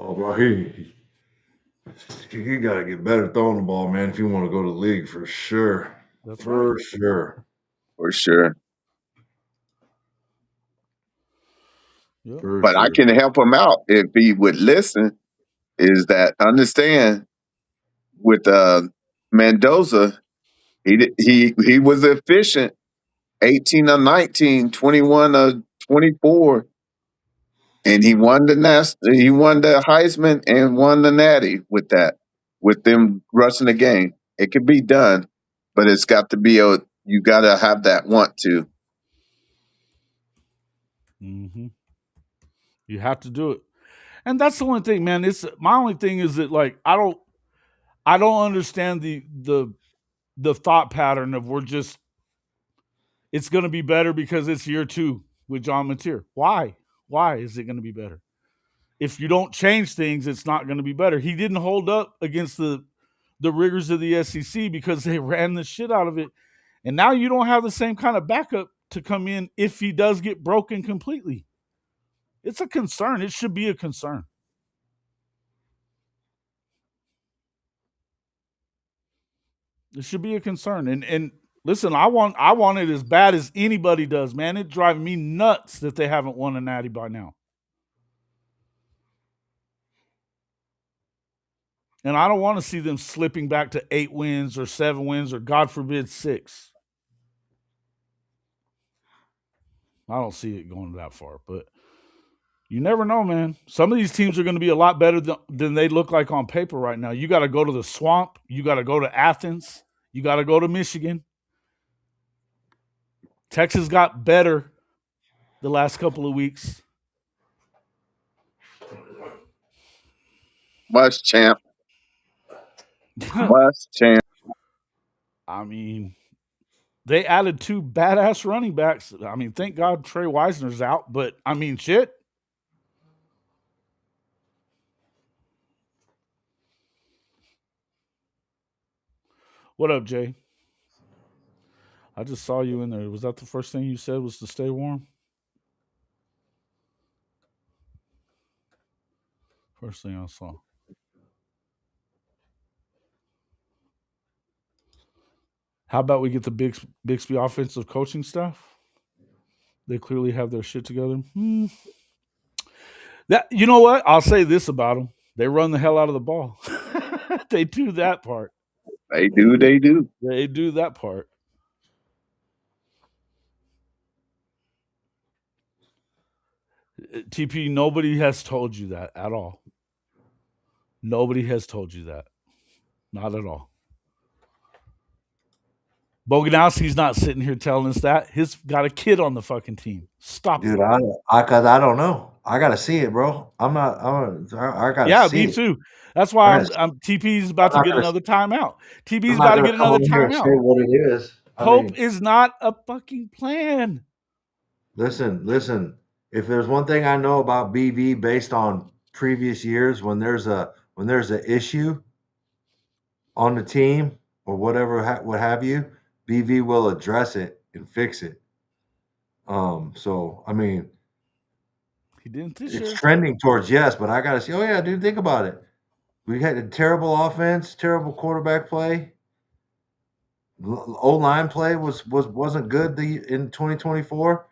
Oh, bro, he got to get better throwing the ball, man, if you want to go to the league for sure. That's for right. sure. For sure. Yep. But I can help him out if he would listen. Is that understand with Mendoza? He was efficient. 18 of 19, 21 of 24, and he won the Heisman and won the Natty with that. With them rushing the game, it could be done, but it's got to be you got to have that want to. Mm-hmm. You have to do it, and that's the only thing, man. It's my only thing is that like I don't understand the thought pattern of it's going to be better because it's year 2 with John Mateer. Why? Why is it going to be better? If you don't change things, it's not going to be better. He didn't hold up against the rigors of the SEC because they ran the shit out of it, and now you don't have the same kind of backup to come in if he does get broken completely. It's a concern. It should be a concern. It should be a concern. And listen, I want it as bad as anybody does, man. It's driving me nuts that they haven't won a natty by now. And I don't want to see them slipping back to 8 wins or 7 wins or God forbid 6. I don't see it going that far, but you never know, man. Some of these teams are going to be a lot better than they look like on paper right now. You got to go to the Swamp. You got to go to Athens. You got to go to Michigan. Texas got better the last couple of weeks. Must champ. Must champ. I mean, they added 2 badass running backs. I mean, thank God Trey Wisner's out, but I mean, shit. What up, Jay? I just saw you in there. Was that the first thing you said was to stay warm? First thing I saw. How about we get the Bixby offensive coaching staff? They clearly have their shit together. That you know what? I'll say this about them: they run the hell out of the ball. They do that part. They do. They do that part. TP, nobody has told you that at all. Nobody has told you that. Not at all. Boganowski's not sitting here telling us that. He's got a kid on the fucking team. Stop Dude, it. I don't know. I gotta see it, bro. I gotta Yeah, see me it. too. That's why I gotta, TP's about to I'm not get gonna another timeout. I'm TP's not about to gonna get come another over here and say timeout. what it is. I Hope mean, is not a fucking plan. listen. If there's one thing I know about BV based on previous years, when there's an issue on the team or whatever, what have you, BV will address it and fix it. So I mean, He didn't this it's year. trending towards yes, but I gotta see. Oh yeah, dude, think about it. We had a terrible offense, terrible quarterback play. O-line play wasn't good in 2024.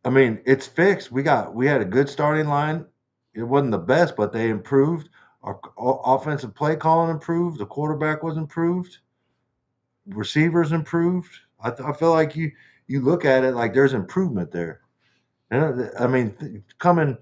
I mean, it's fixed. We had a good starting line. It wasn't the best, but they improved. Our offensive play calling improved. The quarterback was improved. Receivers improved. I feel like you look at it like there's improvement there. And I mean, coming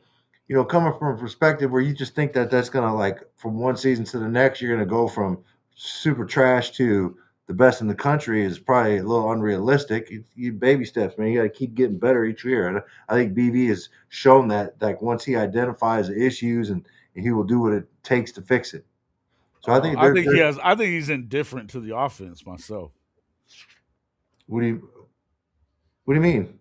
from a perspective where you just think that that's gonna, like, from one season to the next, you're gonna go from super trash to the best in the country is probably a little unrealistic. You baby steps, man. You got to keep getting better each year. And I think BV has shown that, like, once he identifies the issues and he will do what it takes to fix it. So I think I there's think he has. I think he's indifferent to the offense myself. what do you mean?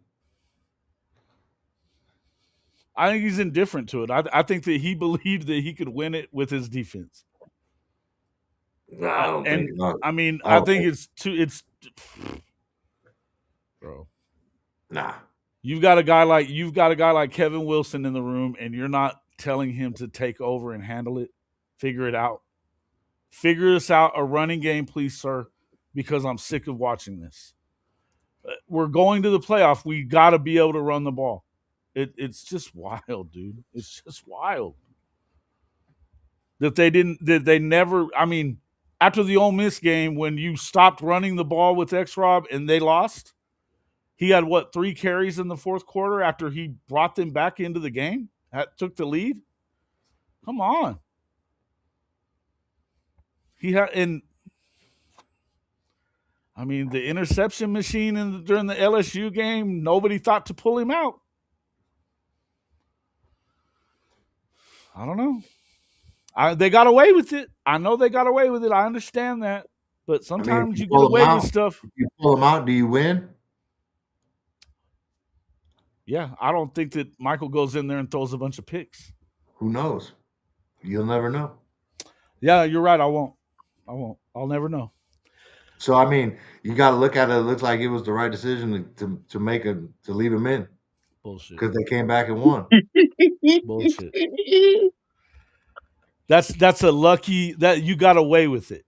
I think he's indifferent to it. I think that he believed that he could win it with his defense. No, I don't think. No, I mean, I I don't think think. it's too. It's bro. Nah. You've got a guy like Kevin Wilson in the room, and you're not telling him to take over and handle it. Figure it out. Figure this out. A running game, please, sir, because I'm sick of watching this. We're going to the playoff. We got to be able to run the ball. It's just wild, dude. It's just wild that they never. I mean, after the Ole Miss game, when you stopped running the ball with X-Rob and they lost, he had 3 carries in the fourth quarter after he brought them back into the game, took the lead. Come on, he had and. I mean, the interception machine during the LSU game, nobody thought to pull him out. I don't know. They got away with it. I know they got away with it. I understand that. But I mean, if sometimes you you get pull them away with out, stuff. do you win? Yeah, I don't think that Michael goes in there and throws a bunch of picks. Who knows? You'll never know. Yeah, you're right. I won't. I'll never know. So I mean, you got to look at it. It looks like it was the right decision to leave him in Bullshit. because they came back and won. Bullshit. That's a lucky that you got away with it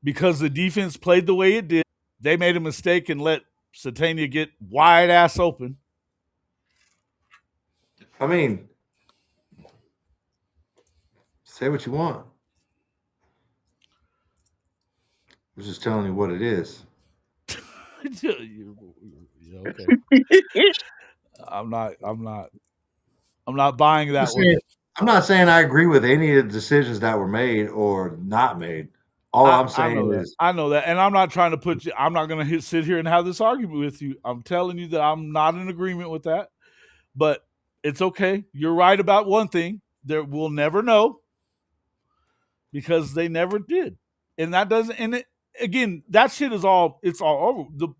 because the defense played the way it did. They made a mistake and let Satania get wide ass open. I mean, say what you want. I'm just telling you what it is. Yeah, okay. I'm not buying that one. I'm not saying I agree with any of the decisions that were made or not made. All I'm I saying know that. is, I know that. And I'm not trying to put you, I'm not going to sit here and have this argument with you. I'm telling you that I'm not in agreement with that. But it's okay. You're right about one thing. We'll never know because they never did. And that doesn't, again, that shit is it's all over.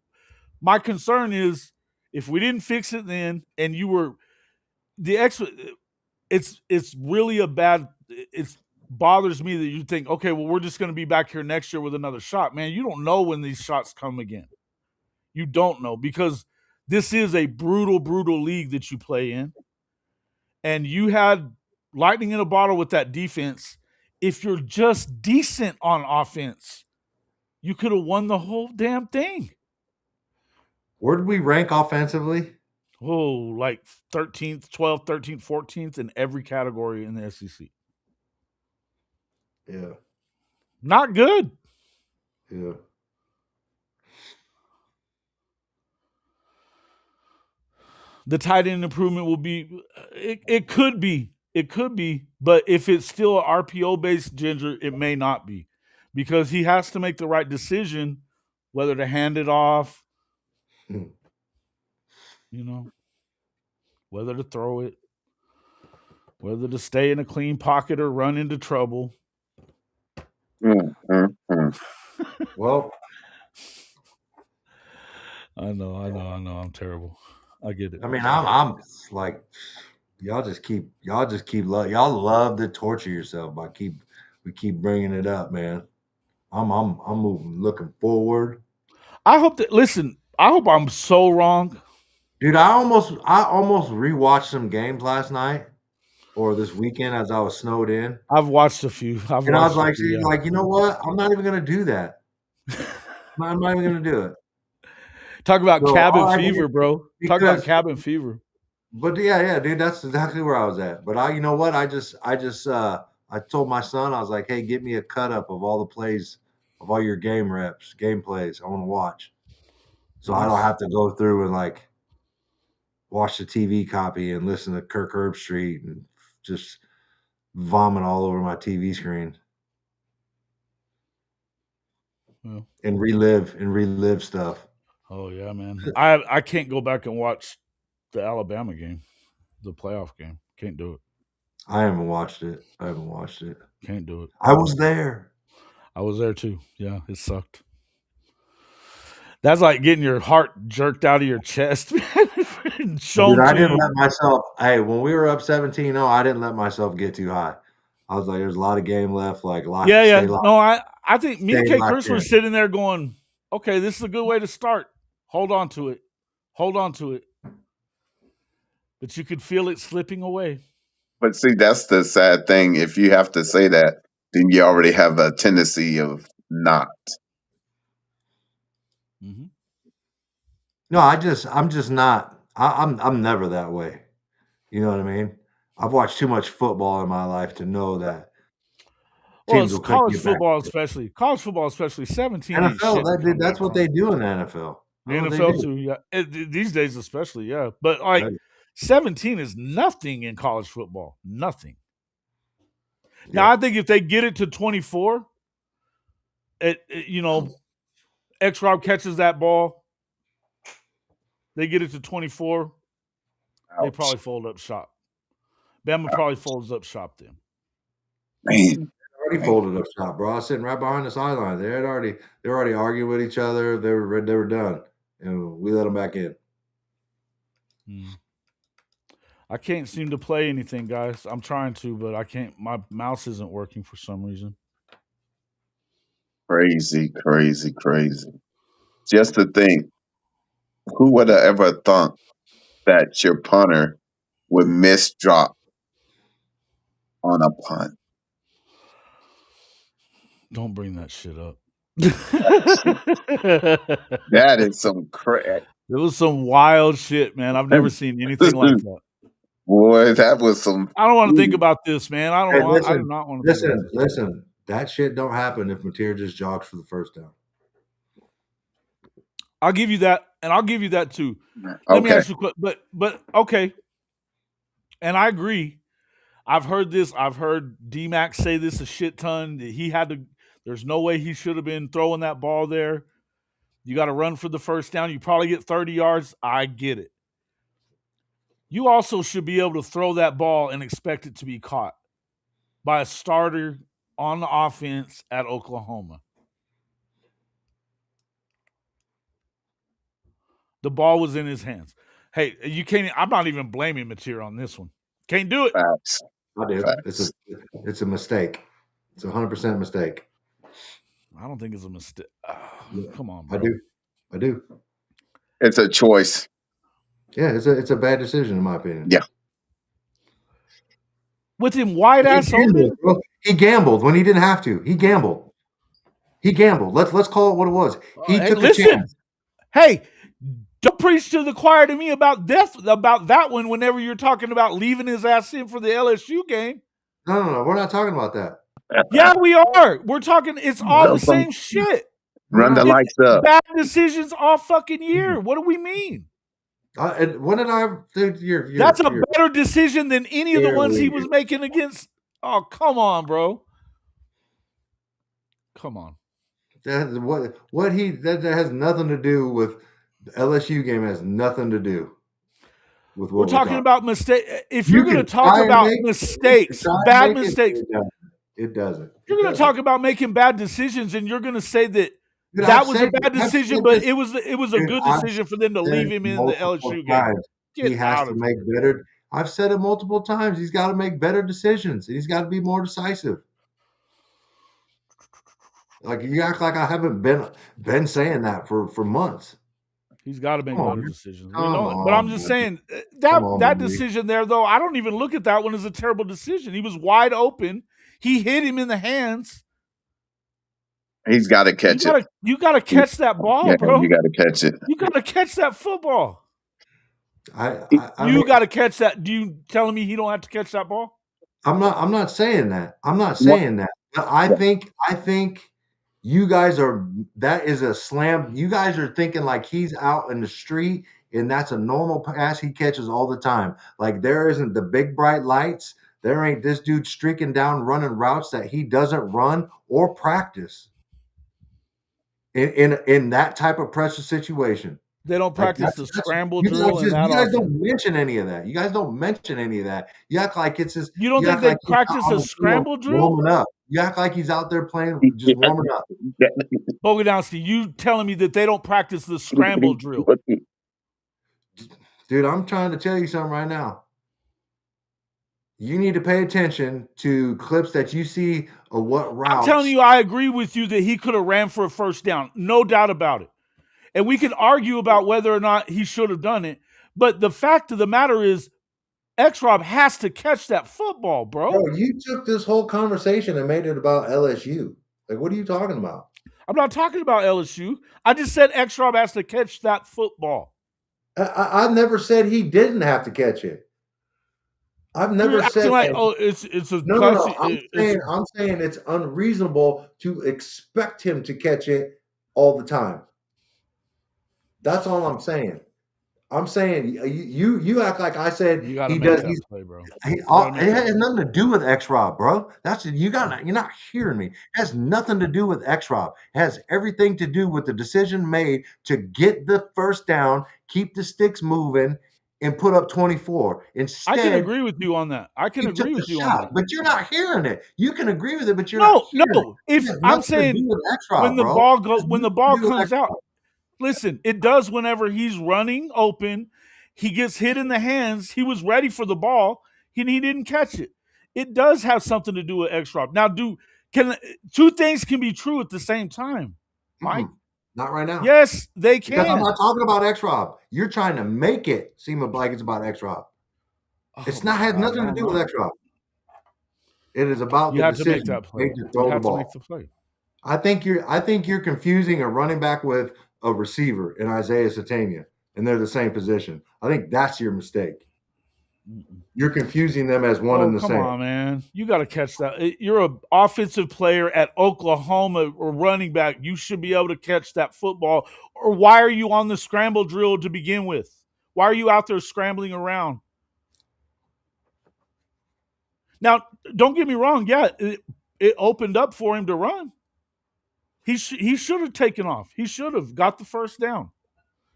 My concern is if we didn't fix it then and you were, it's really a bad, it bothers me that you think, okay, well, we're just going to be back here next year with another shot. Man, you don't know when these shots come again. You don't know because this is a brutal, brutal league that you play in. And you had lightning in a bottle with that defense. If you're just decent on offense, you could have won the whole damn thing. where did we rank offensively? Oh, like 13th, 12th, 13th, 14th in every category in the SEC. Yeah. Not good. Yeah. The tight end improvement will be, it could be. It could be. But if it's still an RPO-based Ginger, it may not be. Because he has to make the right decision whether to hand it off, Hmm. whether to throw it, whether to stay in a clean pocket or run into trouble. Well, I know. I'm terrible. I get it. I mean, I'm like, y'all just keep y'all love to torture yourself by we keep bringing it up, man. I'm moving, looking forward. I hope that. Listen, I hope I'm so wrong. Dude, I almost rewatched some games last night or this weekend as I was snowed in. I've watched a few. And I was like, Yeah. like, you know what? I'm not even gonna do that. I'm not even gonna do it. Talk about So, cabin all I fever, did- bro. Talk about cabin fever. But yeah, dude, that's exactly where I was at. But you know what? I told my son, I was like, hey, get me a cut up of all the plays of all your game plays. I want to watch. So I don't have to go through and like watch the TV copy and listen to Kirk Herbstreit and just vomit all over my TV screen. Yeah. And relive stuff. Oh yeah, man. I can't go back and watch the Alabama game, the playoff game. Can't do it. I haven't watched it. Can't do it. I was there. I was there too. Yeah, it sucked. That's like getting your heart jerked out of your chest, man. Shown Dude, I to didn't you. let myself. Hey, when we were up 17-0, I didn't let myself get too high. I was like, there's a lot of game left. Like, Yeah. locked. No, I think me and Stay K. locked Chris were in. sitting there going, okay, this is a good way to start. Hold on to it. But you could feel it slipping away. But see, that's the sad thing. If you have to say that, then you already have a tendency of not. Mm-hmm. No, I'm just not. I'm never that way. You know what I mean? I've watched too much football in my life to know that Well, teams it's will cut college you back. football, especially. College football, especially 17 ain't NFL, shit to come that's back what from. they do in the NFL. The That's what they NFL do. too, yeah. These days, especially, yeah. But like Right. 17 is nothing in college football. Nothing. Now, Yeah. I think if they get it to 24, X Rob catches that ball, they get it to 24, they Ouch. probably fold up shop. Bama probably folds up shop then. Man, Already folded up shop, bro. I was sitting right behind the sideline. They were already arguing with each other. They were done, and we let them back in. I can't seem to play anything, guys. I'm trying to, but I can't. My mouse isn't working for some reason. crazy. Just to think, who would have ever thought that your punter would miss drop on a punt? Don't bring that shit up. That is some crap. It was some wild shit, man. I've never seen anything like that. Boy, that was some. I don't want to think about this, man. I do not want to think about this. Listen. That shit don't happen if Mateer just jogs for the first down. I'll give you that, and I'll give you that too. Let me ask you, but okay. And I agree. I've heard this. I've heard D-Mac say this a shit ton. That he had to. There's no way he should have been throwing that ball there. You got to run for the first down. You probably get 30 yards. I get it. You also should be able to throw that ball and expect it to be caught by a starter on the offense at Oklahoma. The ball was in his hands. Hey, you can't. I'm not even blaming Mateer on this one. Can't do it. Facts. I do. Facts. It's a mistake. It's 100% mistake. I don't think it's a mistake. Come on, bro. I do. It's a choice. Yeah, it's a bad decision in my opinion. Yeah. With him wide ass open. He gambled when he didn't have to. He gambled. Let's call it what it was. He took a chance. Hey, don't preach to the choir to me about that one whenever you're talking about leaving his ass in for the LSU game. No. We're not talking about that. Yeah, we are. We're talking. It's all the same shit. Run the lights up. Bad decisions all fucking year. What do we mean? When did I? Dude, that's a better decision than any of the ones he was making against. Oh, come on, bro. Come on. That has nothing to do with the LSU game. Has nothing to do with what We're talking about mistake. If you're going to talk about mistakes, bad mistakes, it doesn't. You're going to talk about making bad decisions, and you're going to say that that was a bad decision, but it was a good decision for them to leave him in the LSU game. He has to make better. I've said it multiple times. He's got to make better decisions. He's got to be more decisive. Like you act like I haven't been saying that for months. He's got to make better decisions. We know it. But I'm just saying that decision there, though, I don't even look at that one as a terrible decision. He was wide open. He hit him in the hands. He's got to catch it. You got to catch that ball, bro. You got to catch it. You got to catch that football. You got to catch that. Do you telling me he don't have to catch that ball? I'm not saying that. I'm not saying that. But I think you guys that is a slam. You guys are thinking like he's out in the street and that's a normal pass he catches all the time. Like there isn't the big bright lights. There ain't this dude streaking down running routes that he doesn't run or practice in that type of pressure situation. They don't practice the scramble drill. You guys don't mention any of that. You guys don't mention any of that. You act like it's just. You don't think they practice a scramble drill? Warming up. You act like he's out there playing, just warming up. Boganowski, you telling me that they don't practice the scramble drill? Dude, I'm trying to tell you something right now. You need to pay attention to clips that you see of what routes. I'm telling you, I agree with you that he could have ran for a first down. No doubt about it. And we can argue about whether or not he should have done it. But the fact of the matter is, X-Rob has to catch that football, bro. Bro, you took this whole conversation and made it about LSU. Like, what are you talking about? I'm not talking about LSU. I just said X-Rob has to catch that football. I never said he didn't have to catch it. I've never said like, oh, it's a no. I'm saying it's unreasonable to expect him to catch it all the time. That's all I'm saying. I'm saying you act like I said he does. He's play, bro. It has nothing to do with X-Rob, bro. You're not hearing me. It has nothing to do with X-Rob. It has everything to do with the decision made to get the first down, keep the sticks moving, and put up 24. Instead, I can agree with you on that. I can agree with you on that. But you're not hearing it. You can agree with it, but you're not hearing it. No. If I'm saying when the ball comes out. Listen, it does whenever he's running open. He gets hit in the hands. He was ready for the ball, and he didn't catch it. It does have something to do with X-Rob. Now, two things can be true at the same time, Mike? Not right now. Yes, they can. Because I'm not talking about X-Rob. You're trying to make it seem like it's about X-Rob. Has nothing to do with X-Rob. It is about the decision to make that play. To throw the ball. To make the play. I think you're confusing a running back with a receiver in Isaiah Satania, and they're the same position. I think that's your mistake. You're confusing them as one and the same. Come on, man. You got to catch that. You're an offensive player at Oklahoma or running back. You should be able to catch that football. Or why are you on the scramble drill to begin with? Why are you out there scrambling around? Now, don't get me wrong. Yeah, it opened up for him to run. He should have taken off. He should have got the first down.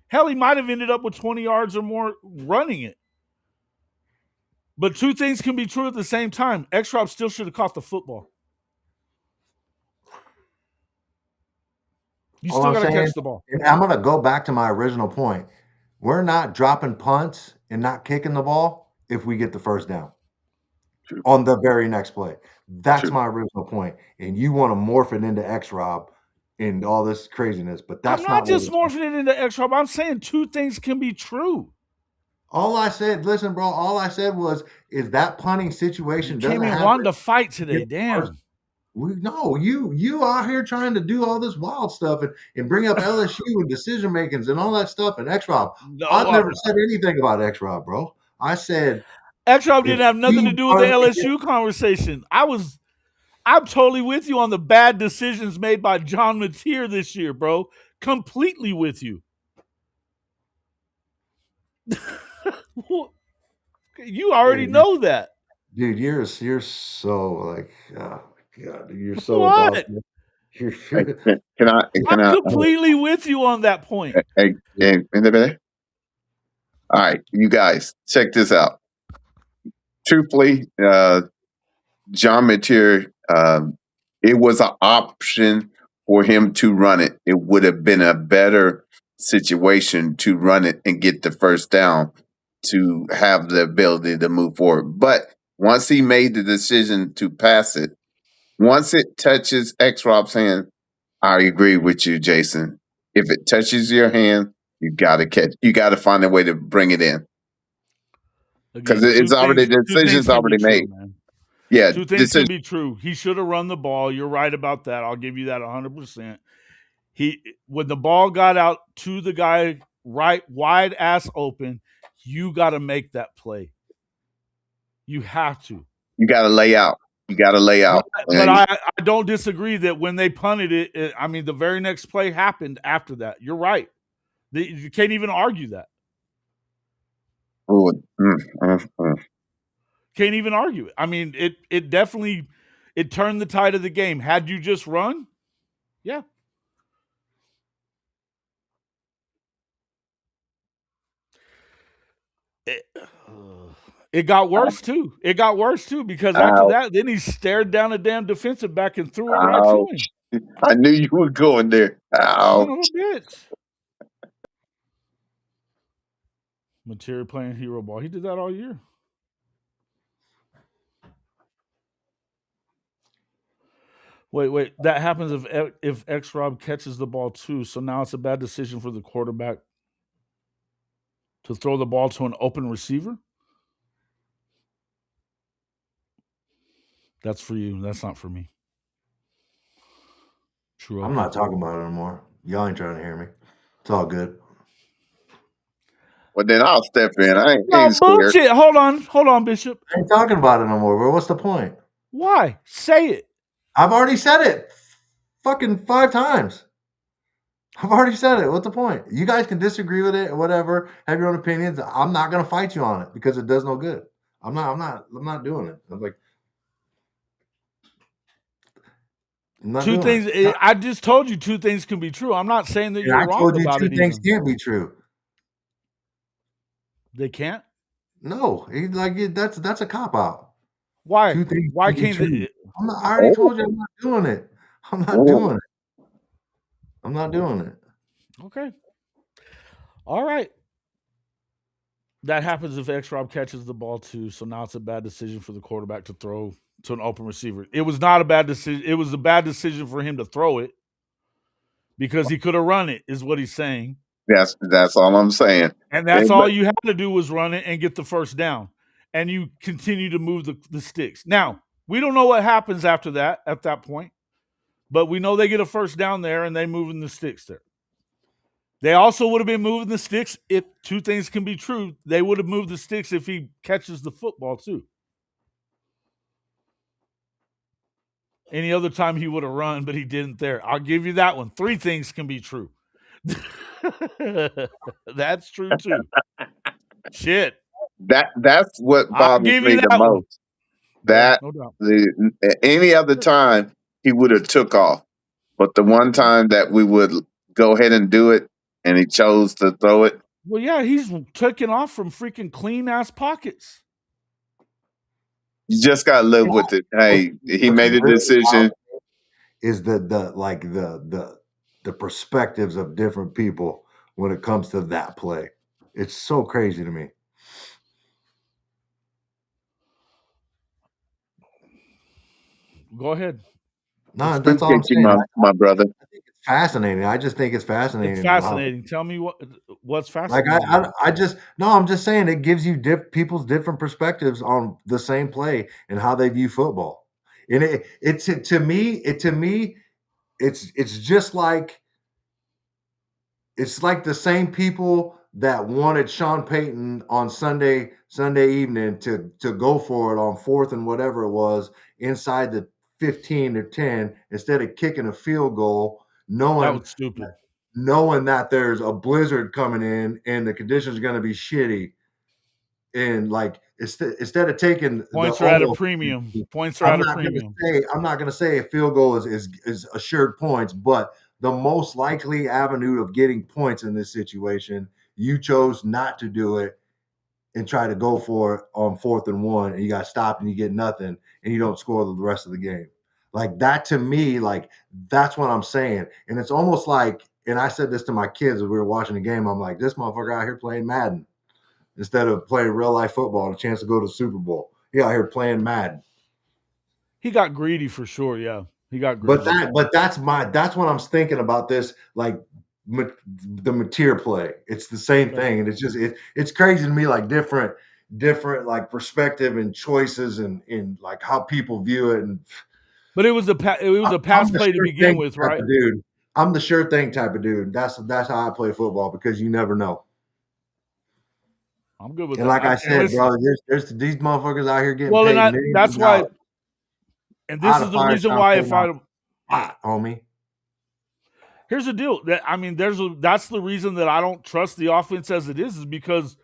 Hell, he might have ended up with 20 yards or more running it. But two things can be true at the same time. X-Rob still should have caught the football. You still got to catch the ball. And I'm going to go back to my original point. We're not dropping punts and not kicking the ball if we get the first down on the very next play. That's my original point. And you want to morph it into X-Rob and all this craziness, but that's not just morphing it into X-Rob. I'm saying two things can be true. All I said, listen, bro. All I said is that punting situation doesn't happen. Wanting to fight today, damn. You out here trying to do all this wild stuff and bring up LSU and decision makings and all that stuff and X-Rob. I've never said anything about X-Rob, bro. I said X-Rob didn't have nothing to do with the LSU conversation. I'm totally with you on the bad decisions made by John Mateer this year, bro. Completely with you. You already know that. Dude, you're so like, oh my God, you're so what? Hey, can I? I'm completely with you on that point. Hey, all right, you guys, check this out. Truthfully, John Mateer, it was an option for him to run it. It would have been a better situation to run it and get the first down to have the ability to move forward. But once he made the decision to pass it, once it touches X Rob's hand, I agree with you, Jason. If it touches your hand, you got to catch. You got to find a way to bring it in because Again, it's already the two things decision's can be already true, made. man. Yeah, Two things can be true. He should have run the ball. You're right about that. I'll give you that 100%. When the ball got out to the guy right wide ass open, you got to make that play. You have to. You got to lay out. You got to lay out. But I don't disagree that when they punted it, I mean, the very next play happened after that. You're right. You can't even argue that. Can't even argue it. I mean, it definitely turned the tide of the game. Had you just run, yeah. It got worse too. It got worse too because after that, then he stared down a damn defensive back and threw it right to him. I knew you were going there. Son of a bitch. Mateer playing hero ball. He did that all year. Wait. That happens if X Rob catches the ball too. So now it's a bad decision for the quarterback to throw the ball to an open receiver. That's for you. That's not for me. True. I'm not talking about it anymore. Y'all ain't trying to hear me. It's all good. Well, then I'll step in. I ain't bullshit. scared. Hold on, Bishop. I ain't talking about it no more, bro. What's the point? Why? Say it. I've already said it fucking 5 times. I've already said it. What's the point? You guys can disagree with it or whatever, have your own opinions. I'm not gonna fight you on it because it does no good. I'm not doing it. I'm like, two things. I just told you 2 things can be true. I'm not saying that you're wrong about it. 2 things can't be true. They can't? No, that's a cop out. Why? Why can't they? I already told you I'm not doing it. I'm not doing it. I'm not doing it. Okay. All right. That happens if X Rob catches the ball too. So now it's a bad decision for the quarterback to throw to an open receiver. It was not a bad decision. It was a bad decision for him to throw it because he could have run it, is what he's saying. That's all I'm saying. And that's all you had to do was run it and get the first down. And you continue to move the sticks. Now, we don't know what happens after that at that point, but we know they get a first down there and they moving the sticks there. They also would have been moving the sticks if 2 things can be true. They would have moved the sticks if he catches the football too. Any other time he would have run, but he didn't there. I'll give you that one. 3 things can be true. That's true too. Shit. That's what bothers me the most. That any other time he would have took off, but the one time that we would go ahead and do it, and he chose to throw it. Well, yeah, he's taking off from freaking clean ass pockets. You just gotta live with it. Hey, he made a decision. Is the perspectives of different people when it comes to that play? It's so crazy to me. Go ahead. No, that's all I'm saying. My brother. I think it's fascinating. I just think it's fascinating. It's fascinating. Tell me what's fascinating. Like I'm just saying it gives you people's different perspectives on the same play and how they view football. And it's to me, it's just like it's like the same people that wanted Sean Payton on Sunday evening to go for it on 4th and whatever it was inside the 15 or 10 instead of kicking a field goal, knowing that was stupid. Knowing that there's a blizzard coming in and the conditions are going to be shitty. And like instead of taking Points the are at a almost, premium. Points are at a premium. I'm not gonna say a field goal is assured points, but the most likely avenue of getting points in this situation, you chose not to do it and try to go for it on 4th and 1, and you got stopped and you get nothing, and you don't score the rest of the game. Like that to me, like that's what I'm saying. And it's almost like, and I said this to my kids as we were watching the game, I'm like, this motherfucker out here playing Madden instead of playing real life football and a chance to go to the Super Bowl. He out here playing Madden. He got greedy for sure. Yeah, he got greedy. But that's what I'm thinking about this. Like the Mateer play, it's the same thing, and it's just it's crazy to me. Like different like perspective and choices and like how people view it. And but it was a pass play to begin with, right? Dude, I'm the sure thing type of dude. That's how I play football because you never know. I'm good with and that. Like I said, bro, there's these motherfuckers out here getting paid. And that's why. And this is the reason why if I homie. Here's the deal. That's the reason that I don't trust the offense as it is because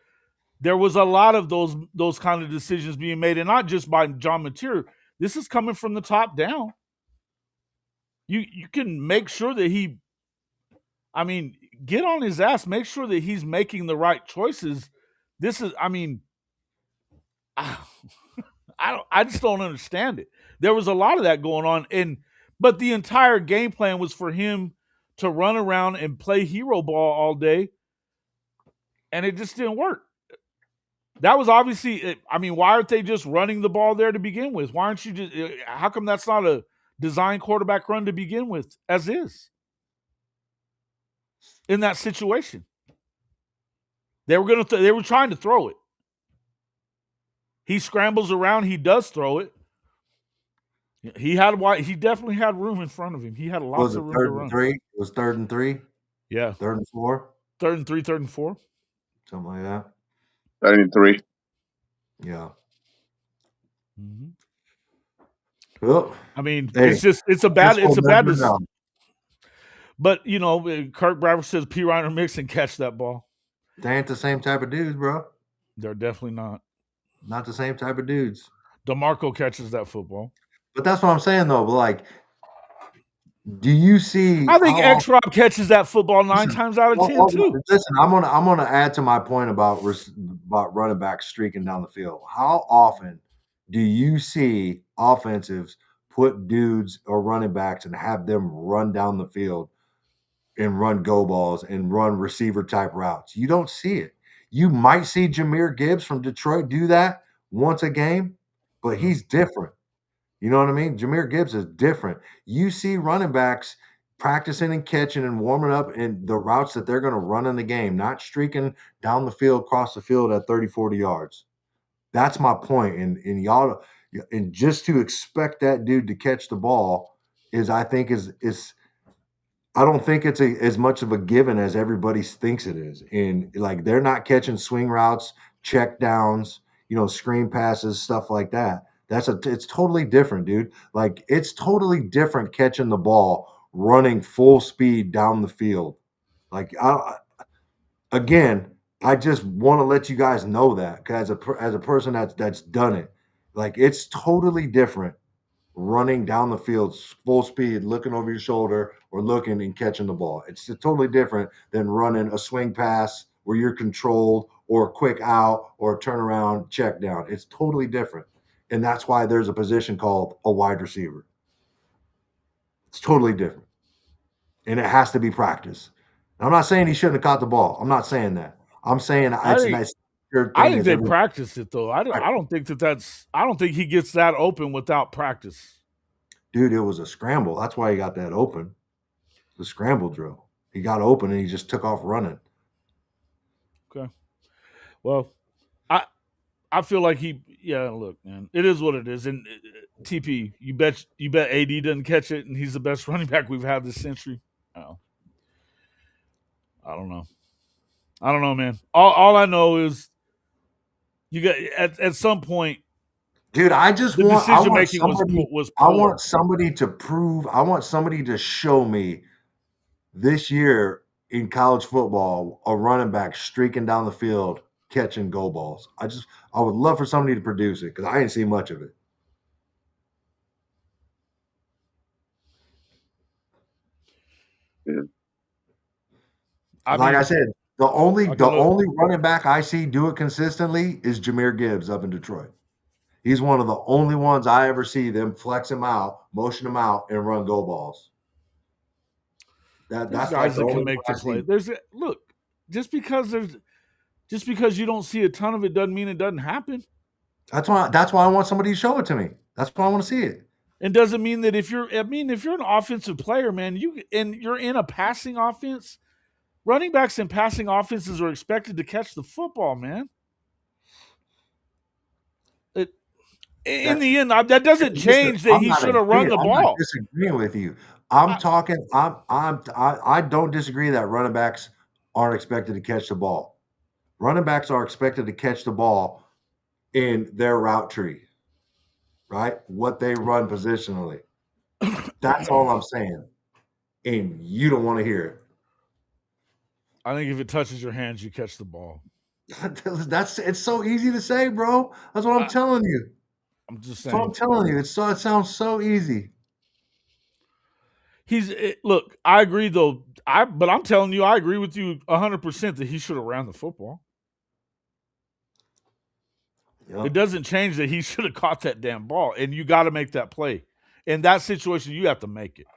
there was a lot of those kind of decisions being made, and not just by John Mateer. This is coming from the top down. You can make sure that get on his ass, make sure that he's making the right choices. This is, I just don't understand it. There was a lot of that going on, but the entire game plan was for him to run around and play hero ball all day, and it just didn't work. That was obviously, why aren't they just running the ball there to begin with? Why aren't you just, how come that's not a design quarterback run to begin with, as is? In that situation. They were trying to throw it. He scrambles around, he does throw it. He definitely had room in front of him. He had lots of room to run. It was 3rd and 3? Yeah. 3rd and 4? 3rd and 3, 3rd and 4. Something like that. 3rd and 3. Yeah. Mm-hmm. Well, it's a bad decision. But Kirk Bradford says P. Reiner Mixon catch that ball. They ain't the same type of dudes, bro. They're definitely not. Not the same type of dudes. DeMarco catches that football. But that's what I'm saying, though. But like, do you see? I think X-Rob catches that football 9 times out of 10 too. Listen, I'm gonna add to my point about running backs streaking down the field. How often do you see offensives put dudes or running backs and have them run down the field and run go balls and run receiver type routes? You don't see it. You might see Jahmyr Gibbs from Detroit do that once a game, but he's different. You know what I mean? Jahmyr Gibbs is different. You see running backs practicing and catching and warming up in the routes that they're going to run in the game, not streaking down the field, across the field at 30, 40 yards. That's my point. And y'all, and just to expect that dude to catch the ball is I don't think it's as much of a given as everybody thinks it is. And like, they're not catching swing routes, check downs, screen passes, stuff like that. It's totally different, dude. Like, it's totally different catching the ball, running full speed down the field. Like, I just want to let you guys know that, as a person that's done it. Like, it's totally different running down the field full speed, looking over your shoulder or looking and catching the ball. It's totally different than running a swing pass where you're controlled, or a quick out, or a turnaround check down. It's totally different. And that's why there's a position called a wide receiver. It's totally different. And it has to be practiced. And I'm not saying he shouldn't have caught the ball. I'm not saying that. I'm saying I think they practiced it, though. I don't think he gets that open without practice. Dude, it was a scramble. That's why he got that open. The scramble drill. He got open and he just took off running. Okay. Well, I feel like look, man, it is what it is. And TP, you bet AD doesn't catch it, and he's the best running back we've had this century. Oh. I don't know, man. All I know is you got at some point. Dude, I want somebody to prove. I want somebody to show me this year in college football a running back streaking down the field catching goal balls. I would love for somebody to produce it because I ain't seen much of it. Yeah. I said, the only running back I see do it consistently is Jahmyr Gibbs up in Detroit. He's one of the only ones I ever see them flex him out, motion him out, and run go balls. There's That's guys like that can make the play. Look, just because you don't see a ton of it doesn't mean it doesn't happen. That's why I want somebody to show it to me. That's why I want to see it. It doesn't mean that if you're an offensive player, man, you're in a passing offense. Running backs in passing offenses are expected to catch the football, man. In the end, that doesn't change that he should have run the ball. I'm not disagreeing with you. I don't disagree that running backs aren't expected to catch the ball. Running backs are expected to catch the ball in their route tree, right? What they run positionally. That's all I'm saying. And you don't want to hear it. I think if it touches your hands, you catch the ball. It's so easy to say, bro. That's what I'm telling you. I'm just saying. So I'm telling you, it sounds so easy. Look, I agree though. But I'm telling you, I agree with you 100% that he should have ran the football. Yep. It doesn't change that he should have caught that damn ball, and you got to make that play. In that situation, you have to make it.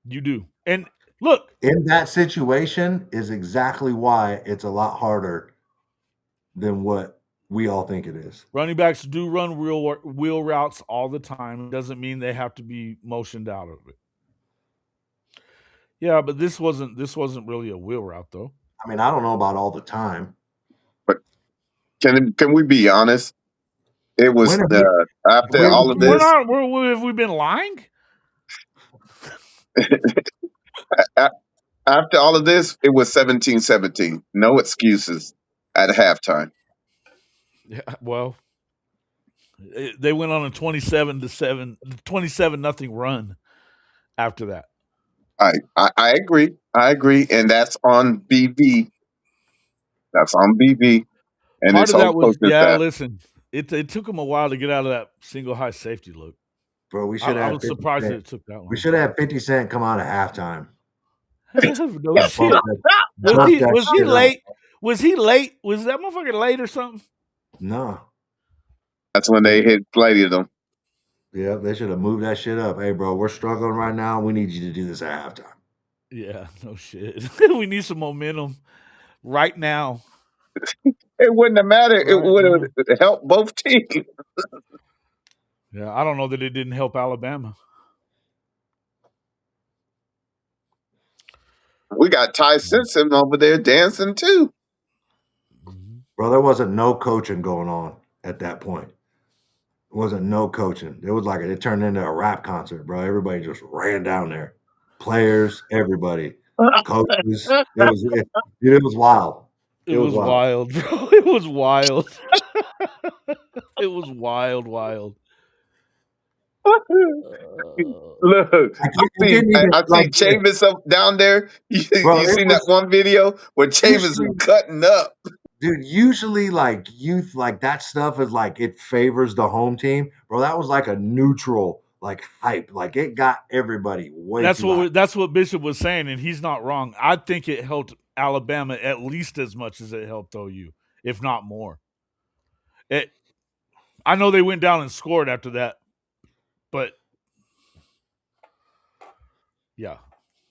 You do. And look, in that situation is exactly why it's a lot harder than what we all think it is. Running backs do run wheel routes all the time. It doesn't mean they have to be motioned out of it. Yeah, but this wasn't really a wheel route, though. I mean, I don't know about all the time, but can we be honest? It was after all of this. Have we been lying? After all of this, it was 17-17. No excuses at halftime. Yeah, well, they went on a 27-0 run after that. I agree. And that's on BV. That's on BV. And part of that was listen. It took them a while to get out of that single high safety look. Bro, we should have. I was surprised that it took that long. We should have had 50 Cent come out at halftime. No shit. Was he late? Was he late? Was that motherfucker late or something? No. That's when they hit plenty of them. Yeah, they should have moved that shit up. Hey, bro, we're struggling right now. We need you to do this at halftime. Yeah, no shit. We need some momentum right now. It wouldn't have mattered. It would have helped both teams. Yeah, I don't know that it didn't help Alabama. We got Ty Simpson over there dancing too. Bro, there wasn't no coaching going on at that point. It wasn't no coaching. It was like it turned into a rap concert, bro. Everybody just ran down there. Players, everybody, coaches. It was wild. It was wild, bro. It was wild. It was wild. Look, I see Chavis up down there. You seen that one video where Chavis is cutting up? Dude, usually like youth, like that stuff is like it favors the home team, bro. That was like a neutral, like hype, like it got everybody way. That's what Bishop was saying, and he's not wrong. I think it helped Alabama at least as much as it helped OU, if not more. I know they went down and scored after that, but yeah.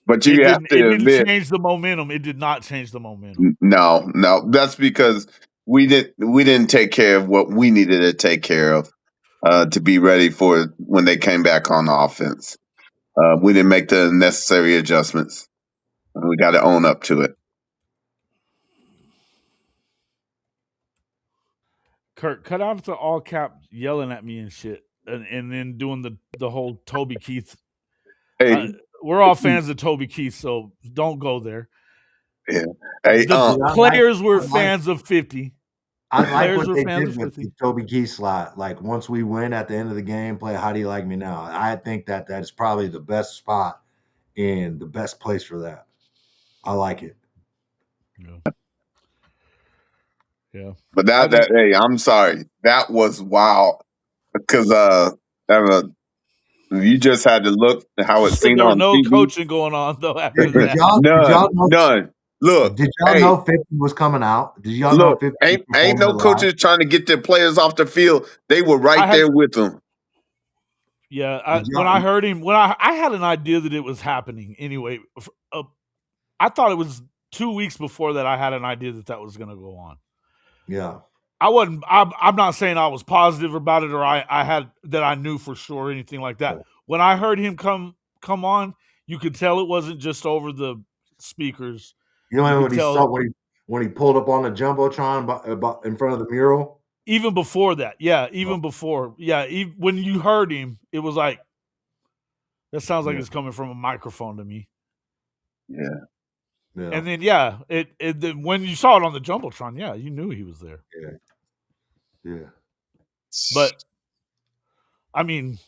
But it didn't change the momentum. It did not change the momentum. No. That's because we didn't take care of what we needed to take care of to be ready for when they came back on offense. We didn't make the necessary adjustments. We got to own up to it. Kurt, cut out the all cap yelling at me and shit, and then doing the whole Toby Keith. Hey. We're all fans of Toby Keith, so don't go there. Yeah. Hey, the players were fans of 50. I like what they did with the Toby Keith slot. Like once we win at the end of the game, play How Do You Like Me Now? I think that is probably the best spot and the best place for that. I like it. Yeah. Yeah. But hey, I'm sorry. That was wild because you just had to look at how it seemed There was on no TV. coaching going on though after Did that. y'all know? None. Look, Did y'all hey, know 50 was coming out? Did y'all know look. 50 was Ain't performing no it live? coaches trying to get their players off the field. They were I right had there with them. Yeah, Did when y'all? I heard him, when I had an idea that it was happening anyway. I thought it was 2 weeks before that I had an idea that was going to go on. Yeah. I wasn't. I'm not saying I was positive about it or I had that I knew for sure or anything like that. When I heard him come on, you could tell it wasn't just over the speakers. You know You when could he tell saw when he pulled up on the jumbotron about in front of the mural. even before that. Yeah, even before. Yeah, when you heard him, it was like that sounds like Yeah. it's coming from a microphone to me. Yeah. Yeah. And then when you saw it on the jumbotron, yeah, you knew he was there. Yeah. But I mean,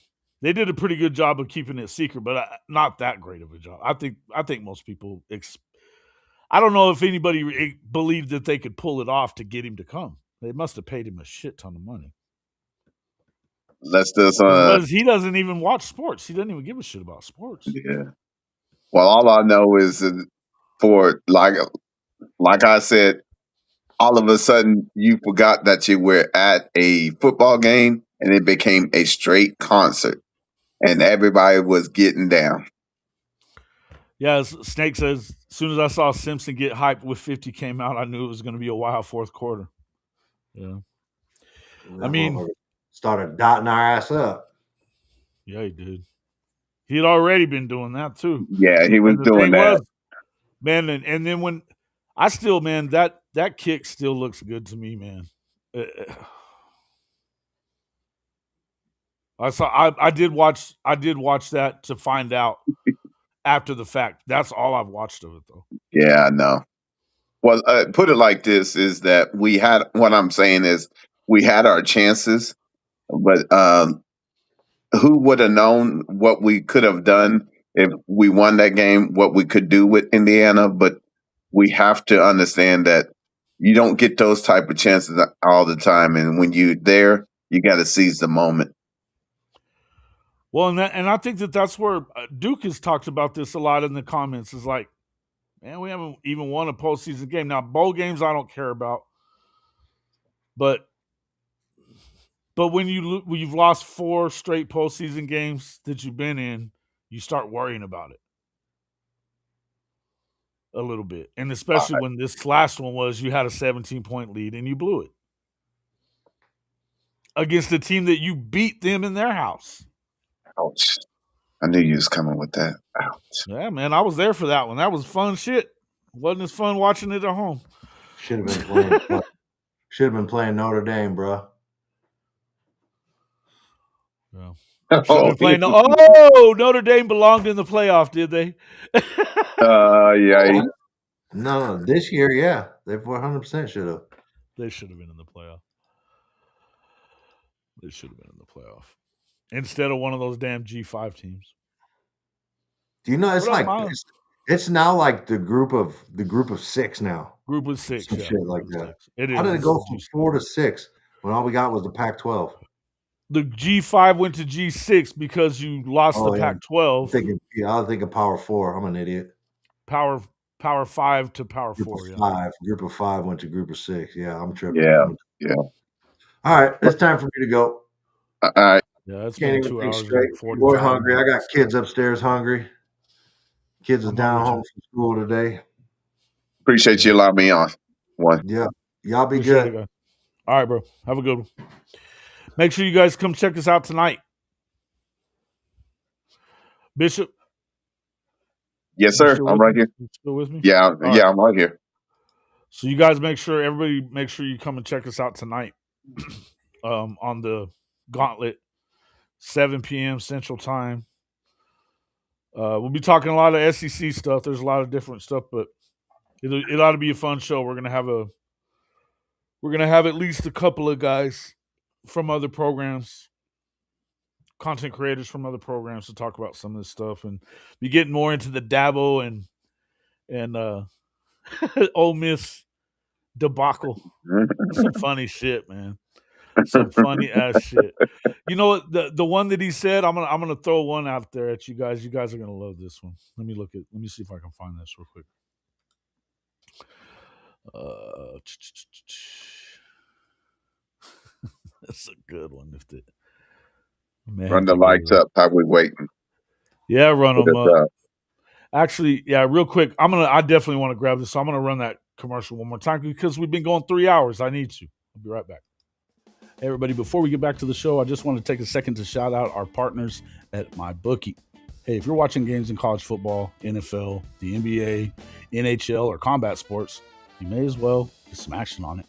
they did a pretty good job of keeping it secret, but not that great of a job. I think most people. I don't know if anybody believed that they could pull it off to get him to come. They must have paid him a shit ton of money. Let's just Because he doesn't even watch sports. He doesn't even give a shit about sports. yeah. Well, all I know is for like I said, all of a sudden you forgot that you were at a football game and it became a straight concert and everybody was getting down. Yeah, Snake says, as soon as I saw Simpson get hyped with 50 came out, I knew it was going to be a wild fourth quarter. Yeah. I mean, started dotting our ass up. Yeah, he did. He had already been doing that too. Yeah, he was doing that. Man, and then when I still, man, that kick still looks good to me, man. I did watch that to find out after the fact. That's all I've watched of it though. Yeah, I know. Well, put it like this: is that we had what I'm saying is we had our chances, but who would have known what we could have done if we won that game? What we could do with Indiana, but we have to understand that you don't get those type of chances all the time, and when you're there, you got to seize the moment. Well, and I think that's where Duke has talked about this a lot in the comments. Is like, man, we haven't even won a postseason game. Now, bowl games I don't care about, but when you've lost 4 straight postseason games that you've been in, you start worrying about it a little bit, and especially when this last one was you had a 17-point lead and you blew it against a team that you beat them in their house. Ouch! I knew you was coming with that. Ouch! Yeah, man, I was there for that one. That was fun shit. Wasn't as fun watching it at home. Should have been playing. Should have been playing Notre Dame, bro. Yeah. Should have been playing. Oh, Notre Dame belonged in the playoff, did they? Yeah. No, this year, yeah, they 100% should have. They should have been in the playoff. They should have been in the playoff instead of one of those damn G5 teams. Do you know it's What up, like Miles? it's now like the group of 6 now. Group of 6, Some yeah, shit like that. It is. How did it go from 4 to 6 when all we got was the Pac-12? The G5 went to G6 because you lost the Pac-12. I was thinking Power 4. I'm an idiot. Power 5 to Power 4. Group of 5. Group of 5 went to Group of 6. Yeah, I'm tripping. Yeah. All right, it's time for me to go. All right. Yeah, it's Can't been even 2 think hours straight. and 40. Boy, hungry. I got kids upstairs hungry. Kids is I'm down hungry, home from school today. Appreciate you allowing me on. One. Yeah, y'all be Appreciate good. it, guys. All right, bro. Have a good one. Make sure you guys come check us out tonight. Bishop. Yes, sir. I'm right here. You still with me? Yeah, All yeah, right. I'm right here. So you guys make sure you come and check us out tonight on the Gauntlet, 7 p.m. Central Time. We'll be talking a lot of SEC stuff. There's a lot of different stuff, but it ought to be a fun show. We're gonna have at least a couple of guys from other programs, content creators from other programs to talk about some of this stuff and be getting more into the Dabo and Ole Miss debacle. Some funny shit, man. Some funny ass shit. You know what? The one that he said, I'm gonna throw one out there at you guys. You guys are gonna love this one. Let me see if I can find this real quick. That's a good one. Run the lights up. How we waiting? Yeah, run them up. up. Actually, yeah, real quick. I definitely want to grab this. So I'm gonna run that commercial one more time because we've been going 3 hours. I need to. I'll be right back. Hey, everybody, before we get back to the show, I just want to take a second to shout out our partners at MyBookie. Hey, if you're watching games in college football, NFL, the NBA, NHL, or combat sports, you may as well get some action on it.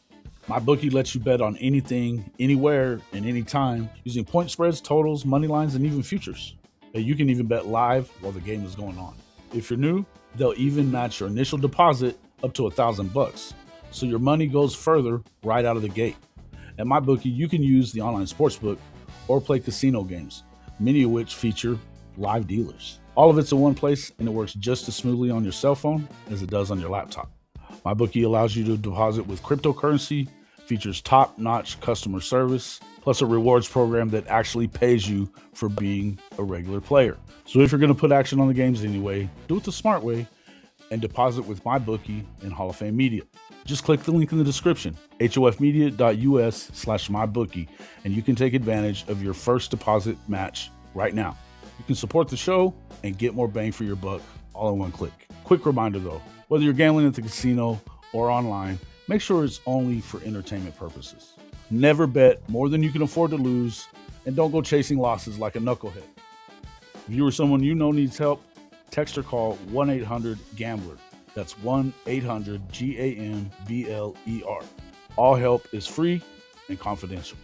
MyBookie lets you bet on anything, anywhere, and anytime using point spreads, totals, money lines, and even futures. Hey, you can even bet live while the game is going on. If you're new, they'll even match your initial deposit up to $1,000, so your money goes further right out of the gate. At MyBookie, you can use the online sportsbook or play casino games, many of which feature live dealers. All of it's in one place, and it works just as smoothly on your cell phone as it does on your laptop. MyBookie allows you to deposit with cryptocurrency, features top-notch customer service, plus a rewards program that actually pays you for being a regular player. So if you're going to put action on the games anyway, do it the smart way and deposit with MyBookie and Hall of Fame Media. Just click the link in the description, hofmedia.us/mybookie, and you can take advantage of your first deposit match right now. You can support the show and get more bang for your buck all in one click. Quick reminder though, whether you're gambling at the casino or online, make sure it's only for entertainment purposes. Never bet more than you can afford to lose, and don't go chasing losses like a knucklehead. If you or someone you know needs help, text or call 1-800-GAMBLER. That's 1-800-GAMBLER. All help is free and confidential.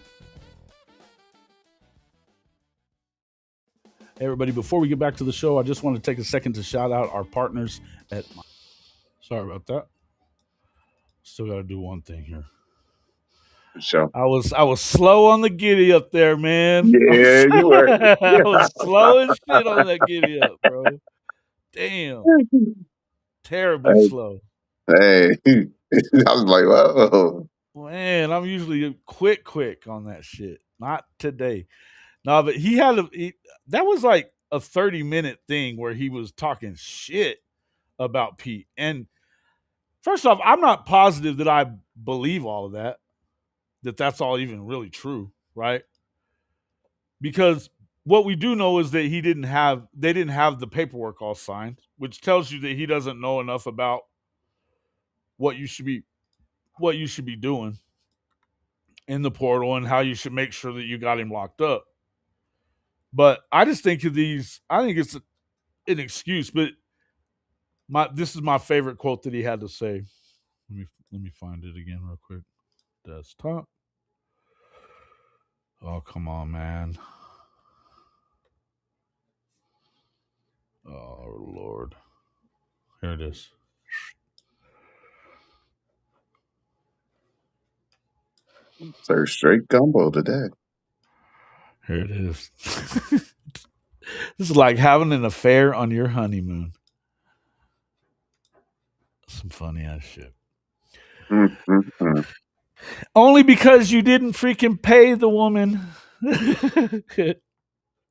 Hey, everybody, before we get back to the show, I just want to take a second to shout out our partners at Sorry about that. Still got to do one thing here. Sure. I was slow on the giddy up there, man. Yeah, you were. I was slow as shit on that giddy up, bro. Damn. Terribly slow. Hey, I was like, whoa. Man, I'm usually quick on that shit. Not today. No, but that was like a 30-minute thing where he was talking shit about Pete. And first off, I'm not positive that I believe all of that that's all even really true, right? Because what we do know is that they didn't have the paperwork all signed, which tells you that he doesn't know enough about what you should be doing in the portal and how you should make sure that you got him locked up. But I just think I think it's an excuse, but this is my favorite quote that he had to say. Let me find it again real quick. Desktop. Oh, come on, man. Oh, Lord. Here it is. So straight gumbo today. Here it is. This is like having an affair on your honeymoon. Some funny ass shit. Mm-hmm. Only because you didn't freaking pay the woman.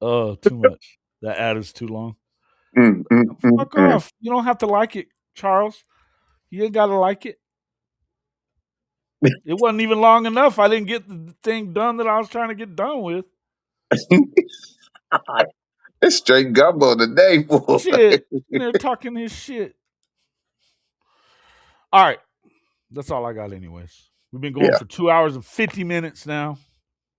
Oh, too much. That ad is too long. Fuck off. You don't have to like it, Charles. You ain't got to like it. It wasn't even long enough. I didn't get the thing done that I was trying to get done with. It's straight gumbo today, boy. Shit. They're talking his shit. All right. That's all I got anyways. We've been going for 2 hours and 50 minutes now.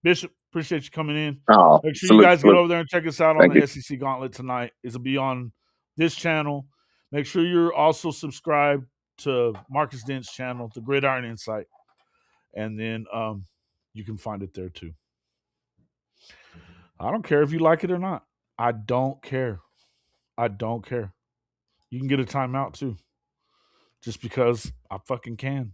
Bishop, appreciate you coming in. Oh, make sure you guys get over there and check us out on the SEC Gauntlet tonight. It'll be on this channel. Make sure you're also subscribed to Marcus Dent's channel, The Gridiron Insight. And then you can find it there too. I don't care if you like it or not. I don't care. I don't care. You can get a timeout too. Just because I fucking can.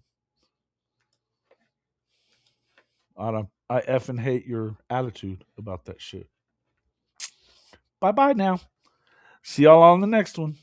I effing hate your attitude about that shit. Bye-bye now. See y'all on the next one.